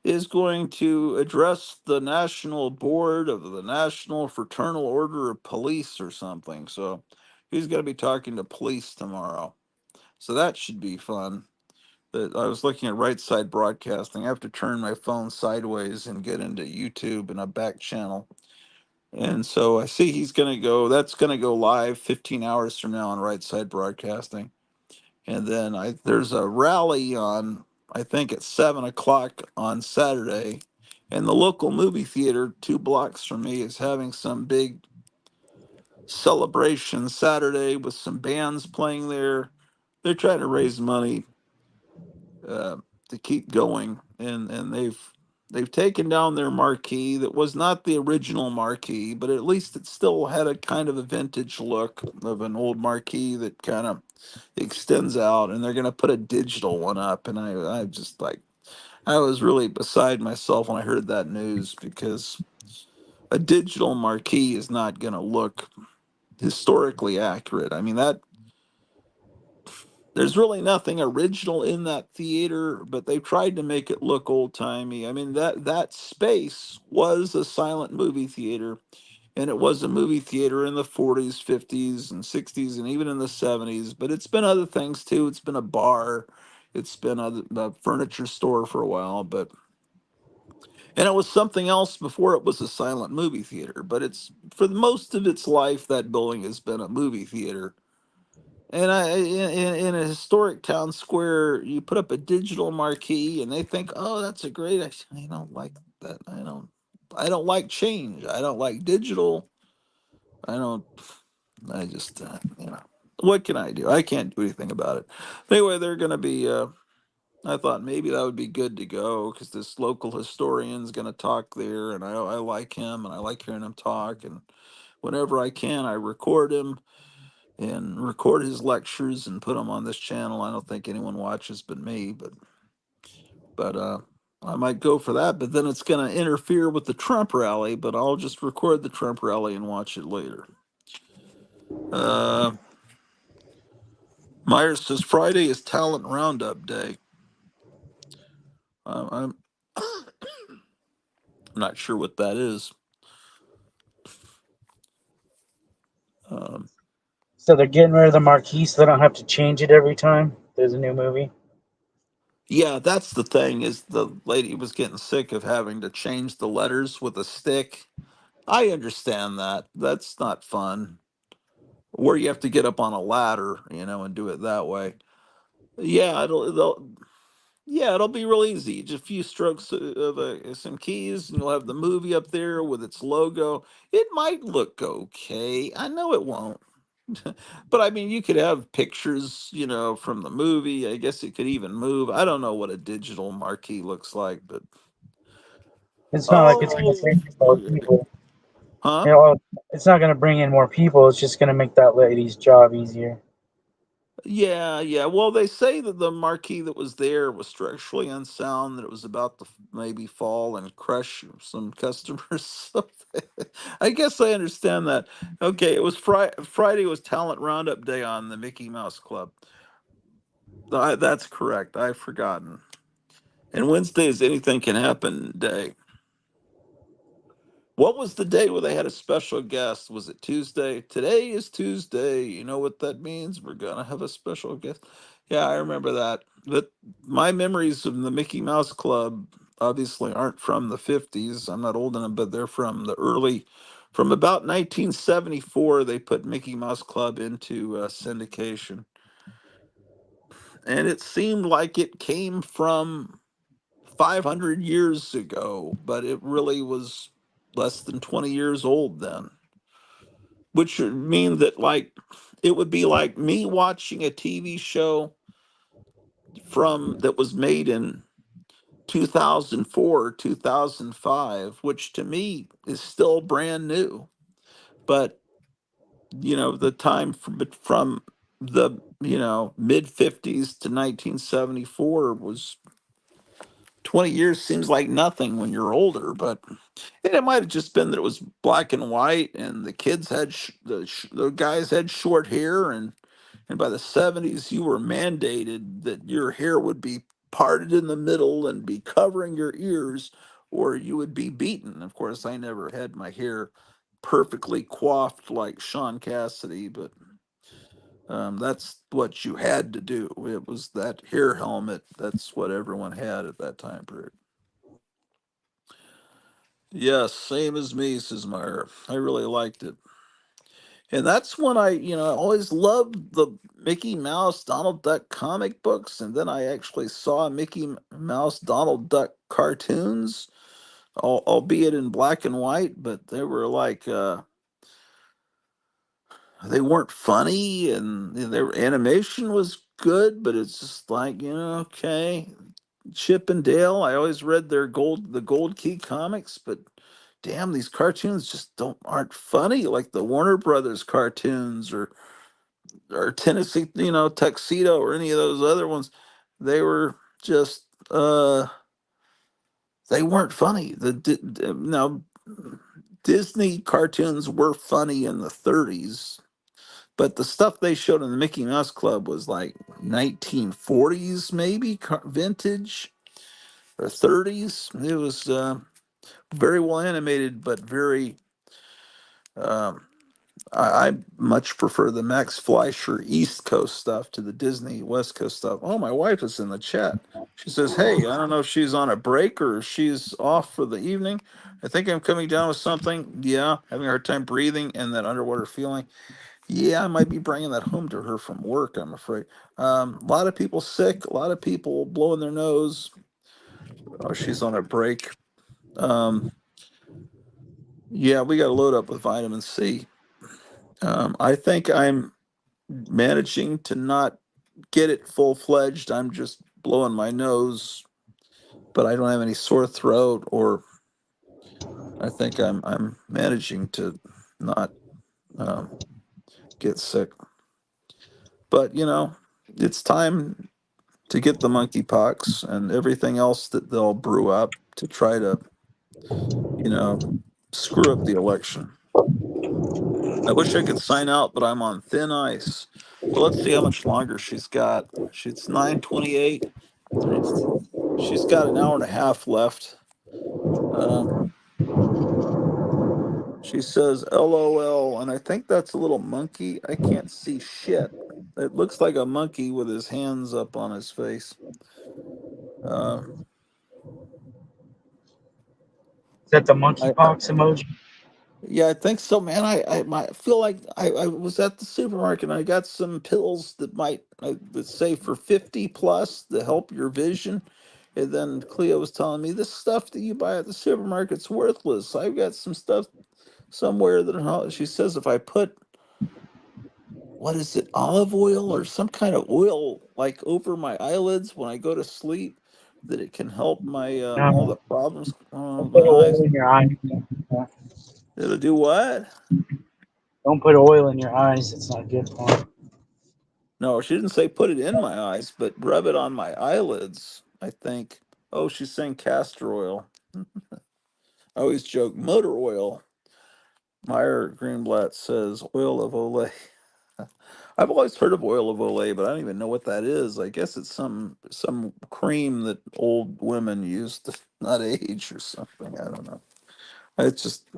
Speaker 1: is going to address the National Board of the National Fraternal Order of Police or something. So he's going to be talking to police tomorrow. So that should be fun. That I was looking at right side broadcasting. I have to turn my phone sideways and get into YouTube and a back channel. And so I see he's going to go, that's going to go live 15 hours from now on right side broadcasting. And then there's a rally on, I think at 7 o'clock on Saturday. And the local movie theater 2 blocks from me is having some big celebration Saturday with some bands playing there. They're trying to raise money uh, to keep going, and they've taken down their marquee that was not the original marquee, but at least it still had a kind of a vintage look of an old marquee that kind of extends out, and they're going to put a digital one up. And I just like, I was really beside myself when I heard that news because a digital marquee is not going to look historically accurate. I mean, There's really nothing original in that theater, but they tried to make it look old timey. I mean, that space was a silent movie theater, and it was a movie theater in the 40s, 50s, and 60s, and even in the 70s. But it's been other things too. It's been a bar, it's been a furniture store for a while, but and it was something else before it was a silent movie theater. But it's for most of its life, that building has been a movie theater. And in a historic town square, you put up a digital marquee, and they think, "Oh, that's a great." I don't like that. I don't like change. I don't like digital. I don't. I just, what can I do? I can't do anything about it. Anyway, they're going to be. I thought maybe that would be good to go because this local historian's going to talk there, and I like him, and I like hearing him talk, and whenever I can, I record him and record his lectures and put them on this channel. I don't think anyone watches but me, but I might go for that. But then it's going to interfere with the Trump rally. But I'll just record the Trump rally and watch it later. Uh, Myers says Friday is Talent Roundup Day. I'm not sure what that is. Um,
Speaker 4: So they're getting rid of the marquee so they don't have to change it every time there's a new movie.
Speaker 1: yeah, that's the thing. Is the lady was getting sick of having to change the letters with a stick. I understand that. That's not fun. Where you have to get up on a ladder, and do it that way. Yeah, it'll be real easy. Just a few strokes of some keys, and you'll have the movie up there with its logo. It might look okay. I know it won't. But I mean, you could have pictures, from the movie. I guess it could even move. I don't know what a digital marquee looks like, but
Speaker 4: It's not like it's going to
Speaker 1: oh,
Speaker 4: bring in more people.
Speaker 1: huh?
Speaker 4: You know, it's not going to bring in more people. It's just going to make that lady's job easier.
Speaker 1: Yeah, yeah. Well, they say that the marquee that was there was structurally unsound, that it was about to maybe fall and crush some customers. So I guess I understand that. Okay, it was Friday was Talent Roundup Day on the Mickey Mouse Club. That's correct. I've forgotten. And Wednesday is Anything Can Happen Day. What was the day where they had a special guest? Was it Tuesday? Today is Tuesday. You know what that means? We're gonna have a special guest. Yeah, I remember that. But my memories of the Mickey Mouse Club obviously aren't from the 50s. I'm not old enough, but they're from about 1974. They put Mickey Mouse Club into syndication. And it seemed like it came from 500 years ago, but it really was less than 20 years old then, which would mean that, like, it would be like me watching a TV show from that was made in 2004 or 2005, which to me is still brand new. But, the time from the, mid 50s to 1974 was 20 years seems like nothing when you're older, but and it might have just been that it was black and white, and the kids had the guys had short hair, and by the 70s you were mandated that your hair would be parted in the middle and be covering your ears, or you would be beaten. Of course, I never had my hair perfectly coiffed like Sean Cassidy, but that's what you had to do. It was that hair helmet. That's what everyone had at that time period. Yes, same as me, says Meyer. I really liked it. And that's when I always loved the Mickey Mouse, Donald Duck comic books. And then I actually saw Mouse, Donald Duck cartoons, albeit in black and white, but they were like, they weren't funny, and their animation was good, but it's just like, okay. Chip and Dale. I always read the Gold Key comics, but damn, these cartoons just don't aren't funny like the Warner Brothers cartoons or Tennessee, Tuxedo or any of those other ones. They were just they weren't funny. Now Disney cartoons were funny in the 30s, But the stuff they showed in the Mickey Mouse Club was like 1940s, maybe vintage or 30s. It was very well animated, but very. Um, I much prefer the Max Fleischer East Coast stuff to the Disney West Coast stuff. Oh, my wife is in the chat. She says, "Hey, I don't know if she's on a break or if she's off for the evening. I think I'm coming down with something. Yeah, having a hard time breathing and that underwater feeling. Yeah, I might be bringing that home to her from work, I'm afraid. A lot of people sick, a lot of people blowing their nose. Oh, she's on a break. Um, yeah, we got to load up with vitamin C. I think I'm managing to not get it full fledged. I'm just blowing my nose, but I don't have any sore throat, or I think I'm managing to not um, get sick. But it's time to get the monkeypox and everything else that they'll brew up to try to, you know, screw up the election. I wish I could sign out, but I'm on thin ice. Well, let's see how much longer she's got. She's 9:28. She's got an hour and a half left. Um, she says LOL, and I think that's a little monkey. I can't see shit. It looks like a monkey with his hands up on his face. Uh,
Speaker 4: Is that the
Speaker 1: I
Speaker 4: monkeypox emoji?
Speaker 1: Yeah, I think so, man. I feel like I was at the supermarket and I got some pills that might that say for 50 plus to help your vision. And then Cleo was telling me this stuff that you buy at the supermarket's worthless. I've got some stuff somewhere that she says if I put what is it, olive oil or some kind of oil like over my eyelids when I go to sleep, that it can help my all
Speaker 4: No,
Speaker 1: the problems
Speaker 4: don't
Speaker 1: my
Speaker 4: put
Speaker 1: eyes.
Speaker 4: oil in your eyes.
Speaker 1: It'll do what?
Speaker 4: Don't put oil in your eyes. It's not good for 'em.
Speaker 1: No, she didn't say put it in my eyes, but rub it on my eyelids, I think. Oh, she's saying castor oil. I always joke motor oil. Meyer Greenblatt says oil of Olay. I've always heard of oil of Olay, but I don't even know what that is. I guess it's some cream that old women use to not age or something. I don't know. It's just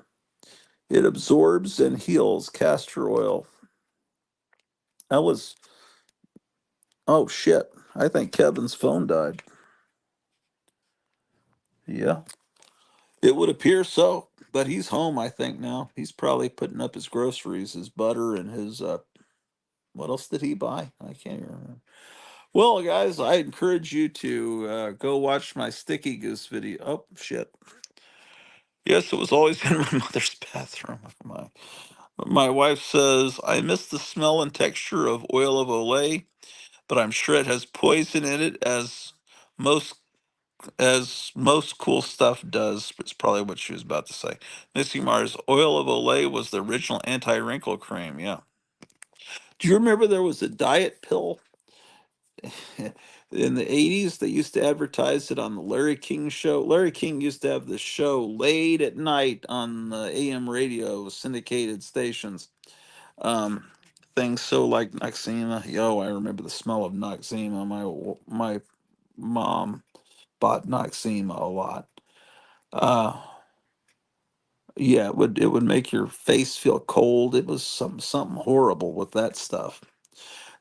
Speaker 1: it absorbs and heals castor oil. That was oh shit. I think Kevin's phone died. Yeah. It would appear so, but he's home, I think now. He's probably putting up his groceries, his butter, and his what else did he buy? I can't even remember. Well, guys, I encourage you to go watch my Sticky Goose video. Oh shit! Yes, it was always in my mother's bathroom. My wife says I miss the smell and texture of oil of Olay, but I'm sure it has poison in it, most most cool stuff does. It's probably what she was about to say. Missy Mars, oil of Olay was the original anti-wrinkle cream. Yeah. Do you remember there was a diet pill in the 80s? They used to advertise it on the Larry King show. Larry King used to have the show late at night on the AM radio syndicated stations. Um, things so like Noxema. Yo, I remember the smell of Noxema. My mom bought Noxema a lot. Uh, Yeah, it would make your face feel cold. It was something horrible with that stuff.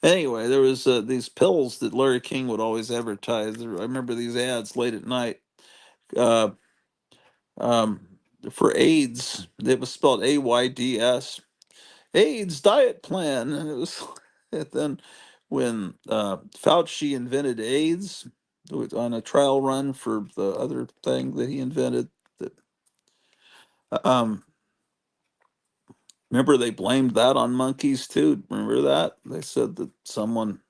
Speaker 1: Anyway, there was these pills that Larry King would always advertise. I remember these ads late at night uh, um, for AIDS. It was spelled AIDS. AIDS diet plan, and it was. And then when Fauci invented AIDS on a trial run for the other thing that he invented, that um, remember, they blamed that on monkeys too. Remember that? They said that someone,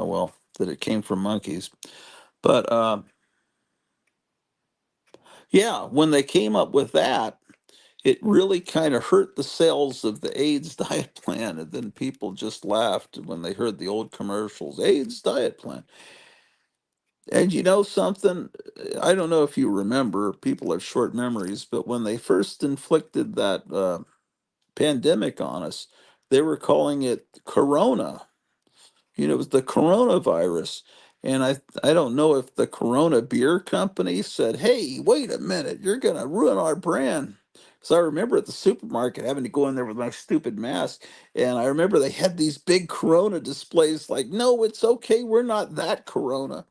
Speaker 1: well, that it came from monkeys. But yeah, when they came up with that, it really kind of hurt the sales of the AIDS diet plan. And then people just laughed when they heard the old commercials AIDS diet plan. And you know something? I don't know if you remember, people have short memories, but when they first inflicted that pandemic on us, they were calling it Corona. It was the coronavirus. And I don't know if the Corona Beer Company said, "Hey, wait a minute, you're going to ruin our brand." Because I remember at the supermarket having to go in there with my stupid mask. And I remember they had these big Corona displays like, "No, it's okay. We're not that Corona."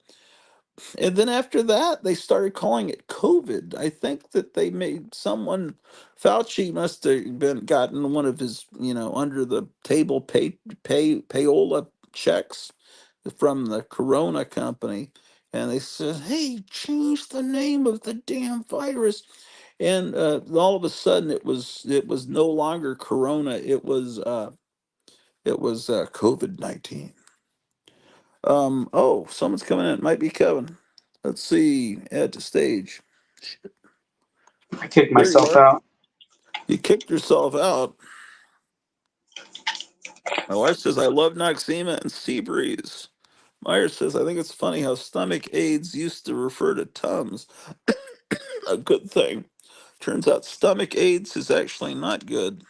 Speaker 1: And then after that, they started calling it COVID. I think that they made someone, Fauci must have been gotten one of his, under the table payola checks from the Corona company, and they said, "Hey, change the name of the damn virus." And all of a sudden, it was no longer Corona. It was COVID-19. Oh, someone's coming in. It might be Kevin. Let's see. Add to stage.
Speaker 4: I kicked
Speaker 1: There you
Speaker 4: myself
Speaker 1: are.
Speaker 4: out.
Speaker 1: You kicked yourself out. My wife says, "I love Noxema and Seabreeze." Myers says, "I think it's funny how stomach aids used to refer to Tums." A good thing. Turns out stomach aids is actually not good.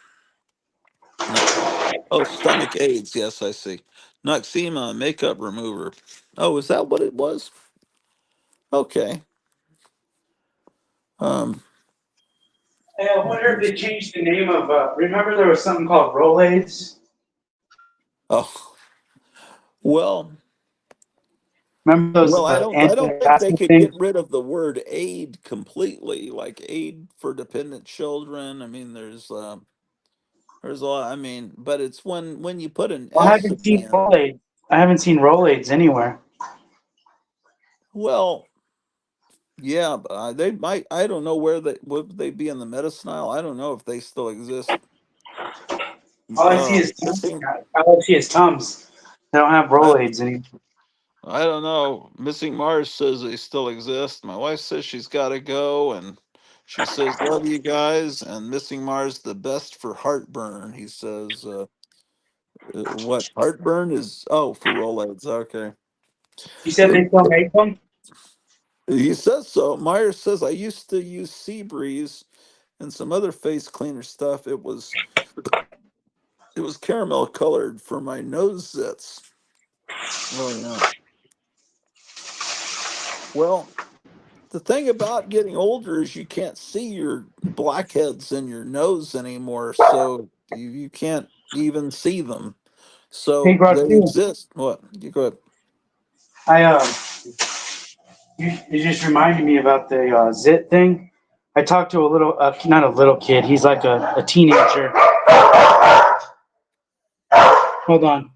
Speaker 1: No. Oh, stomach aids. Yes, I see. Noxema makeup remover. Oh, is that what it was? Okay. Um.
Speaker 4: Hey, I wonder if they changed the name of. Remember, there was something called Rolaids.
Speaker 1: Oh. Well.
Speaker 4: Remember those
Speaker 1: Well, I don't think they
Speaker 4: anti-acid
Speaker 1: could get
Speaker 4: things?
Speaker 1: rid of the word aid completely, like aid for dependent children. I mean, there's a lot. I mean, but it's when you put an
Speaker 4: Well, I
Speaker 1: S
Speaker 4: haven't
Speaker 1: at the
Speaker 4: seen
Speaker 1: end.
Speaker 4: Rolaids. I haven't seen Rolaids anywhere.
Speaker 1: Well, yeah, but they might. I don't know where they would they be in the medicine aisle. I don't know if they still exist.
Speaker 4: All I see is Tums.
Speaker 1: Missing.
Speaker 4: All I see is Tums. They don't have
Speaker 1: I,
Speaker 4: Rolaids anymore.
Speaker 1: I don't know. Missing Mars says they still exist. My wife says she's got to go, and she says, "Love you guys." And Missing Mars, the best for heartburn. He says, "What heartburn is?" Oh, for Rolaids. Okay.
Speaker 4: You said
Speaker 1: It,
Speaker 4: they still make them?
Speaker 1: he says so. Myers says, "I used to use Seabreeze and some other face cleaner stuff. It was caramel colored for my nose zits." Oh yeah. Well, the thing about getting older is you can't see your blackheads in your nose anymore, so you can't even see them.
Speaker 4: Hey,
Speaker 1: So they
Speaker 4: Garcia.
Speaker 1: exist. What? You go ahead.
Speaker 4: I you just reminded me about the zit thing. I talked to a little, not a little kid. He's like a teenager. Hold on.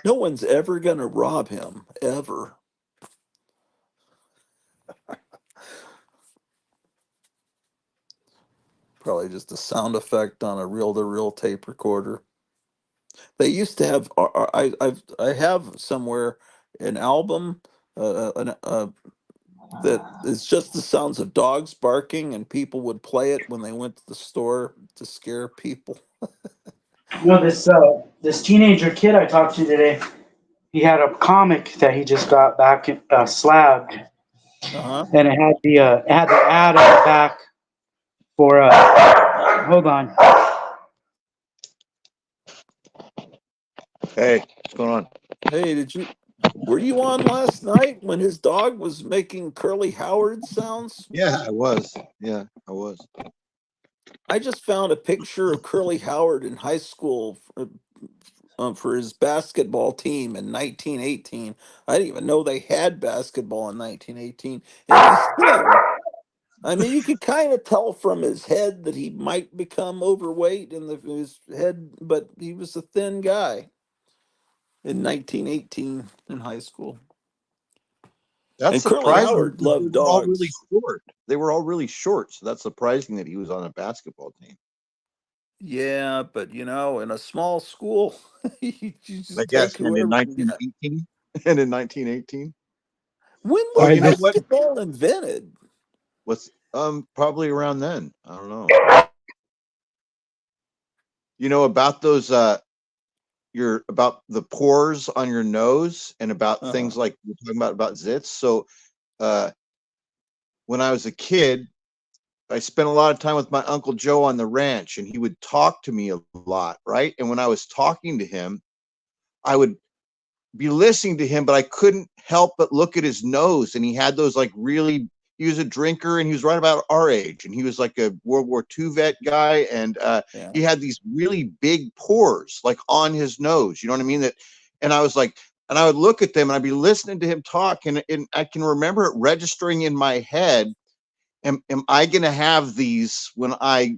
Speaker 1: No one's ever gonna rob him, ever. Probably just a sound effect on a reel-to-reel tape recorder. They used to have. I have somewhere an album, that is just the sounds of dogs barking, and people would play it when they went to the store to scare people.
Speaker 4: No, this teenager kid I talked to today. He had a comic that he just got back slabbed,
Speaker 1: Uh-huh.
Speaker 4: and it had the ad on the back for hold on.
Speaker 5: Hey, what's going on?
Speaker 1: Hey, were you on last night when his dog was making Curly Howard sounds?
Speaker 5: Yeah, I was. Yeah, I was.
Speaker 1: I just found a picture of Curly Howard in high school for his basketball team in 1918. I didn't even know they had basketball in 1918. And he's thin. I mean, you could kind of tell from his head that he might become overweight in his head, but he was a thin guy in 1918 in high school.
Speaker 5: That's
Speaker 1: And Curly
Speaker 5: surprising
Speaker 1: Howard
Speaker 5: because they
Speaker 1: loved
Speaker 5: were all really
Speaker 1: dogs.
Speaker 5: short. They were all really short, so that's surprising that he was on a basketball team.
Speaker 1: Yeah, but in a small school, you
Speaker 5: I
Speaker 1: just take
Speaker 5: guess. And in
Speaker 1: whoever you get.
Speaker 5: 1918, and in 1918.
Speaker 1: When
Speaker 5: Oh,
Speaker 1: was
Speaker 4: Why
Speaker 5: you know
Speaker 4: this?
Speaker 5: what?
Speaker 1: basketball invented?
Speaker 5: What's probably around then. I don't know. You know about those your about the pores on your nose and about
Speaker 1: Uh-huh.
Speaker 5: things like you're talking about zits. So uh when I was a kid, I spent a lot of time with my Uncle Joe on the ranch, and he would talk to me a lot, right? And when I was talking to him, I would be listening to him, but I couldn't help but look at his nose. And he had those like really, he was a drinker and he was right about our age. And he was like a World War II vet guy. And
Speaker 1: Yeah.
Speaker 5: he had these really big pores like on his nose. You know what I mean? And I was like, and I would look at them and I'd be listening to him talk. And I can remember it registering in my head. Am I going to have these when I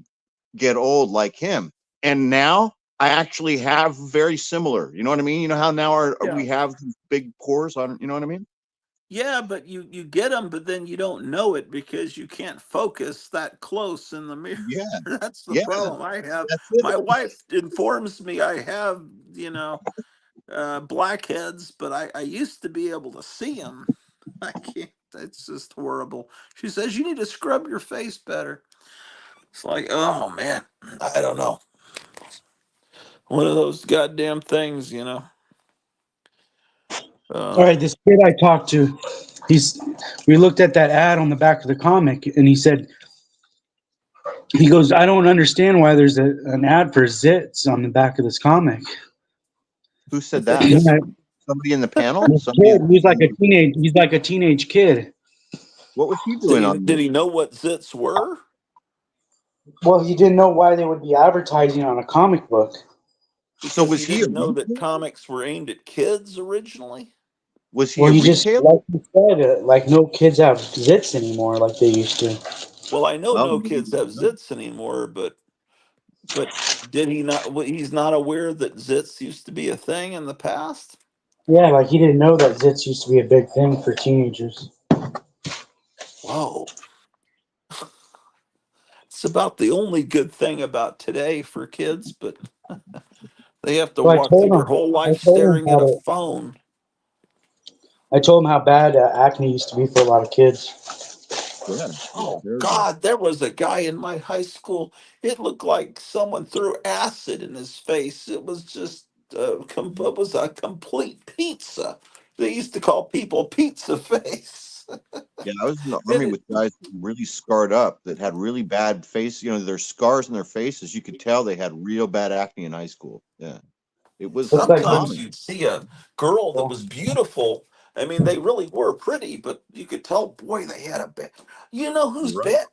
Speaker 5: get old like him? And now I actually have very similar. You know what I mean? You know how now
Speaker 1: Yeah.
Speaker 5: we have these big pores on. You know what I mean?
Speaker 1: Yeah, but you get them, but then you don't know it because you can't focus that close in the mirror.
Speaker 5: Yeah,
Speaker 1: That's the
Speaker 5: yeah,
Speaker 1: problem I have.
Speaker 5: that's it.
Speaker 1: My wife informs me I have, blackheads, but I used to be able to see them. I can't. It's just horrible. She says you need to scrub your face better. It's like, oh man, I don't know. One of those goddamn things.
Speaker 4: All
Speaker 1: Uh,
Speaker 4: right, this kid I talked to, we looked at that ad on the back of the comic, and he goes, I don't understand why there's an ad for zits on the back of this comic.
Speaker 5: Who said
Speaker 1: they
Speaker 5: that?
Speaker 4: And
Speaker 1: just
Speaker 5: Somebody in the panel?
Speaker 4: this
Speaker 5: Somebody?
Speaker 4: kid, he's like a teenage kid.
Speaker 5: What was he
Speaker 1: did
Speaker 5: doing
Speaker 1: he
Speaker 5: on
Speaker 1: did
Speaker 5: this?
Speaker 1: he know what zits were?
Speaker 4: Well, he didn't know why they would be advertising on a comic book.
Speaker 5: So
Speaker 1: Because
Speaker 5: was
Speaker 1: he
Speaker 5: he a
Speaker 1: didn't know that
Speaker 5: retailer?
Speaker 1: comics were aimed at kids originally.
Speaker 5: Was he
Speaker 4: Well,
Speaker 5: a
Speaker 4: he just,
Speaker 5: retailer?
Speaker 4: like you said, like no kids have zits anymore like they used to.
Speaker 1: Well, I know
Speaker 5: Oh,
Speaker 1: no kids have zits anymore, but did he not? He's not aware that zits used to be a thing in the past.
Speaker 4: Yeah, like he didn't know that zits used to be a big thing for teenagers.
Speaker 1: Whoa, it's about the only good thing about today for kids, but they have to
Speaker 4: So
Speaker 1: walk through their whole life staring at a phone.
Speaker 4: I told him how bad acne used to be for a lot of kids.
Speaker 5: yeah, it's
Speaker 1: Oh
Speaker 5: terrible.
Speaker 1: God, there was a guy in my high school. It looked like someone threw acid in his face. It was just it was a complete pizza. They used to call people pizza face.
Speaker 5: Yeah, I was in the
Speaker 1: And
Speaker 5: army with guys really scarred up that had really bad face. You know, their scars in their faces. You could tell they had real bad acne in high school. Yeah, it was
Speaker 4: Looks like
Speaker 1: sometimes
Speaker 5: common.
Speaker 1: you'd see a girl that was beautiful. I mean, they really were pretty, but you could tell, boy, they had a bad. You know who's
Speaker 5: You're right.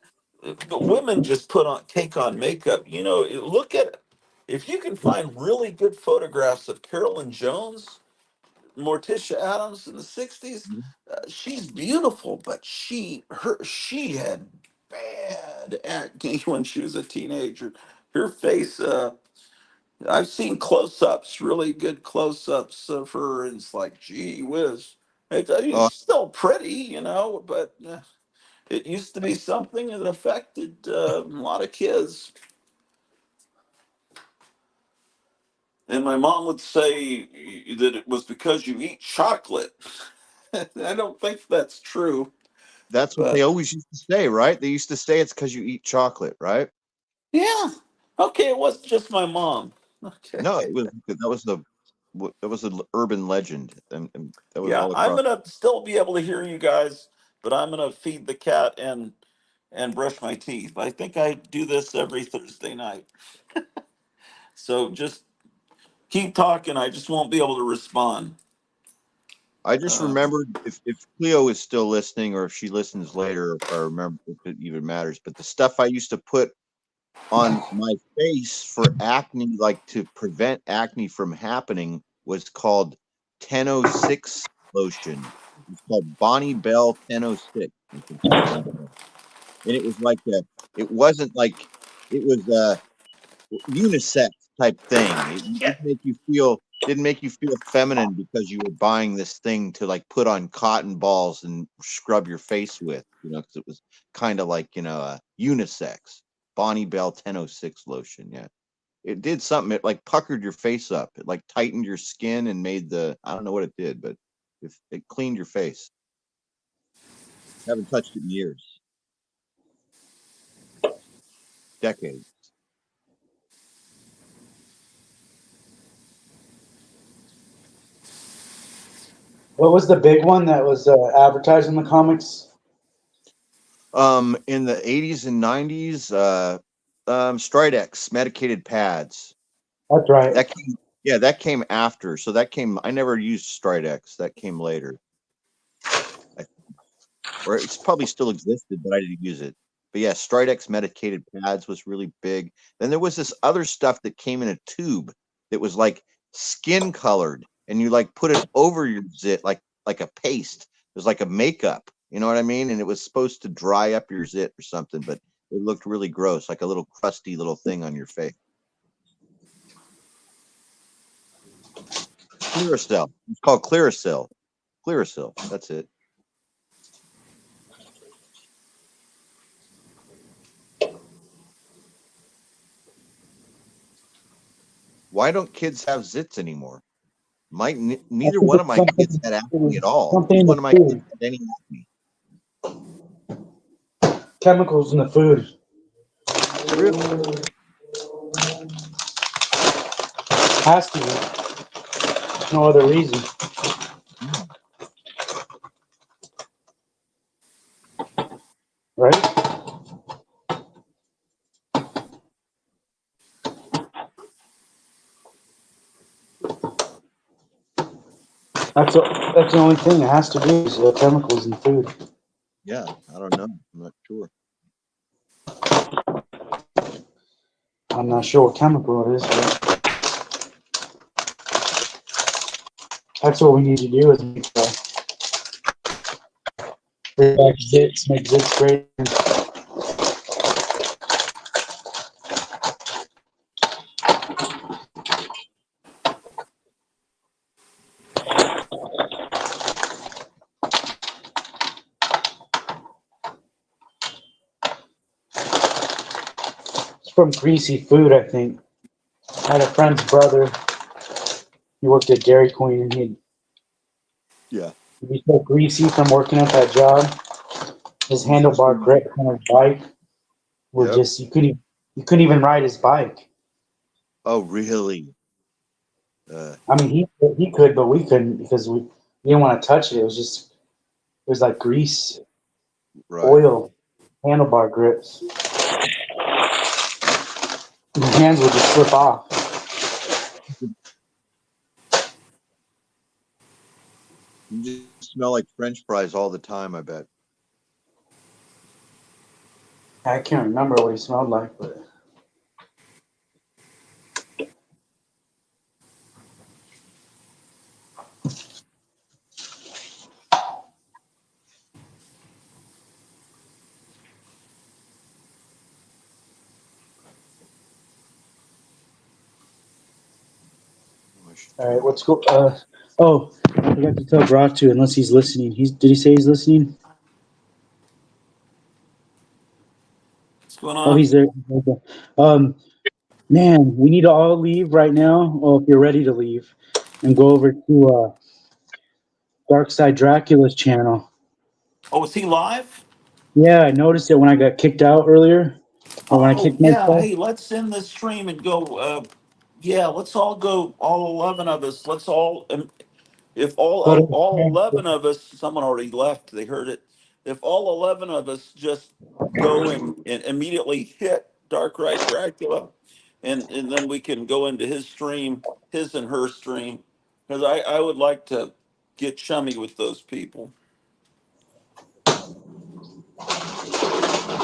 Speaker 1: bad? But women just take on makeup. Look at it. If you can find really good photographs of Carolyn Jones, Morticia Adams in the '60s, she's beautiful, but she had bad acne when she was a teenager. Her face. I've seen close-ups, really good close-ups of her, and it's like, gee whiz. It's
Speaker 5: Oh,
Speaker 1: still pretty, but it used to be something that affected a lot of kids. And my mom would say that it was because you eat chocolate. I don't think that's true,
Speaker 5: that's what they
Speaker 1: but
Speaker 5: always used to say, right? They used to say it's because you eat chocolate, right?
Speaker 1: yeah. Okay, it wasn't just my mom. Okay.
Speaker 5: No, it was that was an urban legend, and that was
Speaker 1: Yeah,
Speaker 5: all
Speaker 1: I'm
Speaker 5: across.
Speaker 1: gonna still be able to hear you guys, but I'm gonna feed the cat and brush my teeth. I think I do this every Thursday night. So just keep talking. I just won't be able to respond.
Speaker 5: I just
Speaker 1: Uh,
Speaker 5: remembered if Cleo is still listening, or if she listens later, if I remember if it even matters. But the stuff I used to put on my face for acne, like to prevent acne from happening, was called 1006 lotion. It's called Bonnie Bell 1006. You can type that in. And it was like it wasn't like it was unisex type thing. It didn't make you feel feminine because you were buying this thing to like put on cotton balls and scrub your face with, because it was kind of like, unisex. Bonnie Bell 1006 lotion, yeah. It did something. It like puckered your face up. It like tightened your skin and made I don't know what it did, but it cleaned your face. Haven't touched it in years, decades.
Speaker 4: What was the big one that was advertised in the comics?
Speaker 5: In the 80s and 90s, Stridex medicated pads.
Speaker 4: That's right.
Speaker 5: That came after. So I never used Stridex. That came later. Or it's probably still existed, but I didn't use it. But yeah, Stridex medicated pads was really big. Then there was this other stuff that came in a tube that was like skin colored, and you like put it over your zit like a paste. It was like a makeup, you know what I mean? And it was supposed to dry up your zit or something, but it looked really gross, like a little crusty little thing on your face. Clearasil. It's called Clearasil. Clearasil. That's it. Why don't kids have zits anymore? Neither one of my kids had acne at all. Neither one of my kids had any acne.
Speaker 4: Chemicals in the food.
Speaker 5: Really?
Speaker 4: Has to be. No other reason. Right? That's the only thing it has to do is chemicals in food.
Speaker 5: Yeah, I don't know. I'm not sure.
Speaker 4: I'm not sure what chemical it is, but that's what we need to do is make zits, make zits great. It's from greasy food, I think. I had a friend's brother. He worked at Dairy Queen, and he'd be so greasy from working at that job. His handlebar grip on his bike were just you couldn't even ride his bike.
Speaker 5: Oh, really?
Speaker 4: I mean, he could, but we couldn't because we didn't want to touch it. It was like grease, oil, handlebar grips. Your hands would just slip off.
Speaker 5: You just smell like French fries all the time, I bet.
Speaker 4: I can't remember what he smelled like, but all right, let's go. Oh, I forgot to tell Brock to, unless he's listening. Did he say he's listening?
Speaker 1: What's going
Speaker 4: Oh,
Speaker 1: on?
Speaker 4: he's there. Okay. Man, we need to all leave right now. Oh, if you're ready to leave, and go over to Dark Side Dracula's channel.
Speaker 1: Oh, is he live?
Speaker 4: Yeah, I noticed it when I got kicked out earlier, or when I
Speaker 1: Oh,
Speaker 4: kicked
Speaker 1: yeah.
Speaker 4: myself.
Speaker 1: Hey, let's end this stream and go. Yeah, let's all go. All 11 of us. Let's all. If
Speaker 4: Go
Speaker 1: all
Speaker 4: to
Speaker 1: 11 of us, someone already left. They heard it. If all 11 of us just go and immediately hit Dark Ride Dracula, and then we can go into his stream, his and her stream, because I would like to get chummy with those people.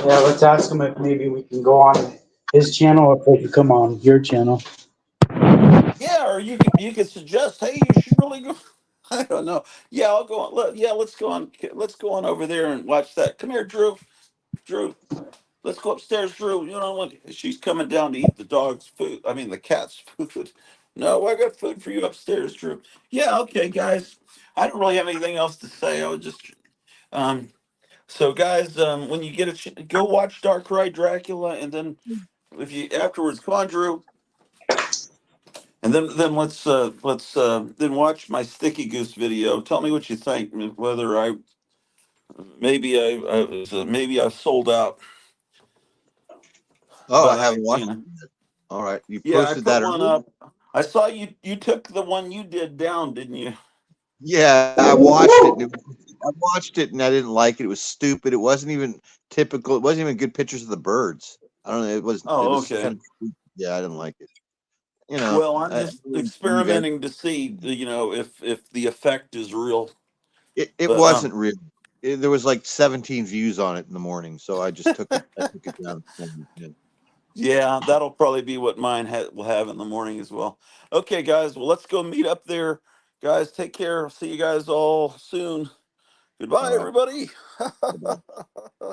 Speaker 4: Yeah, let's ask him if maybe we can go on his channel or if they can come on your channel.
Speaker 1: Yeah, or you could suggest, hey, you should really go. I don't know. Yeah, I'll go on. Yeah, let's go on. Let's go on over there and watch that. Come here, Drew. Drew, let's go upstairs, Drew. You know what? She's coming down to eat the dog's food. I mean, the cat's food. No, I got food for you upstairs, Drew. Yeah, okay, guys. I don't really have anything else to say. I would just, um, so guys, when you get go watch Dark Ride Dracula, and then if you afterwards, come on, Drew. And then let's then watch my Sticky Goose video. Tell me what you think. Whether maybe I sold out,
Speaker 5: Oh, I
Speaker 1: but
Speaker 5: haven't watched it yet. All right. You
Speaker 1: yeah, I
Speaker 5: posted
Speaker 1: put
Speaker 5: that
Speaker 1: one
Speaker 5: earlier?
Speaker 1: up. I saw you. You took the one you did down, didn't you?
Speaker 5: Yeah, I watched it. And I watched it and I didn't like it. It was stupid. It wasn't even typical. It wasn't even good pictures of the birds. I don't know. It was. It
Speaker 1: Oh,
Speaker 5: was
Speaker 1: okay.
Speaker 5: kind of. Yeah, I didn't like it. You know,
Speaker 1: Well, I'm
Speaker 5: I
Speaker 1: just
Speaker 5: wouldn't believe everything.
Speaker 1: experimenting to see, if the effect is real.
Speaker 5: It
Speaker 1: But
Speaker 5: wasn't real. There was like 17 views on it in the morning, so I just took it. I took it down. Yeah.
Speaker 1: yeah, that'll probably be what mine will have in the morning as well. Okay, guys. Well, let's go meet up there. Guys, take care. See you guys all soon. Goodbye,
Speaker 5: All right.
Speaker 1: everybody.
Speaker 5: Bye-bye.